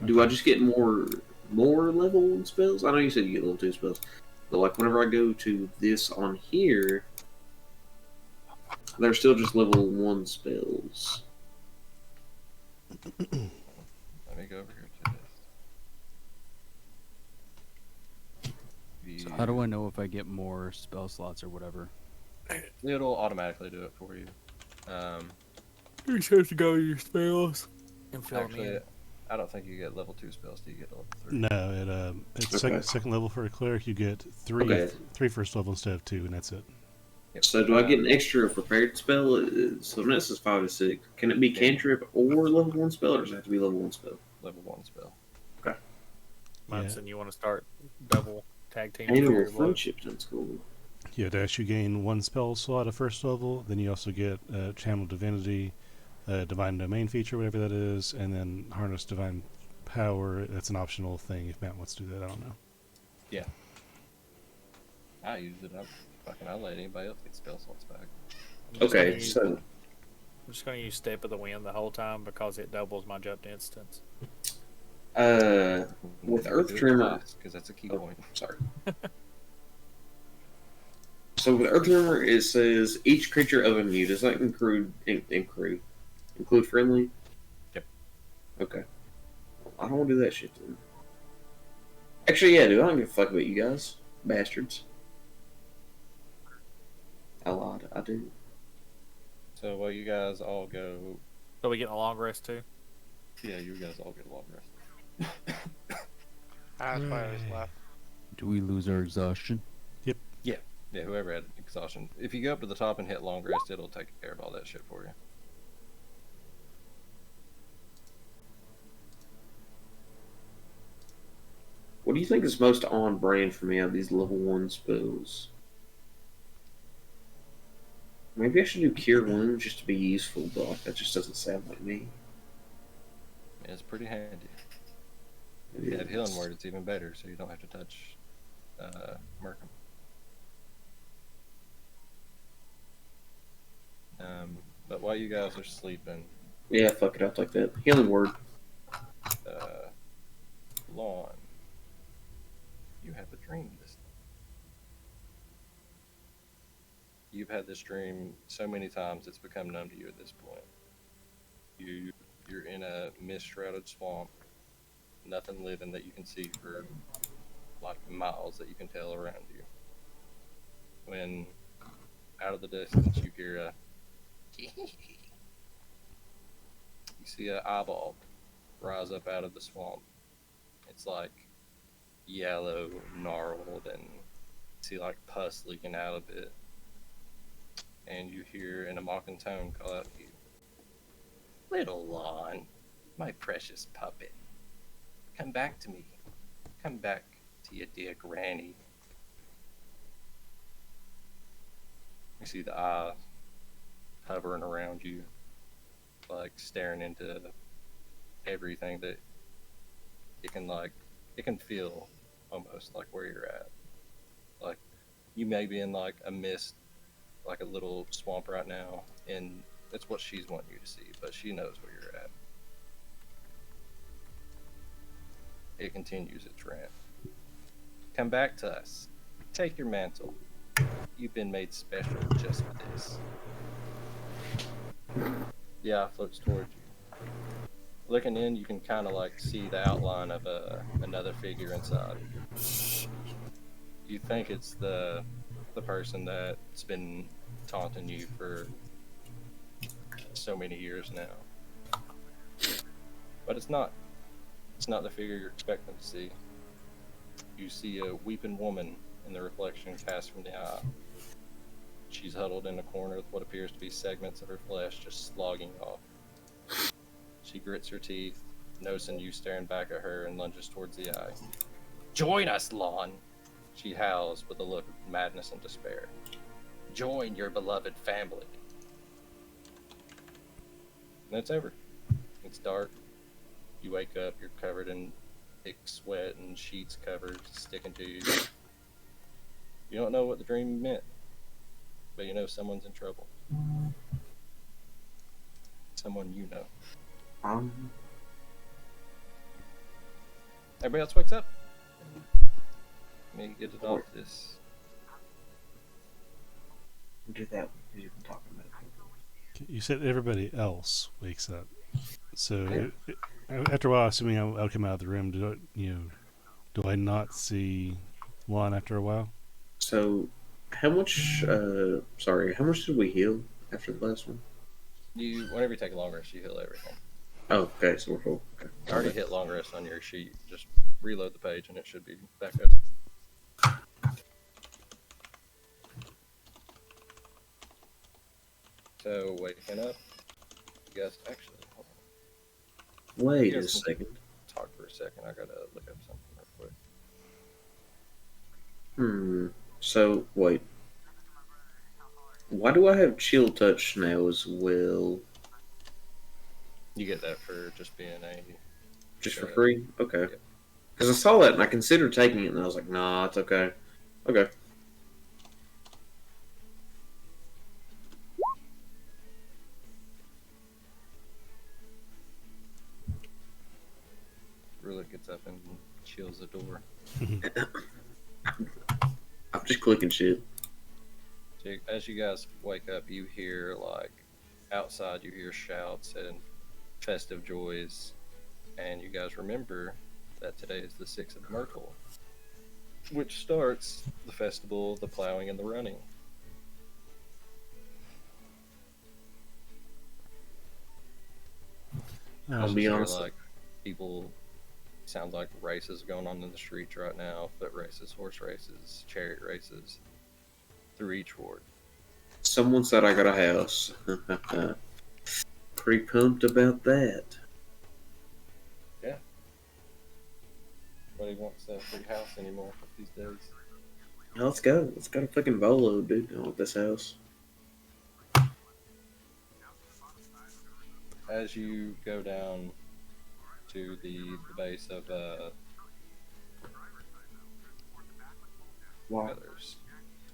mean? Do I just get more level 1 spells? I know you said you get level 2 spells, but like whenever I go to this on here, they're still just level 1 spells. Let me go over here to this. So how do I know if I get more spell slots or whatever? It'll automatically do it for you. You're supposed to go to your spells and fill them Actually, in. I don't think you get level 2 spells. Do you get level 3? No, it's Okay. second level for a cleric. You get three Okay. three first level instead of 2, and that's it. Yep. So do I get an extra prepared spell? So this is 5 to 6. Can it be cantrip or level 1 spell, or does it have to be level 1 spell? Level 1 spell. Munson, you want to start double tag team? Annual friendship sounds cool. Yeah, dash you gain one spell slot at first level. Then you also get Channel Divinity, Divine Domain feature, whatever that is, and then Harness Divine Power. That's an optional thing if Matt wants to do that. I don't know. Yeah. I use it. I'll let anybody else get spell slots back. Okay, use- so I'm just gonna use Step of the Wind the whole time because it doubles my jumped instance. with Earth Tremor, because that's a key oh, point. sorry. So with Earth Tremor, it says each creature of immune. Does that include friendly? Yep. Okay. I don't want to do that shit then. Actually, yeah, dude. I don't give a fuck about you guys, bastards. I lied. I do. So while you guys all go, So we get a long rest too. yeah, you guys all get a long rest. That's why I was left. Do we lose our exhaustion? Yeah, whoever had exhaustion. If you go up to the top and hit long rest, it'll take care of all that shit for you. What do you think is most on brand for me out of these level 1 spells? Maybe I should do Cure Wounds just to be useful, but like, that just doesn't sound like me. It's pretty handy. If Maybe you have it's- healing word, it's even better, so you don't have to touch Merkham. But while you guys are sleeping, Yeah, fuck it, I'll take that. Healing Word. Lawn, you have a dream this night. You've had this dream so many times it's become known to you at this point. You're in a mist-shrouded swamp, nothing living that you can see for like miles that you can tell around you. When out of the distance you hear a you see an eyeball rise up out of the swamp. It's like yellow, gnarled, and you see like pus leaking out of it. And you hear in a mocking tone call out to you, "Little Lon, my precious puppet, come back to me. Come back to your dear granny." You see the eye hovering around you, like staring into everything that it can feel almost like where you're at. Like you may be in like a mist, like a little swamp right now, and that's what she's wanting you to see, but she knows where you're at. It continues its rant. "Come back to us. Take your mantle. You've been made special just for this." The eye floats towards you. Looking in, you can kind of like see the outline of another figure inside. You think it's the person that's been taunting you for so many years now, but it's not. It's not the figure you're expecting to see. You see a weeping woman in the reflection cast from the eye. She's huddled in a corner with what appears to be segments of her flesh just slogging off. She grits her teeth, noticing you staring back at her, and lunges towards the eye. "Join us, Lon!" she howls with a look of madness and despair. "Join your beloved family." And it's over. It's dark. You wake up, you're covered in thick sweat and sheets covered, sticking to you. You don't know what the dream meant, but you know someone's in trouble. Someone you know. Everybody else wakes up. Let me get it off this. Do that because you've been talking about it. You said everybody else wakes up. So after a while, assuming I'll come out of the room, do I not see Lon after a while? So, how much did we heal after the last one? Whenever you take a long rest, you heal everything. Oh, okay, so we're full. Okay. I already hit long rest on your sheet. Just reload the page and it should be back up. So, waking up, you guys actually, hold on. Wait You a guys can second. Talk for a second. I gotta look up something real quick. So, wait. Why do I have chill touch now as well? You get that for just being a. Just for uh, free? Okay. Yeah. Because I saw that and I considered taking it, and I was like, nah, it's okay. Okay. Really gets up and chills the door. I'm just clicking shit. So as you guys wake up, you hear like outside. You hear shouts and festive joys, and you guys remember that today is the 6th of Myrtle, which starts the festival, the plowing, and the running. I'll You be hear honest. like people. Sounds like races going on in the streets right now. Foot races, horse races, chariot races through each ward. Someone said I got a house. Pretty pumped about that. Nobody wants that free house anymore these days. Now let's go. Let's go to fucking Volo, dude. I want this house. As you go down to the base of Why? there's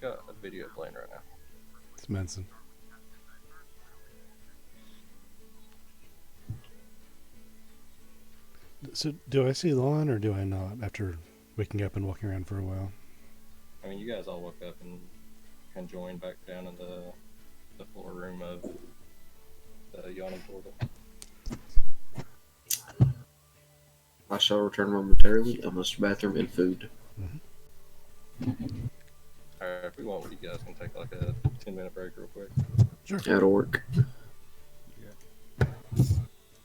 got a video playing right now. It's Menson. So, do I see Lon or do I not after waking up and walking around for a while? I mean, you guys all woke up and can join back down in the floor room of the yawning portal. I shall return momentarily. I must bathroom and food. Alright, if we want, you guys can take like a 10-minute break real quick. Sure. Out of work.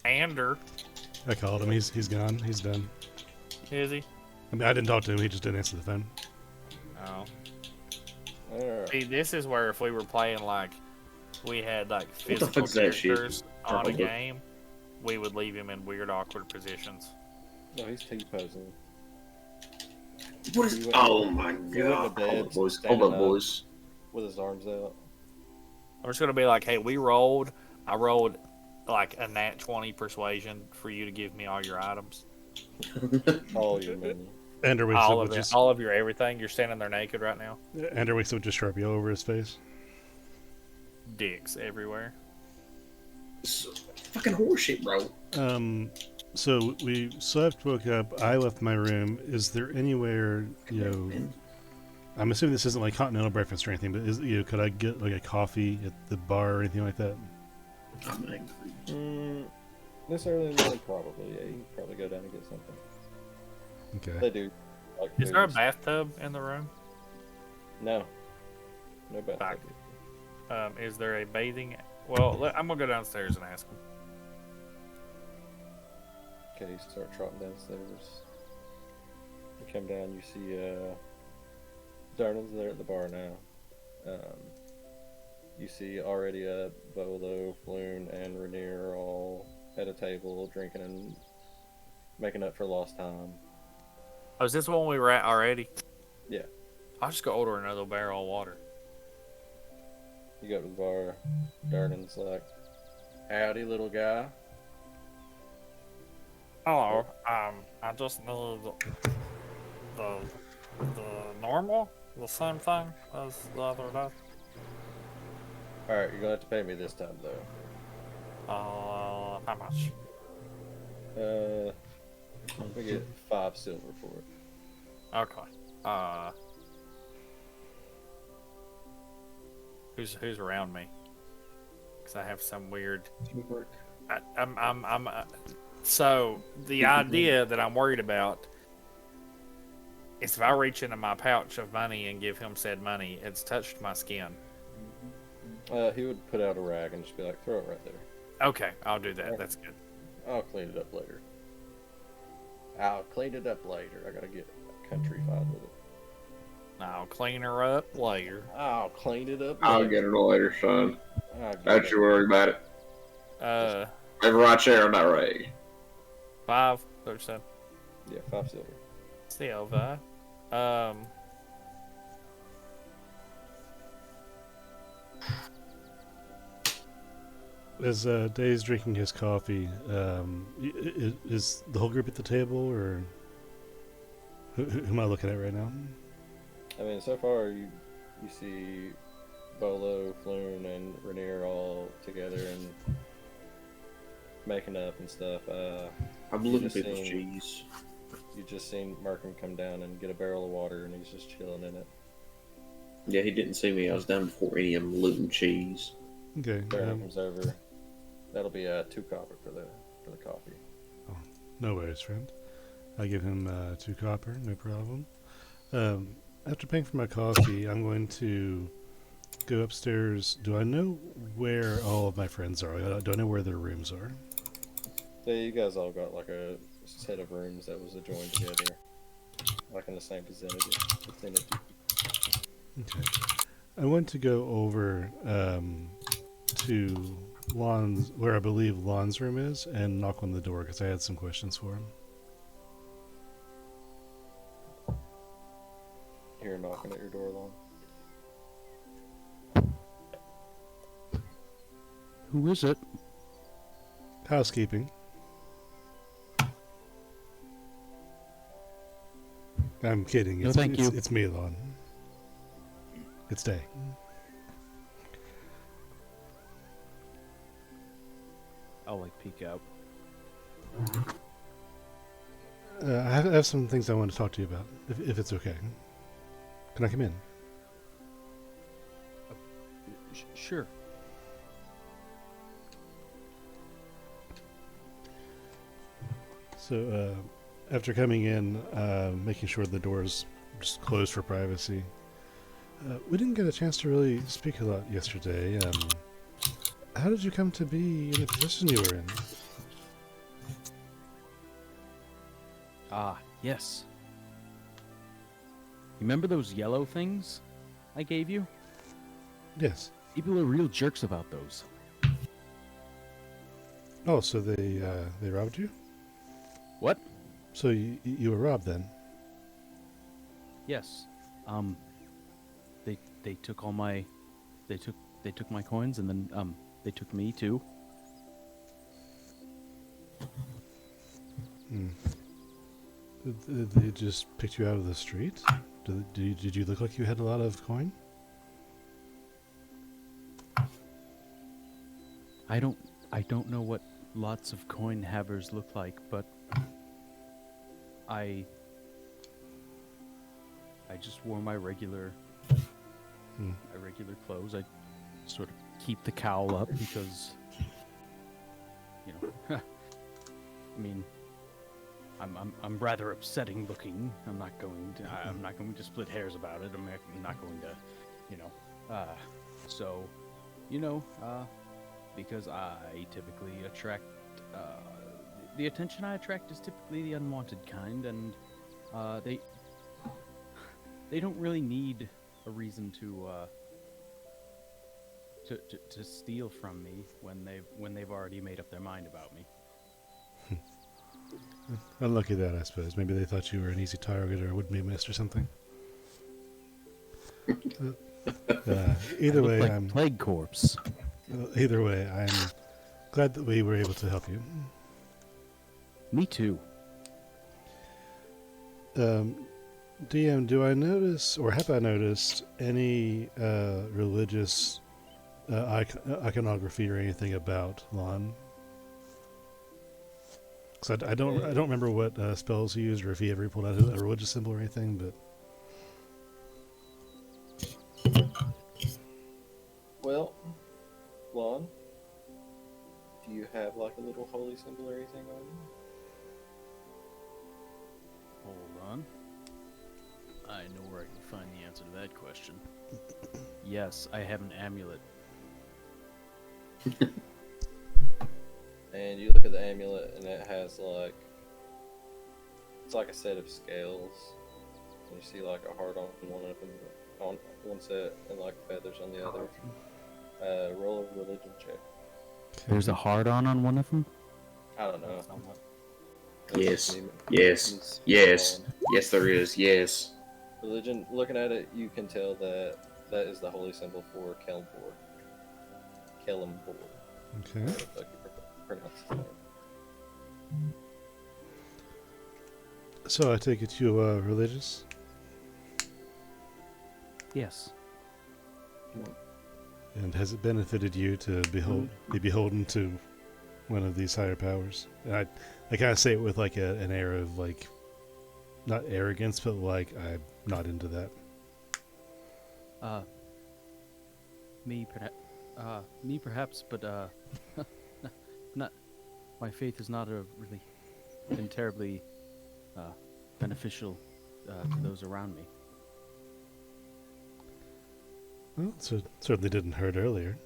Ander, I called him. He's gone. He's done. is he? I mean, I didn't talk to him. He just didn't answer the phone. Oh. Alright. See, this is where if we were playing like we had like the physical fuck's that shit? characters on a Probably. game, we would leave him in weird, awkward positions. No, he's T-posing. What is? You went- Oh my you went god! to bed Hold up, boys. standing Hold up, up. boys. With his arms out. We're just gonna be like, hey, we rolled. I rolled like a nat 20 persuasion for you to give me all your items, All your menu. Ender wakes all up of with it, just all of your everything. You're standing there naked right now. Ender wakes up with just Sharpie all over his face. Dicks everywhere. Fucking horseshit, bro. So we slept, woke up. I left my room. Is there anywhere, I'm assuming this isn't like continental breakfast or anything, but could I get like a coffee at the bar or anything like that? I'm angry. This early in the morning, probably. Yeah, you can probably go down and get something. Okay. They do. Like Is there a foods. bathtub in the room? No. No bathtub. Back. Is there a bathing? Well, I'm gonna go downstairs and ask him. Okay, you start trotting downstairs. You come down, you see Darnell's there at the bar now. You see already Bolo, Floon, and Rainier are all at a table drinking and making up for lost time. Oh, is this the one we were at already? Yeah. I'll just go order another barrel of water. You go to the bar, Darnell's like, howdy, little guy. Hello. I just need the normal, the same thing as the other day. Alright, you're gonna have to pay me this time, though. How much? We get 5 silver for it. Okay. Who's around me? Because I have some weird. So the idea that I'm worried about is if I reach into my pouch of money and give him said money, it's touched my skin. He would put out a rag and just be like, throw it right there. Okay, I'll do that. That's good. I'll clean it up later. I gotta get countrified with it. I'll clean her up later. I'll clean it up later. I'll get it later, son. I'll get Don't it. you worry about it. Uh, Right chair on that rag. 5, 37. Yeah, 5 silver. Silver. as Dave's drinking his coffee, is the whole group at the table, or who am I looking at right now? I mean, so far you see Bolo, Floon, and Rainier all together and making up and stuff. I'm You looking just at people's seen- cheese. You just seen Markham come down and get a barrel of water, and he's just chilling in it. Yeah, he didn't see me. I was down before any of them looting cheese. Okay. Baron comes over. That'll be 2 copper for the coffee. No worries, friend. I give him 2 copper, no problem. After paying for my coffee, I'm going to go upstairs. Do I know where all of my friends are? Do I know where their rooms are? So you guys all got like a set of rooms that was joined together, like in the same vicinity. Okay. I want to go over to Lon's, where I believe Lon's room is, and knock on the door because I had some questions for him. Here knocking at your door, Lon. Who is it? Housekeeping. I'm kidding. No, thank you. It's me, Lon. It's Day. I'll like peek out. I have some things I want to talk to you about, if it's okay. Can I come in? Sure. So, after coming in, making sure the door's just closed for privacy, we didn't get a chance to really speak a lot yesterday. How did you come to be in the position you were in? Ah, yes. Remember those yellow things I gave you? Yes. People are real jerks about those. Oh, so they robbed you? What? So you were robbed then? Yes. They took all my they took my coins, and then they took me too. They just picked you out of the street? Did you look like you had a lot of coin? I don't know what lots of coin havers look like, but I just wore my regular clothes. I sort of keep the cowl up because I mean, I'm rather upsetting looking. I'm not going to split hairs about it. I'm not going to, so, because I typically attract, the attention I attract is typically the unwanted kind, and they don't really need a reason to steal from me when they've already made up their mind about me. Unlucky that, I suppose. Maybe they thought you were an easy target or wouldn't be missed or something. Either way, like plague corpse. Either way, I'm glad that we were able to help you. Me too. DM, do I notice, or have I noticed, any religious iconography or anything about Lon? Because I don't remember what spells he used, or if he ever pulled out a religious symbol or anything. But Well, Lon, do you have like a little holy symbol or anything on you? Hold on. I know where I can find the answer to that question. Yes, I have an amulet. And you look at the amulet, and it has like, it's like a set of scales. And you see like a heart on one of them, on one set, and like feathers on the other. Roll a religion check. There's a hard-on one of them? I don't know. Yes. Yes, there is. Yes. Religion. Looking at it, you can tell that is the holy symbol for Kellenborg. Okay. What the fuck you pronounce his name. So I take it you are religious? Yes. And has it benefited you to be beholden to one of these higher powers? And I kind of say it with like an air of like, not arrogance, but like I'm not into that. Uh, me perhaps, but not. My faith has not really been terribly beneficial to those around me. Well, so certainly didn't hurt earlier.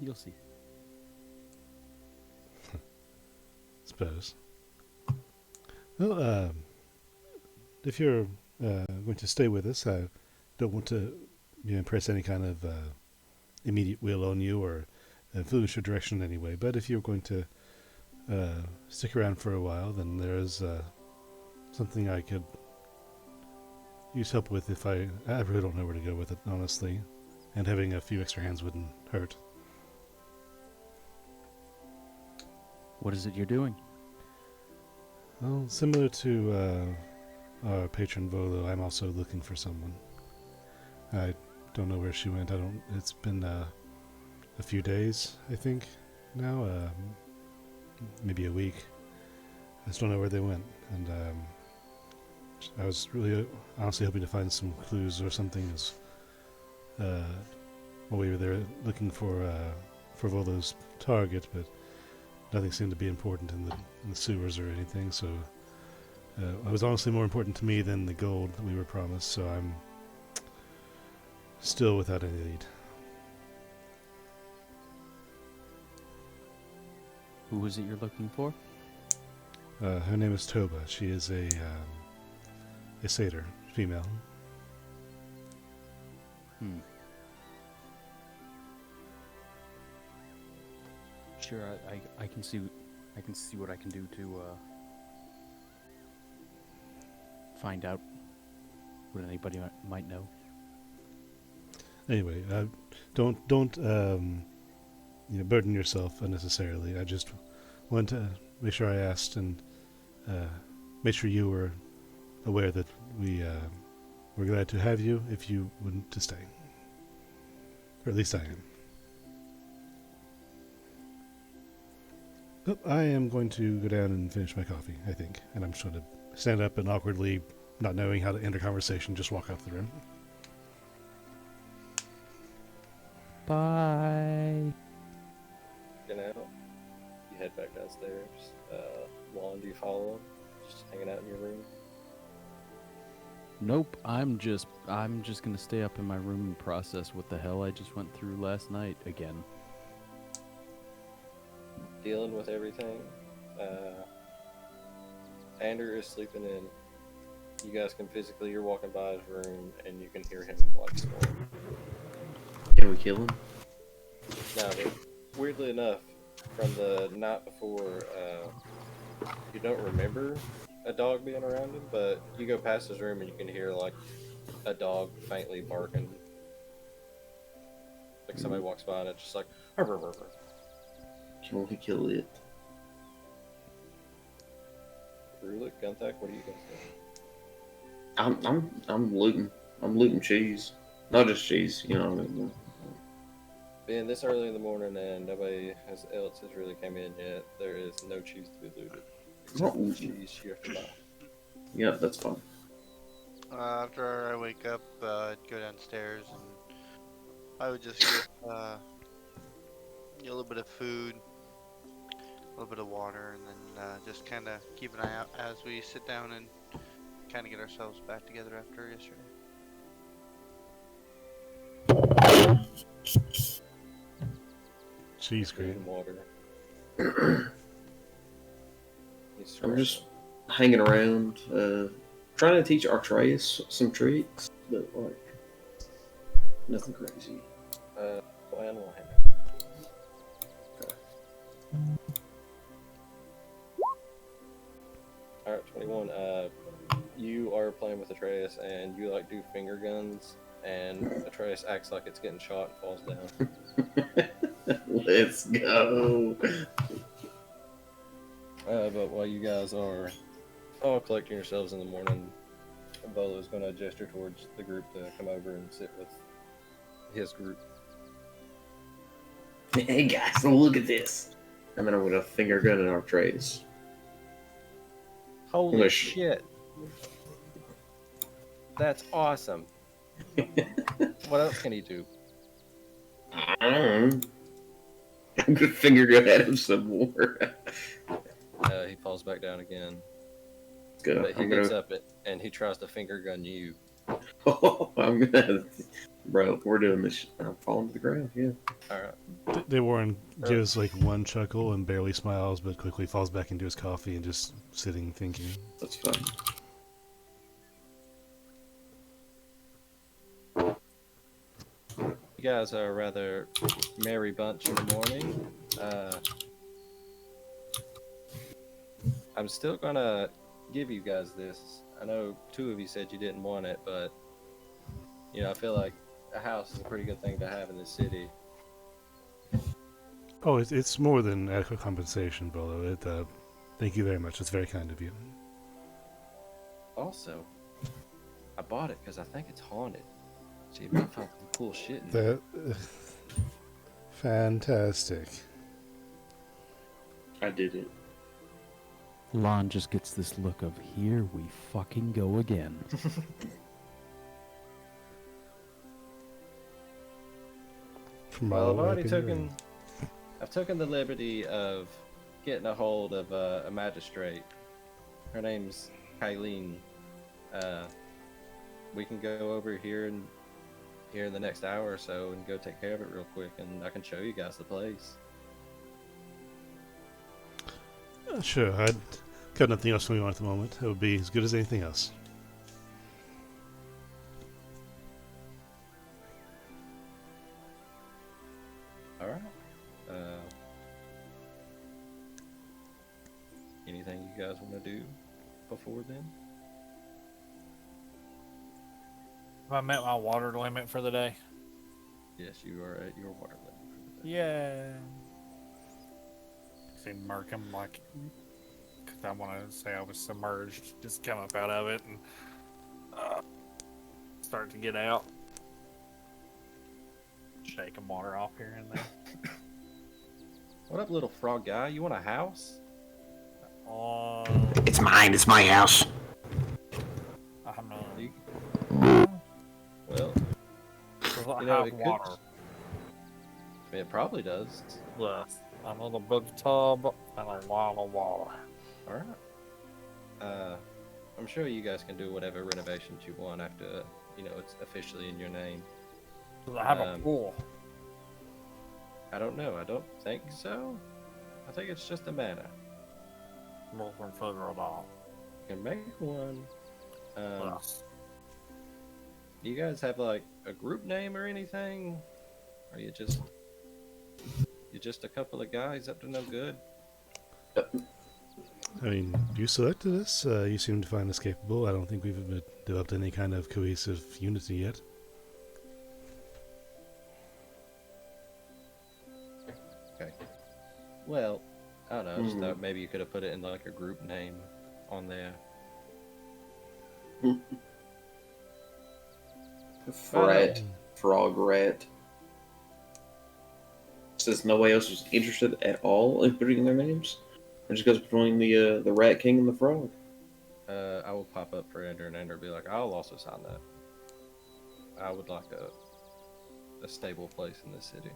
You'll see. Suppose. Well, if you're going to stay with us, I don't want to impress any kind of immediate will on you or influence your direction in any way. But if you're going to stick around for a while, then there's something I could use help with if I really don't know where to go with it, honestly. And having a few extra hands wouldn't hurt. What is it you're doing? Well, similar to our patron Volo, I'm also looking for someone. I don't know where she went. It's been a few days, I think, now. Maybe a week. I just don't know where they went. And I was really honestly hoping to find some clues or something as while we were there looking for Volo's target, but nothing seemed to be important in the sewers or anything, so it was honestly more important to me than the gold that we were promised, so I'm still without any lead. Who is it you're looking for? Her name is Toba. She is a satyr, female. Sure, I can see what I can do to find out what anybody might know. Anyway, don't burden yourself unnecessarily. I just wanted to make sure I asked and make sure you were aware that we're glad to have you if you want to stay. Or at least I am. But I am going to go down and finish my coffee, I think. And I'm just going to stand up and awkwardly, not knowing how to end a conversation, just walk out the room. Bye. Get out. You head back downstairs. Juan, do you follow him? Just hanging out in your room? Nope, I'm just gonna stay up in my room and process what the hell I just went through last night again. Dealing with everything. Ander is sleeping in. You guys can physically, you're walking by his room and you can hear him like snoring. Can we kill him? Now, weirdly enough, from the night before, you don't remember a dog being around him, but you go past his room and you can hear like a dog faintly barking. Like somebody walks by and it's just like, "Arr, arr, arr, arr." Can we kill it? Rulik, Gunthak, what are you guys doing? I'm looting. I'm looting cheese. Not just cheese, you know what I mean? Being this early in the morning and nobody else has really come in yet, there is no cheese to be looted. Except for cheese you have to buy. Yeah, that's fine. After I wake up, I'd go downstairs and I would just get a little bit of food, a little bit of water, and then just kind of keep an eye out as we sit down and kind of get ourselves back together after yesterday. Cheese Food great. and water. I'm just hanging around, trying to teach Artreus some tricks, but like nothing crazy. Plan will hang Alright, 21. You are playing with Atreus and you like do finger guns and Atreus acts like it's getting shot and falls down. Let's go. But while you guys are all collecting yourselves in the morning, Bolo's going to gesture towards the group to come over and sit with his group. Hey guys, look at this. And then I'm gonna finger gun in our trays. Holy Gonna shit! That's awesome. What else can he do? I don't know. I'm gonna finger gun at him some more. He falls back down again. Good. But he I'm gets gonna. up and he tries to finger gun you. Oh, I'm gonna. Bro, we're doing this. I'm falling to the ground. Yeah. Alright. Dewarren gives like one chuckle and barely smiles, but quickly falls back into his coffee and just sitting thinking. That's fine. You guys are a rather merry bunch in the morning. I'm still gonna give you guys this. I know two of you said you didn't want it, but you know, I feel like a house is a pretty good thing to have in this city. Oh, it's more than adequate compensation, Bolo. Thank you very much. It's very kind of you. Also, I bought it because I think it's haunted. So you might find some cool shit in there. That fantastic. I did it. Lon just gets this look of here we fucking go again. From Well, all the way up in your room. I've taken the liberty of getting a hold of a magistrate. Her name's Kylene. We can go over here in the next hour or so and go take care of it real quick, and I can show you guys the place. Sure, I'd got nothing else going on at the moment. It would be as good as anything else. All right. Anything you guys want to do before then? Have I met my water limit for the day? Yes, you are at your water limit for the day. Yeah. See Merkham, like, because I want to say I was submerged, just come up out of it and start to get out. Shaking water off here and there. What up, little frog guy? You want a house? It's mine. It's my house. I mean, Well, does I you know, have it could. water? It probably does. Yes. A little big tub and a lot of water. All right. I'm sure you guys can do whatever renovations you want after, you know, it's officially in your name. Does I have a pool? I don't know. I don't think so. I think it's just a manor. We can figure it out. You can make one. Yes. Do you guys have like a group name or anything? Are you just a couple of guys up to no good? I mean, you selected us. You seem to find us capable. I don't think we've developed any kind of cohesive unity yet. Okay. Well, I don't know. I just thought maybe you could have put it in like a group name on there. Frat. Frog rat. Says nobody else was interested at all in putting in their names. It just goes between the rat king and the frog. I will pop up for Ender, and Ender will be like, I'll also sign that. I would like a stable place in this city.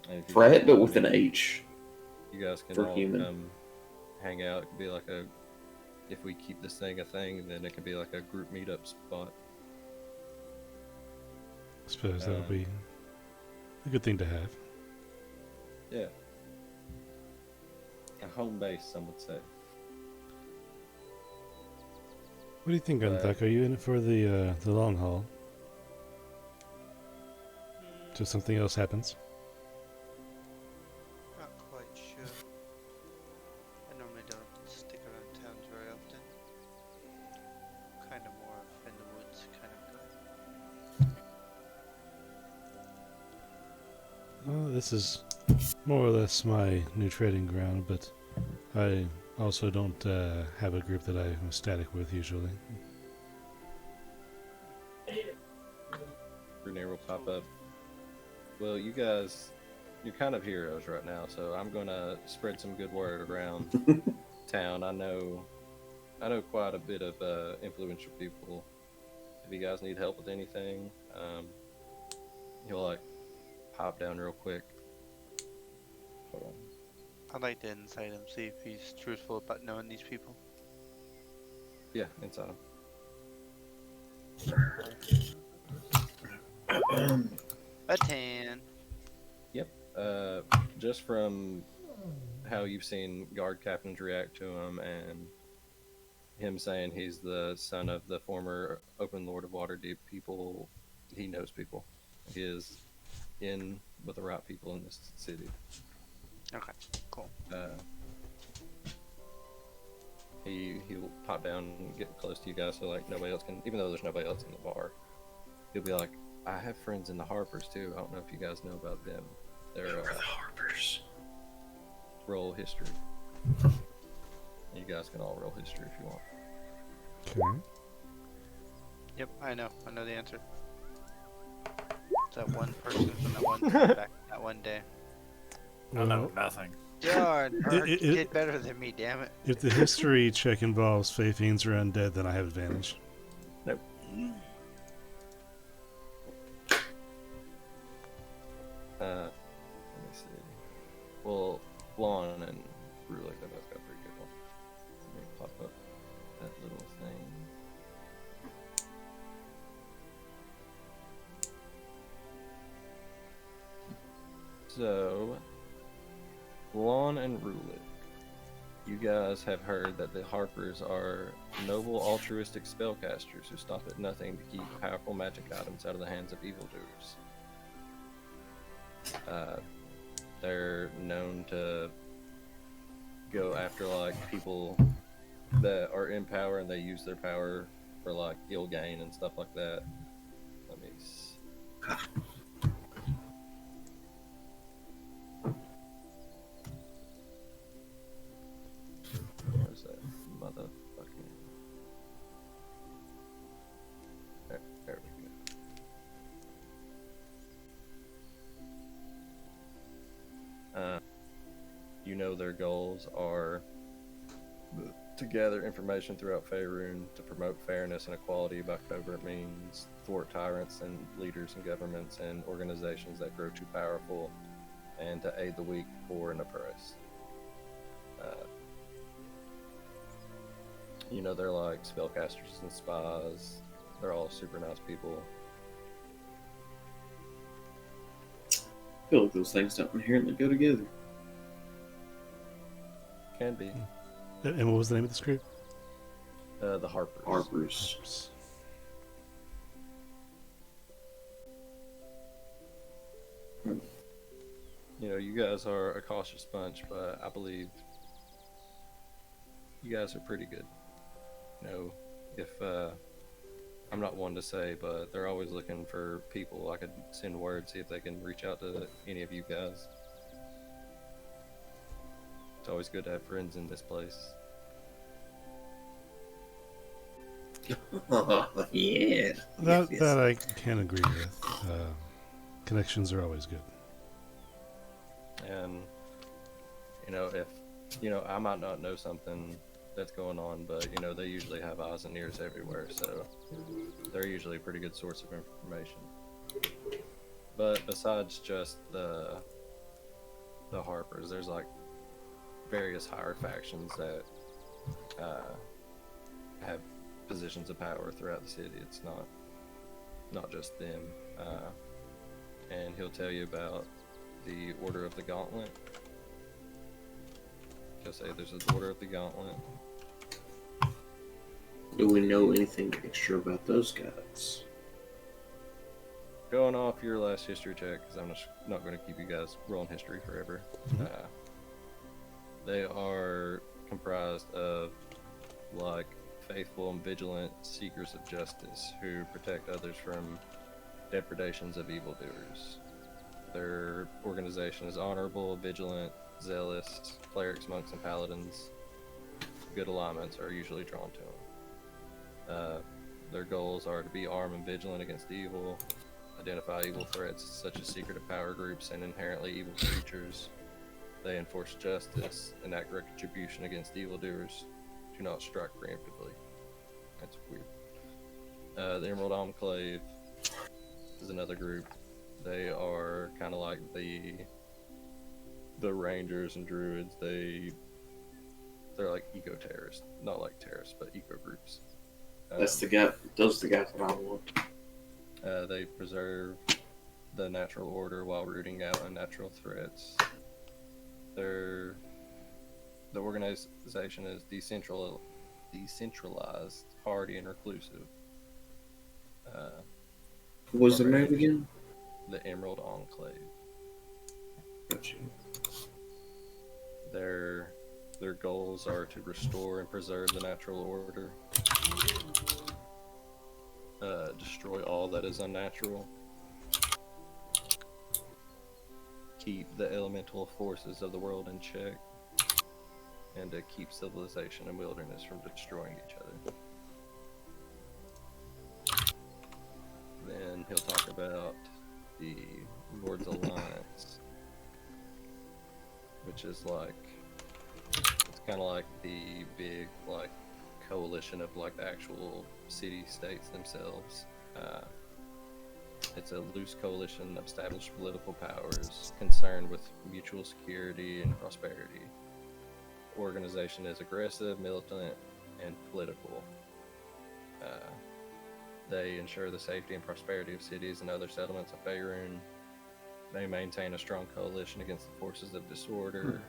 And if you Frat, guys but want with to an H. You guys can for all human. come hang out. It could be like if we keep this thing a thing, then it could be like a group meetup spot. I suppose that would be a good thing to have. Yeah. A home base, some would say. What do you think, Gunthak? Are you in it for the long haul? Till something else happens? Not quite sure. I normally don't stick around towns very often. Kind of more in the woods kind of guy. Well, this is more or less my new trading ground, but I also don't have a group that I'm static with usually. Grenier will pop up. Well, you guys, you're kind of heroes right now, so I'm gonna spread some good word around town. I know quite a bit of influential people. If you guys need help with anything, he'll like pop down real quick. Hold on. I'd like to insight him, see if he's truthful about knowing these people. Yeah, inside him. A 10. Yep. Just from how you've seen guard captains react to him and him saying he's the son of the former Open Lord of Waterdeep, people, he knows people. He is in with the right people in this city. Okay, cool. He'll pop down and get close to you guys so like nobody else can, even though there's nobody else in the bar. He'll be like, I have friends in the Harpers too. I don't know if you guys know about them. They're the Harpers. roll history. You guys can all roll history if you want. Okay. Yep, I know the answer. It's that one person from that one time back, that one day. I know nothing. Darn, It- you did better than me, damn it. If the history check involves Fey Fiends or undead, then I have advantage. Nope. Let me see. Well, Lon and Rulik, they both got pretty good ones. Let me pop up that little thing. So, Lon and Rulik, you guys have heard that the Harpers are noble, altruistic spellcasters who stop at nothing to keep powerful magic items out of the hands of evildoers. They're known to go after like people that are in power and they use their power for like ill gain and stuff like that. Let me see. Where's that motherfucking? There we go. You know their goals are to gather information throughout Faerun to promote fairness and equality by covert means, thwart tyrants and leaders and governments and organizations that grow too powerful, and to aid the weak, poor, and oppressed. You know they're like spellcasters and spies. They're all super nice people. I feel like those things don't inherently go together. Can be. And what was the name of this group? The Harpers. Harpers. You know, you guys are a cautious bunch, but I believe you guys are pretty good. You know, if I'm not one to say, but they're always looking for people. I could send word, see if they can reach out to any of you guys. It's always good to have friends in this place. Yeah. That I can agree with. Connections are always good. And, you know, if, you know, I might not know something that's going on, but, you know, they usually have eyes and ears everywhere, so they're usually a pretty good source of information. But besides just the Harpers, there's, like, various higher factions that have positions of power throughout the city. It's not just them. And he'll tell you about the Order of the Gauntlet. He'll say there's an Order of the Gauntlet. Do we know anything extra about those guys? Going off your last history check, because I'm just not going to keep you guys rolling history forever. They are comprised of, like, faithful and vigilant seekers of justice who protect others from depredations of evildoers. Their organization is honorable, vigilant, zealous. Clerics, monks, and paladins. Good alignments are usually drawn to them. Their goals are to be armed and vigilant against evil, identify evil threats such as secretive power groups and inherently evil creatures. They enforce justice, enact retribution against evildoers, do not strike preemptively. That's weird. The Emerald Enclave is another group. They are kind of like the Rangers and Druids. They're like eco terrorists, not like terrorists, but eco groups. That's the guy. Those are the guys that I want. They preserve the natural order while rooting out unnatural threats. The organization is decentralized, hardy, and reclusive. What was their name again? The Emerald Enclave. Gotcha. Their goals are to restore and preserve the natural order, destroy all that is unnatural, keep the elemental forces of the world in check, and to keep civilization and wilderness from destroying each other. Then he'll talk about the Lord's Alliance, which is like, it's kind of like the big like coalition of like the actual city-states themselves. It's a loose coalition of established political powers concerned with mutual security and prosperity. Organization is aggressive, militant, and political. They ensure the safety and prosperity of cities and other settlements of Faerun. They maintain a strong coalition against the forces of disorder.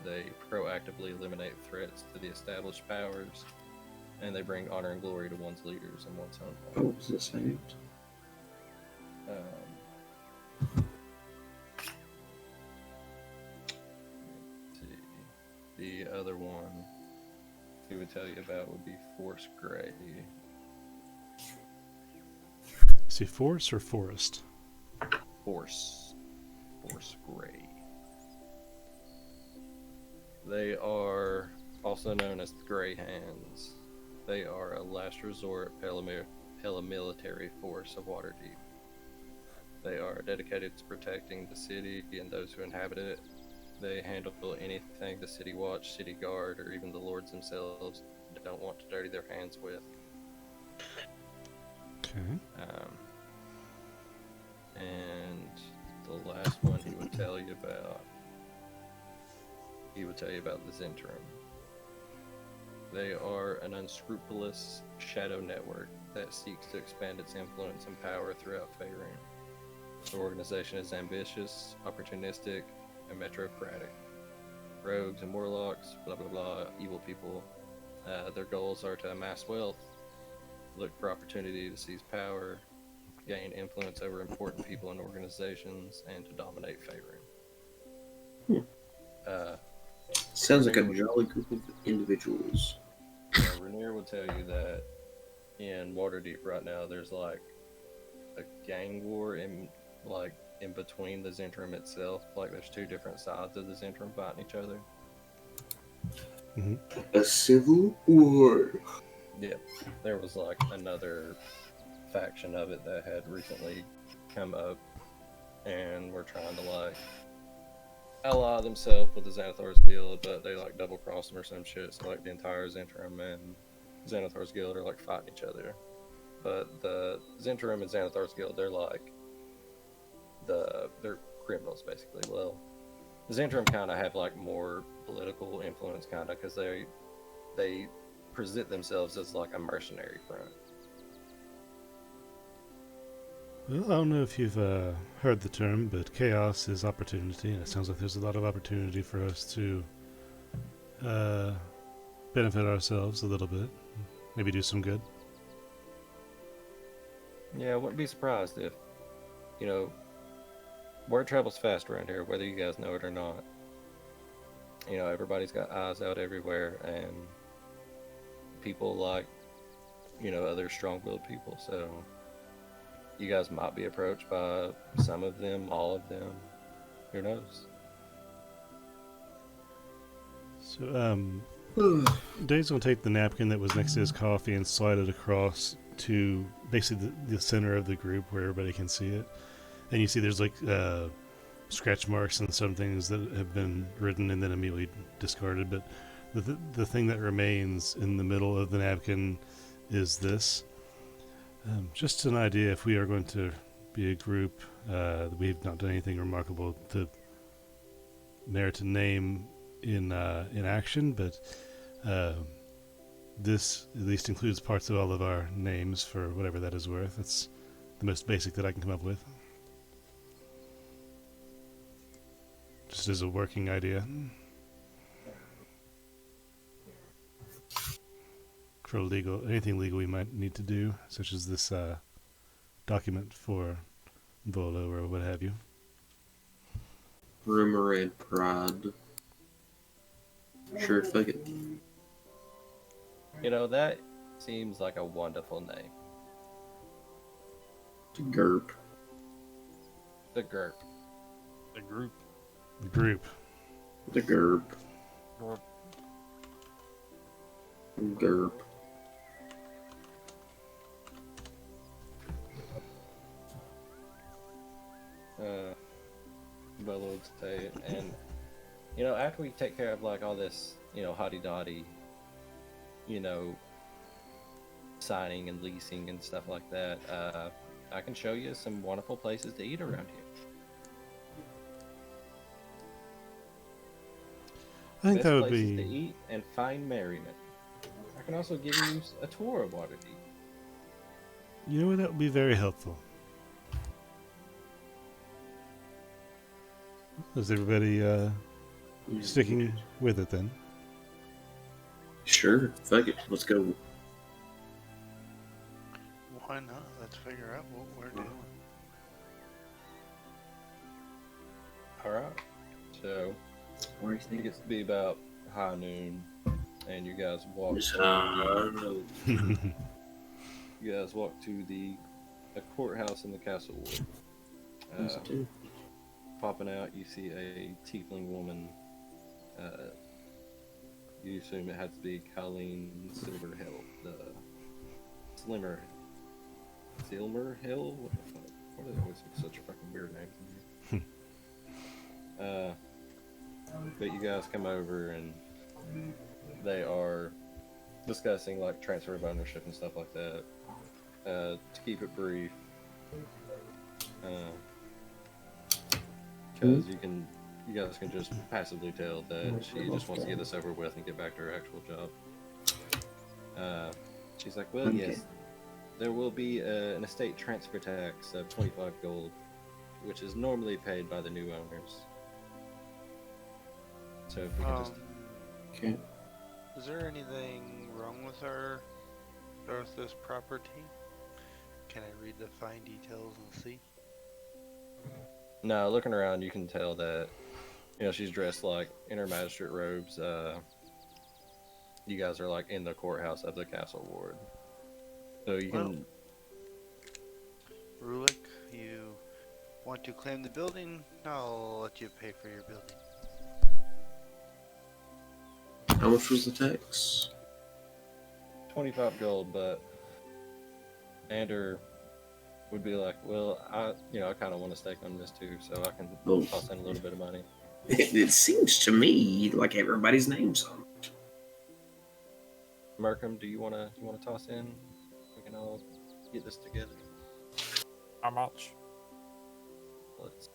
They proactively eliminate threats to the established powers, and they bring honor and glory to one's leaders and one's home. What was this named? Let's see. The other one he would tell you about would be Force Grey. Is he force or forest? Force Grey. They are also known as the Grey Hands. They are a last resort paramilitary force of Waterdeep. They are dedicated to protecting the city and those who inhabit it. They handle anything the city watch, city guard, or even the lords themselves don't want to dirty their hands with. Okay. And the last one he would tell you about the Zentrum. They are an unscrupulous shadow network that seeks to expand its influence and power throughout Faerun. The organization is ambitious, opportunistic, and metrocratic. Rogues and warlocks, blah blah blah, evil people. Their goals are to amass wealth, look for opportunity to seize power, gain influence over important people and organizations, and to dominate Faerun. Sounds like a jolly group of individuals. Rainier will tell you that in Waterdeep right now, there's like a gang war in between the Zentrum itself. Like there's two different sides of the Zentrum fighting each other. A civil war. Yeah, there was like another faction of it that had recently come up, and were trying to like ally themselves with the Xanathar's Guild, but they like double cross them or some shit. So like the entire Zentrum and Xanathar's Guild are like fighting each other. But the Zentrum and Xanathar's Guild, they're like they're criminals basically. Well, the Zentrum kind of have like more political influence, kind of, because they present themselves as like a mercenary front. Well, I don't know if you've heard the term, but chaos is opportunity, and it sounds like there's a lot of opportunity for us to benefit ourselves a little bit, maybe do some good. Yeah, I wouldn't be surprised if, word travels fast around here, whether you guys know it or not. Everybody's got eyes out everywhere, and people like, other strong-willed people. So You guys might be approached by some of them, all of them. Who knows? So, Dave's gonna take the napkin that was next to his coffee and slide it across to basically the center of the group where everybody can see it. And you see there's like scratch marks and some things that have been written and then immediately discarded. But the thing that remains in the middle of the napkin is this. Just an idea if we are going to be a group, we've not done anything remarkable to merit a name in action, but this at least includes parts of all of our names for whatever that is worth. That's the most basic that I can come up with. Just as a working idea. For anything legal we might need to do, such as this document for Volo or what have you. Rumor and pride. Sure, fuck it. You know, that seems like a wonderful name. Gerp. The GURP. The group. The group. The Gerp. Gerp. Bella would say, and you know, after we take care of like all this, you know, hotty-dotty, you know, signing and leasing and stuff like that, I can show you some wonderful places to eat around here. I think Best that would places to be. eat and find merriment. I can also give you a tour of Waterdeep. You know what? That would be very helpful. Is everybody sticking with it then? Sure, fuck it. Let's go. Why not? Let's figure out what we're doing. Alright. So, Where do you it think gets to be about high noon, and you guys walk. You guys walk to a courthouse in the castle ward. Popping out, you see a tiefling woman. You assume it had to be Colleen Silverhill, the Silmer Hill. What the fuck? Why do they always have such fucking weird names in here? But you guys come over and they are discussing like transfer of ownership and stuff like that. To keep it brief, because you guys can just passively tell that she just wants to get this over with and get back to her actual job. She's like, well, yes, there will be an estate transfer tax of 25 gold, which is normally paid by the new owners. So if we can just... Okay. Is there anything wrong with this property? Can I read the fine details and see? No, looking around, you can tell that, you know, she's dressed like in her magistrate robes. You guys are like in the courthouse of the castle ward, so you can. Rulik, you want to claim the building? I'll let you pay for your building. How much was the tax? 25 gold, but Ander would be like, well, I kind of want to stake on this too, so I can toss in a little bit of money. It seems to me like everybody's name's on it. Markham, do you want to toss in? We can all get this together. How much? Let's.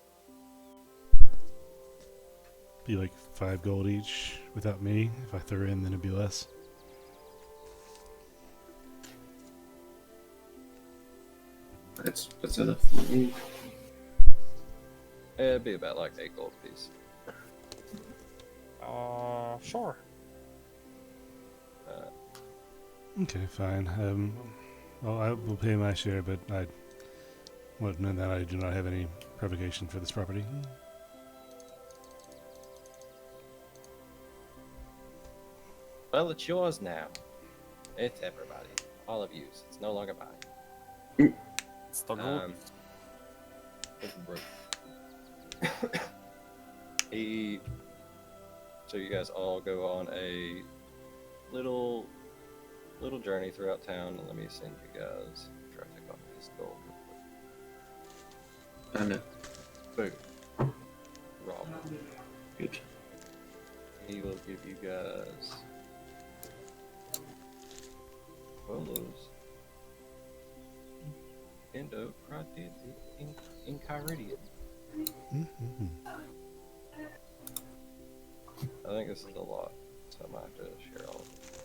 Be like 5 gold each without me. If I throw in, then it'd be less. That's enough. It'd be about like 8 gold apiece. Sure. Okay, fine. Well, I will pay my share, but I want to know that I do not have any provocation for this property. Well, it's yours now. It's everybody. All of you. It's no longer mine. It's the Um, ghost. he. So you guys all go on a little journey throughout town. Let me send you guys. Try to take off his gold real I know. quick. Boom. Rob. Good. He will give you guys. Well, those. Endo Prati in Kyridian. Mm-hmm. I think this is a lot, so I might have to share all of it.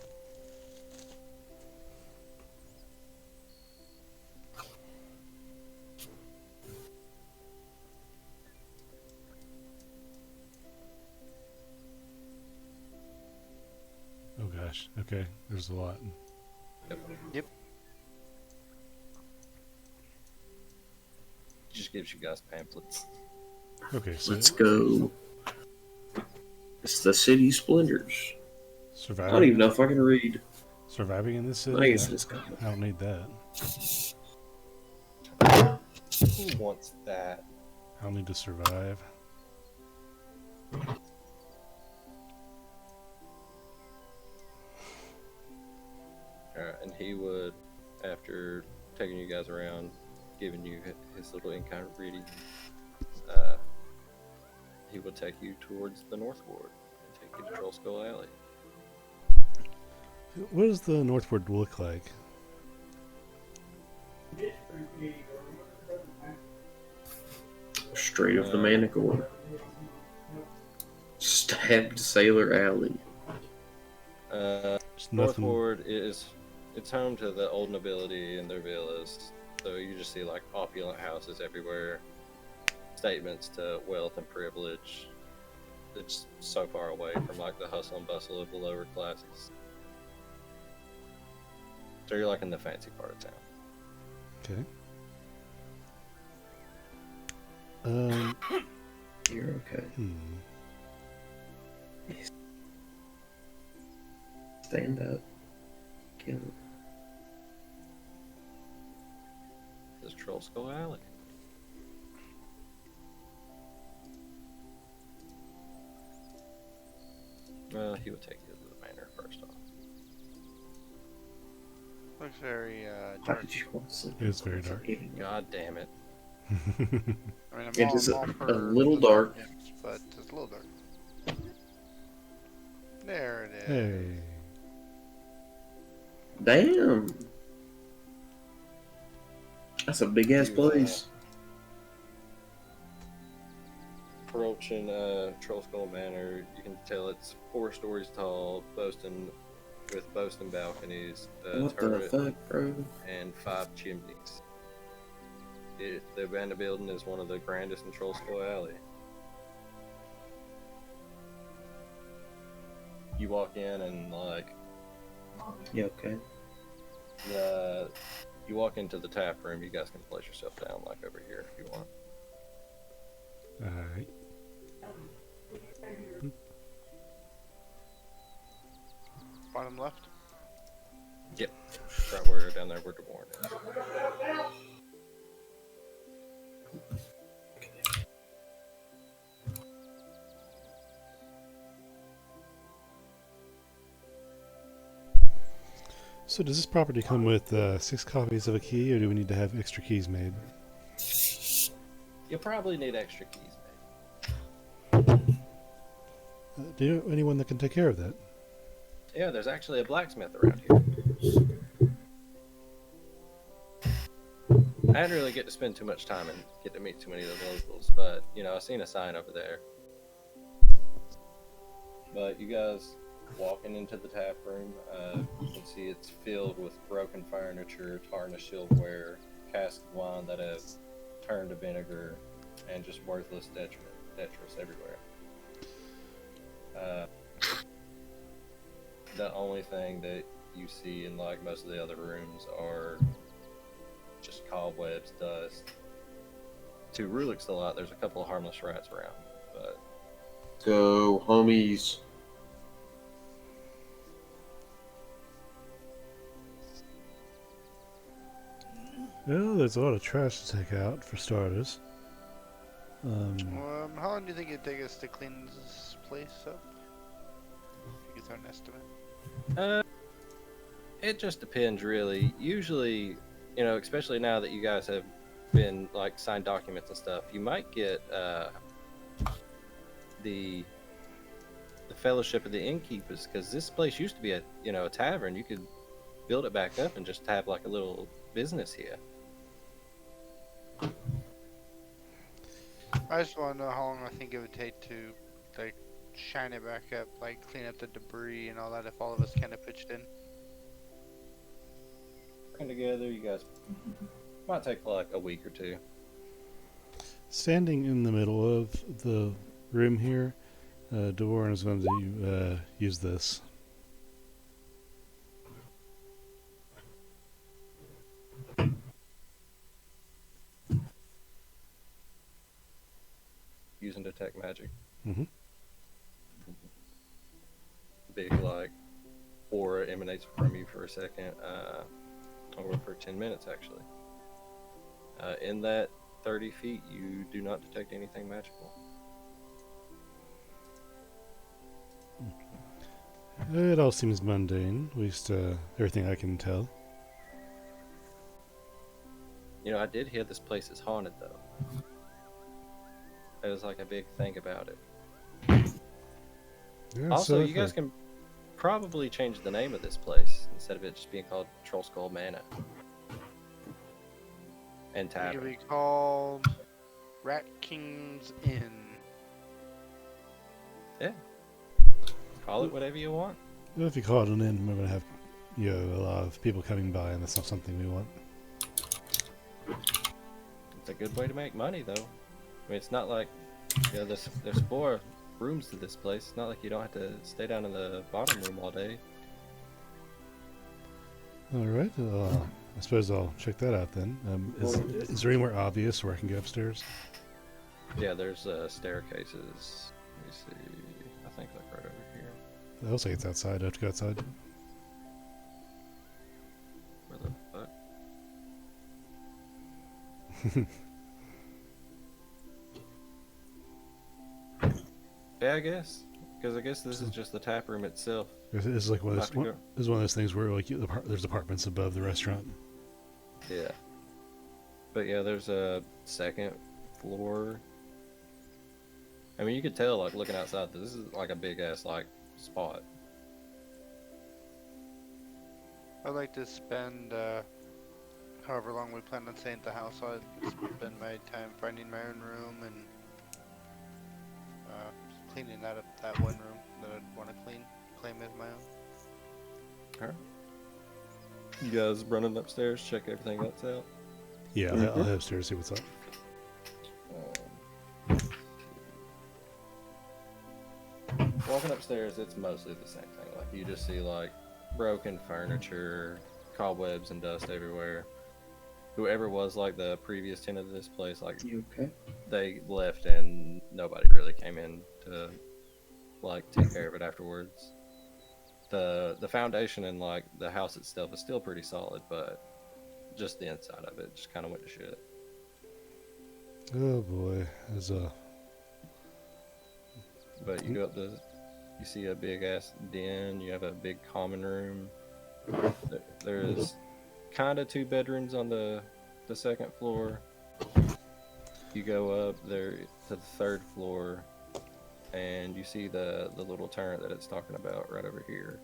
Oh gosh. Okay. There's a lot. Yep. Just gives you guys pamphlets. Okay. So Let's go. It's the City Splendors. I don't surviving. even know if I can read. Surviving in this I city. guess it's kind I don't need that. Who wants that? I don't need to survive. Alright, and he would, after taking you guys around, giving you his little in-kind reading, he would take you towards the North Ward and take you to Troll Skull Alley. What does the Northward look like? Straight of the Manticore. Stabbed Sailor Alley. Just North nothing. Ward it's home to the old nobility and their villas, so you just see like opulent houses everywhere, statements to wealth and privilege. It's so far away from like the hustle and bustle of the lower classes. So you're like in the fancy part of town. Okay. You're okay. Stand up. Kill it. This Troll Skull Alley. Well, he would take you to the manor first off. Looks very How dark. did you want to sleep? It is very dark. God damn it. I mean, It is all a for little the dark. darkness, but it's a little dark. There it is. Hey. Damn. That's a big ass place. Approaching Troll Skull Manor, you can tell it's 4 stories tall, boasting balconies, What the turret, fuck, bro? and 5 chimneys. The abandoned building is one of the grandest in Troll Skull Alley. You walk in and like Yeah, okay. you walk into the tap room. You guys can place yourself down like over here if you want. Alright. Bottom left. Yep, right where down there where Deborn is. So does this property come with 6 copies of a key, or do we need to have extra keys made? You'll probably need extra keys, Do you know anyone that can take care of that? Yeah, there's actually a blacksmith around here. I didn't really get to spend too much time and get to meet too many of the locals, but you know, I seen a sign over there. But you guys walking into the tap room, you can see it's filled with broken furniture, tarnished silverware, casks of wine that have turned to vinegar, and just worthless detritus everywhere. The only thing that you see in like most of the other rooms are just cobwebs, dust. To Rulik's delight, there's a couple of harmless rats around, but Go, homies. Well, there's a lot of trash to take out, for starters. How long do you think it'd take us to clean this place up? If you could throw an estimate. It just depends, really. Usually, especially now that you guys have been like signed documents and stuff, you might get the Fellowship of the Innkeepers, because this place used to be a tavern. You could build it back up and just have like a little business here. I just want to know how long I think it would take to, like, shine it back up, like clean up the debris and all that. If all of us kind of pitched in. Working together, you guys might take like a week or two. Standing in the middle of the room here, Dwarven is going to use this. Using detect magic. Mm-hmm. Big like aura emanates from you for a second, or for 10 minutes actually. In that 30 feet, you do not detect anything magical. It all seems mundane, at least everything I can tell. I did hear this place is haunted though. It was like a big thing about it. Yeah, Also, so you guys can probably change the name of this place instead of it just being called Troll Skull Manor and It could Tavern. be called Rat King's Inn. Yeah. Call it whatever you want. Well, if you call it an inn, we're going to have a lot of people coming by, and that's not something we want. It's a good way to make money, though. I mean, it's not like there's 4 rooms to this place. It's not like you don't have to stay down in the bottom room all day. All right, I suppose I'll check that out then. Is there anywhere obvious where I can get upstairs? Yeah, there's staircases. Let me see. I think like right over here. It looks like it's outside. I have to go outside. Where the fuck? Yeah, I guess. Because I guess this is just the tap room itself. This is like one of Have to those, go. this is one of those things where like there's apartments above the restaurant. Yeah. But yeah, there's a second floor. I mean, you could tell, like, looking outside, that this is like a big ass, like, spot. I'd like to spend however long we plan on staying at the house. I'd spend my time finding my own room and cleaning that up, that one room that I'd want to claim as my own. Alright. You guys running upstairs, check everything else out. Yeah, I'll head upstairs see what's up. Walking upstairs, it's mostly the same thing. Like, you just see, like, broken furniture, cobwebs and dust everywhere. Whoever was, like, the previous tenant of this place, like, You okay? they left and nobody really came in to, like, take care of it afterwards. The foundation and, like, the house itself is still pretty solid, but just the inside of it just kind of went to shit. Oh boy, But you go up you see a big ass den. You have a big common room. There's kind of 2 bedrooms on the second floor. You go up there to the 3rd floor, and you see the little turret that it's talking about right over here.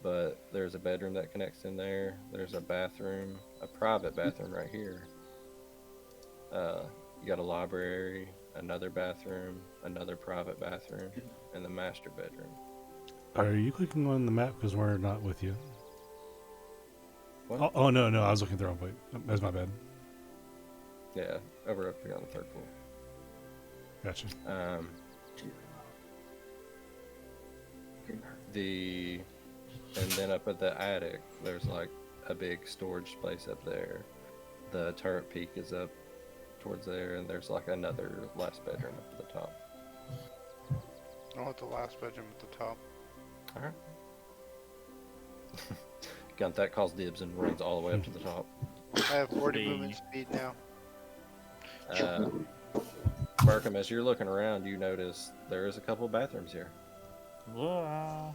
But there's a bedroom that connects in there. There's a bathroom, a private bathroom right here. You got a library, another bathroom, another private bathroom, and the master bedroom. are you clicking on the map because we're not with you? What? Oh no, I was looking at the wrong place. That's my bad. Yeah, over up here on the 3rd floor. Gotcha. And then up at the attic, there's like a big storage space up there. The turret peak is up towards there, and there's like another last bedroom up at the top. I want the last bedroom at the top. Alright. Gunthak calls dibs and runs all the way up to the top. I have 40 Pretty- movement speed now. Markham, as you're looking around, you notice there's a couple bathrooms here. Yeah.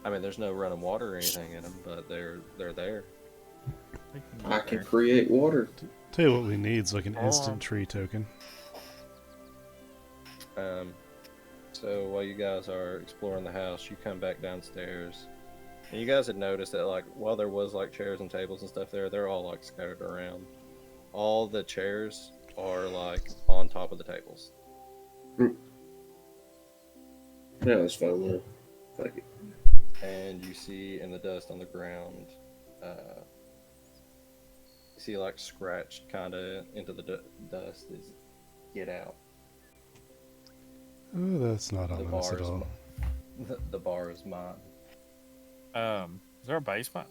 I mean, there's no running water or anything in them, but they're there. We can I get can there. create water. Tell you what we need is like an Oh. instant tree token. So while you guys are exploring the house, you come back downstairs, and you guys had noticed that like while there was like chairs and tables and stuff there, they're all like scattered around. All the chairs are like on top of the tables. Yeah, that's fine. Yeah. Fuck it. And you see in the dust on the ground, you see like scratched kind of into the dust is "Get out." Oh, that's not The ominous bar at is all. the bar is mine. Is there a basement?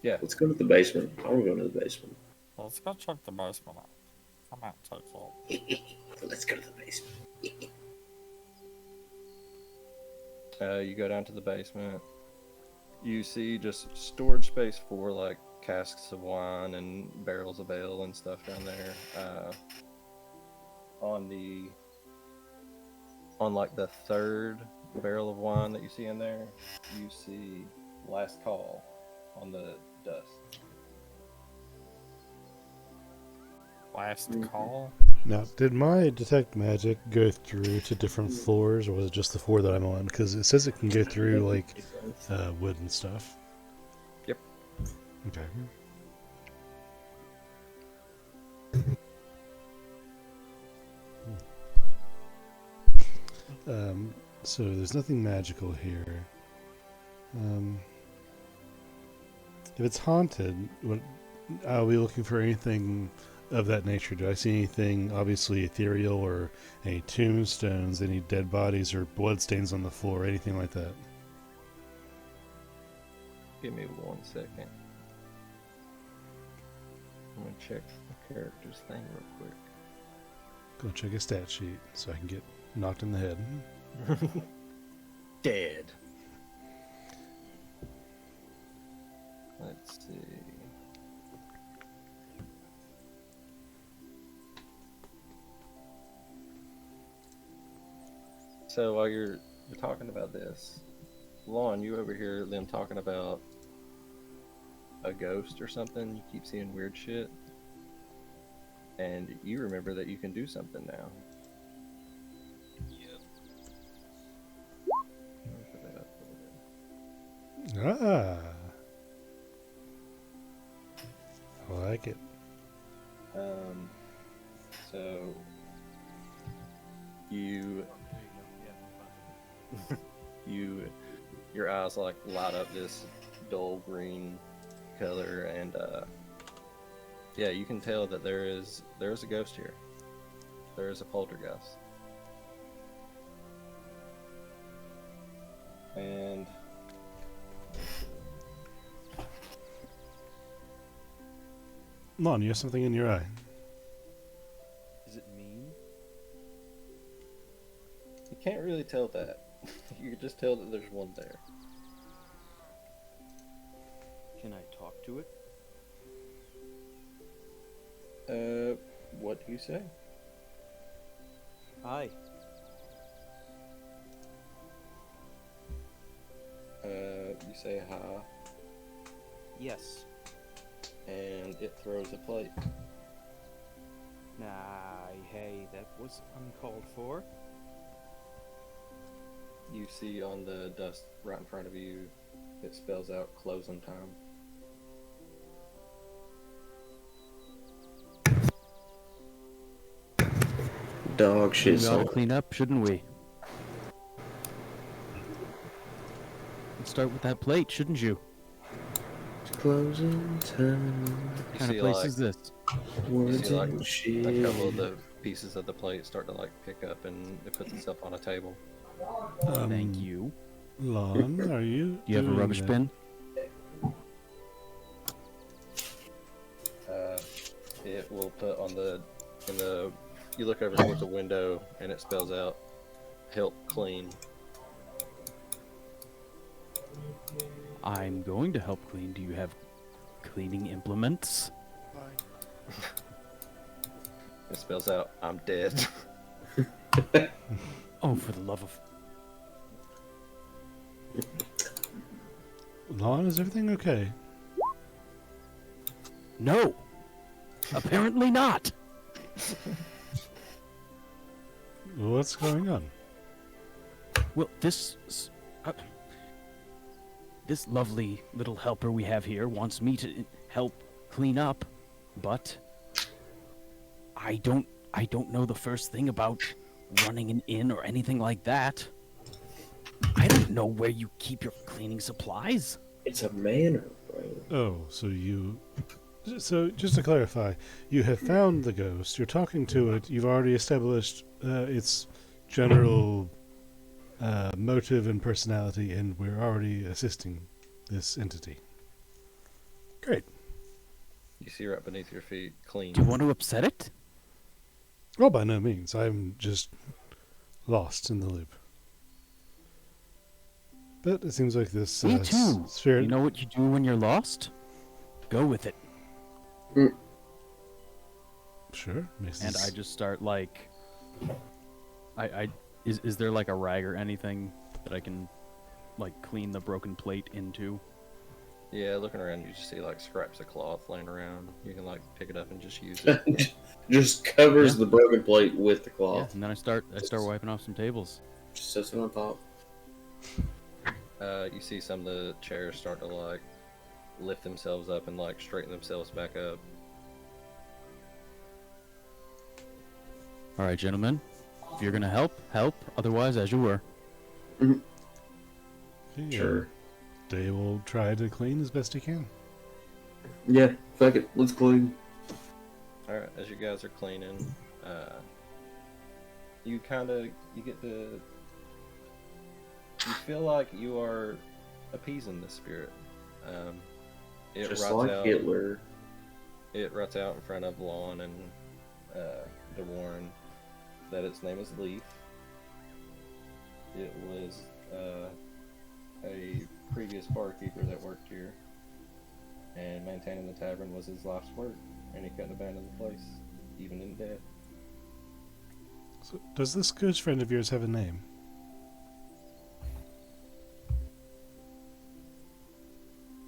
Yeah, Let's go to the basement. I want to go to the basement. Let's go check the basement out. I'm out so full. Let's go to the basement. you go down to the basement. You see just storage space for like casks of wine and barrels of ale and stuff down there. On like the third barrel of wine that you see in there, you see "Last Call" on the dust. Last call. Now, did my detect magic go through to different floors, or was it just the floor that I'm on? Because it says it can go through like wood and stuff. Yep. Okay. So there's nothing magical here. If it's haunted, what, are we looking for anything of that nature? Do I see anything obviously ethereal, or any tombstones, any dead bodies or bloodstains on the floor, anything like that? Give me 1 second. I'm gonna check the character's thing real quick. Go check a stat sheet so I can get knocked in the head. Dead. Let's see. So while you're talking about this, Lon, you over here them talking about a ghost or something. You keep seeing weird shit, and you remember that you can do something now. Ah, I like it. So you your eyes like light up this dull green color, and yeah, you can tell that there is a ghost here. There is a poltergeist, and Lon, you have something in your eye. Is it mean? you can't really tell that. You can just tell that there's one there. Can I talk to it? What do you say? Hi. You say hi, Yes. and it throws a plate. Nah, hey, that was uncalled for. You see on the dust right in front of you, it spells out closing time. Dog shit. We ought Song. to clean up, shouldn't we? Let's start with that plate, shouldn't you? Closing time. You What kind see of place like is this? you Words see like and a shit. couple of the pieces of the plate start to like pick up, and it puts itself on a table. Thank you. Lon, are you? Do you have a doing rubbish that? bin? It will put on the you look over towards the window, and it spells out "help clean." I'm going to help clean. Do you have cleaning implements. Fine. It spells out, I'm dead. Oh, for the love of... Lon, is everything okay? No! Apparently not! What's going on? Well, this lovely little helper we have here wants me to help clean up, but I don't know the first thing about running an inn or anything like that. I don't know where you keep your cleaning supplies. It's a manor, bro. Oh, so just to clarify, you have found the ghost, you're talking to it, you've already established its general motive and personality, and we're already assisting this entity. Great. You see right beneath your feet, clean. Do you want to upset it? Well, by no means. I'm just lost in the loop. But it seems like this Me too. spirit... You know what you do when you're lost? Go with it. Sure. Makes And this- I just start like, is there like a rag or anything that I can like clean the broken plate into? Yeah, looking around, you just see like scraps of cloth laying around. You can like pick it up and just use it. Just covers Yeah. the broken plate with the Yeah, cloth. and then I start wiping off some tables. Just sits it on top. You see some of the chairs start to like lift themselves up and like straighten themselves back up. All right, gentlemen, if you're gonna help. Otherwise, as you were. Okay, Sure. Day will try to clean as best he can. Yeah, fuck it. Let's clean. Alright, as you guys are cleaning, you get the... You feel like you are appeasing the spirit. It Just rots like out, Hitler. It rots out in front of Lon and DeWarren that its name is Leaf. It was a previous barkeeper that worked here, and maintaining the tavern was his life's work, and he couldn't abandon the place, even in death. So, does this ghost friend of yours have a name?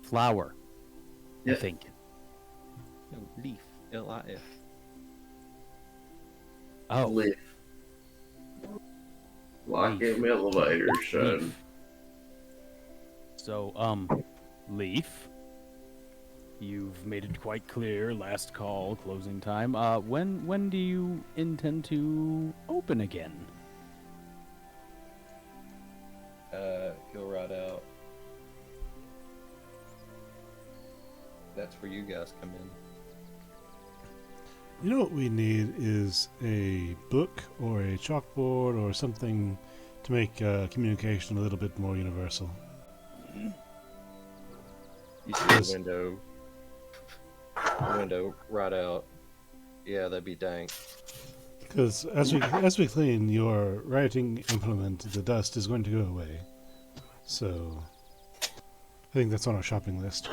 Flower. Yeah. I think. No, Leaf. L-I-F. Oh, Lift. Like Leaf. them elevators, son. Leaf. So, Leaf, you've made it quite clear, last call, closing time. When do you intend to open again? He'll ride out. That's where you guys come in. You know what we need is a book or a chalkboard or something to make communication a little bit more universal. You see Yes. the window right out. Yeah, that'd be dank. Because as we clean your writing implement, the dust is going to go away. So I think that's on our shopping list.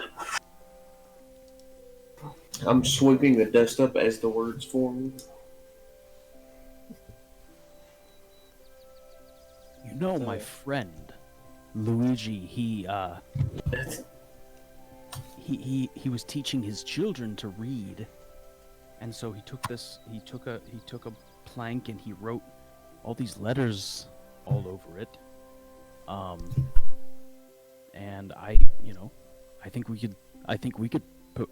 I'm sweeping the dust up as the words form. You know, my friend Luigi, he was teaching his children to read, and so he took a plank and he wrote all these letters all over it. And I think we could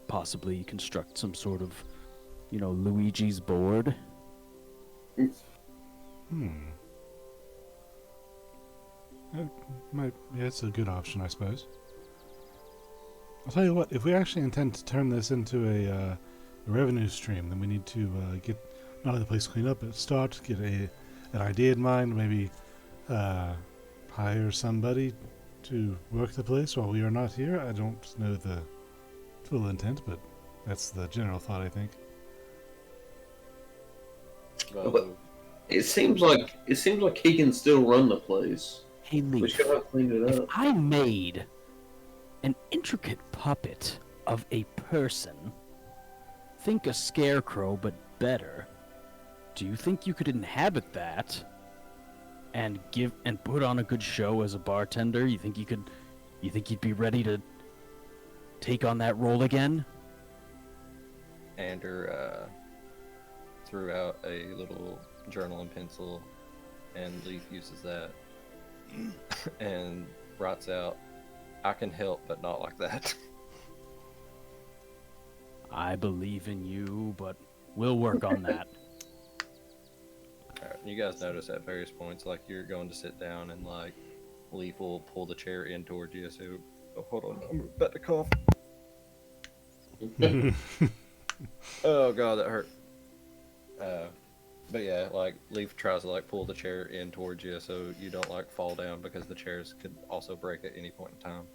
possibly construct some sort of, Luigi's board. It's a good option, I suppose. I'll tell you what, if we actually intend to turn this into a revenue stream, then we need to get not only the place cleaned up, but get an idea in mind, maybe hire somebody to work the place while we are not here. I don't know the full intent, but that's the general thought, I think. But it seems like he can still run the place. Hey, We Leaf, should have cleaned it if up. I made an intricate puppet of a person. Think a scarecrow, but better. Do you think you could inhabit that and put on a good show as a bartender? You think you'd be ready to take on that role again? Ander threw out a little journal and pencil, and Leaf uses that and writes out, "I can help, but not like that." I believe in you, but we'll work on that. Alright, you guys notice at various points, like you're going to sit down, and like Leaf will pull the chair in towards you. So, oh, hold on, I'm about to cough. Oh god, that hurt. But yeah, like Leaf tries to like pull the chair in towards you so you don't like fall down, because the chairs could also break at any point in time.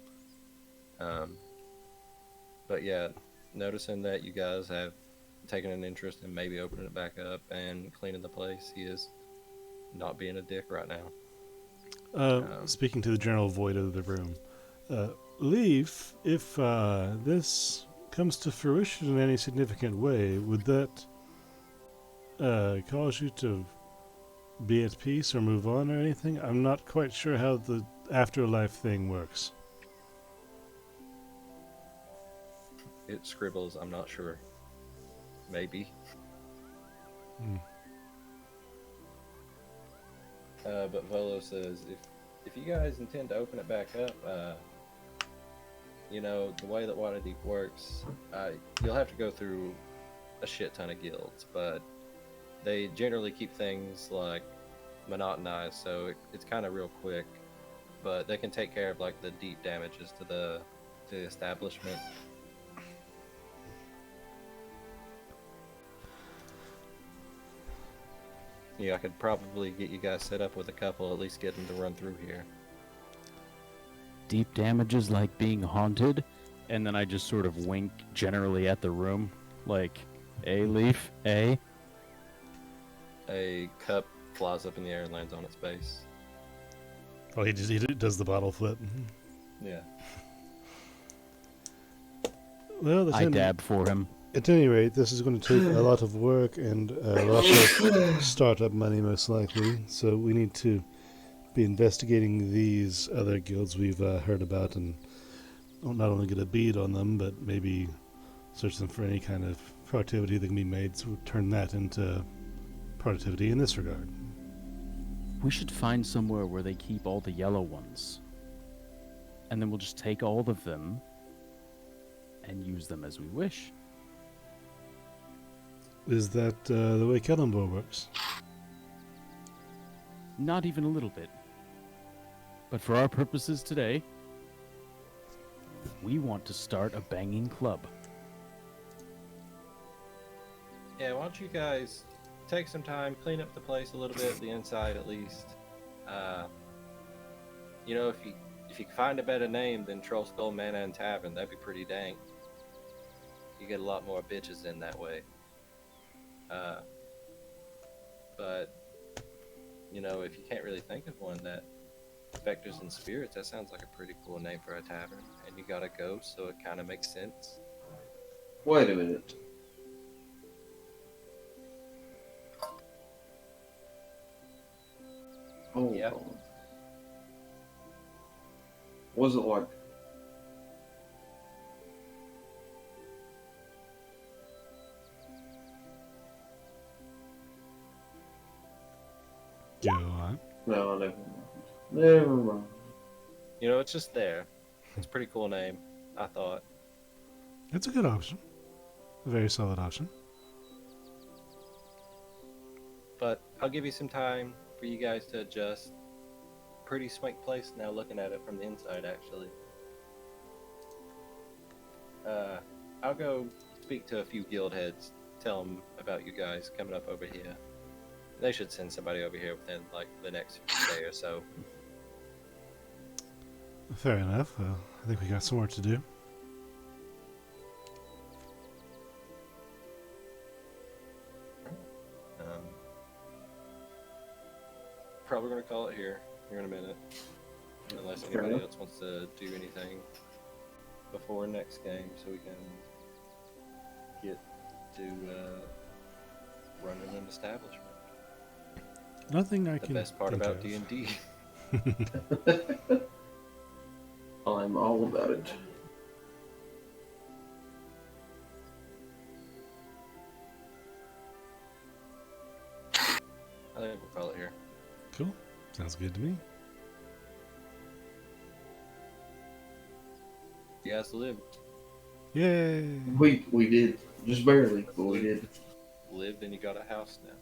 But yeah, noticing that you guys have taken an interest in maybe opening it back up and cleaning the place, he is not being a dick right now. Speaking to the general void of the room, Leaf, if this comes to fruition in any significant way, would that cause you to be at peace or move on or anything? I'm not quite sure how the afterlife thing works. It scribbles, I'm not sure. Maybe. But Volo says, if you guys intend to open it back up, you know, the way that Waterdeep works, you'll have to go through a shit ton of guilds, but they generally keep things like monotonized, so it's kind of real quick, but they can take care of like the deep damages to the establishment. Yeah, I could probably get you guys set up with a couple, at least get them to run through here. Deep damages like being haunted, and then I just sort of wink generally at the room, like, "A Leaf, A." A cup flies up in the air and lands on its base. Oh, he does the bottle flip. Yeah. Well, I dab for him. At any rate, this is going to take a lot of work and a lot of startup money, most likely. So we need to be investigating these other guilds we've heard about, and not only get a bead on them, but maybe search them for any kind of productivity that can be made. So we'll turn that into productivity in this regard. We should find somewhere where they keep all the yellow ones. And then we'll just take all of them and use them as we wish. Is that the way Kellenborg works? Not even a little bit. But for our purposes today, we want to start a banging club. Yeah, why don't you guys take some time, clean up the place a little bit, the inside at least. You know, if you can find a better name than Troll Skull Mana and Tavern, that'd be pretty dang. You get a lot more bitches in that way. But you know, if you can't really think of one, that Vectors and Spirits, that sounds like a pretty cool name for a tavern. And you got a ghost, so it kind of makes sense. Wait a minute. Hold Yeah. on. Was it like Go on. no, never mind. Never mind. You know, it's just there. It's a pretty cool name, I thought. It's a good option. A very solid option. But I'll give you some time for you guys to adjust. Pretty swank place now, looking at it from the inside, actually. I'll go speak to a few guild heads, tell them about you guys coming up over here. They should send somebody over here within like the next day or so. Fair enough. I think we got some work to do. Probably gonna call it here in a minute, unless Fair anybody enough. else wants to do anything. before next game so we can get to running an establishment. Nothing I The can best part think about of. D&D. I'm all about it. I think we'll call it here. Cool. Sounds good to me. You guys lived. Yay! We did just barely, but we did. Lived and you got a house now.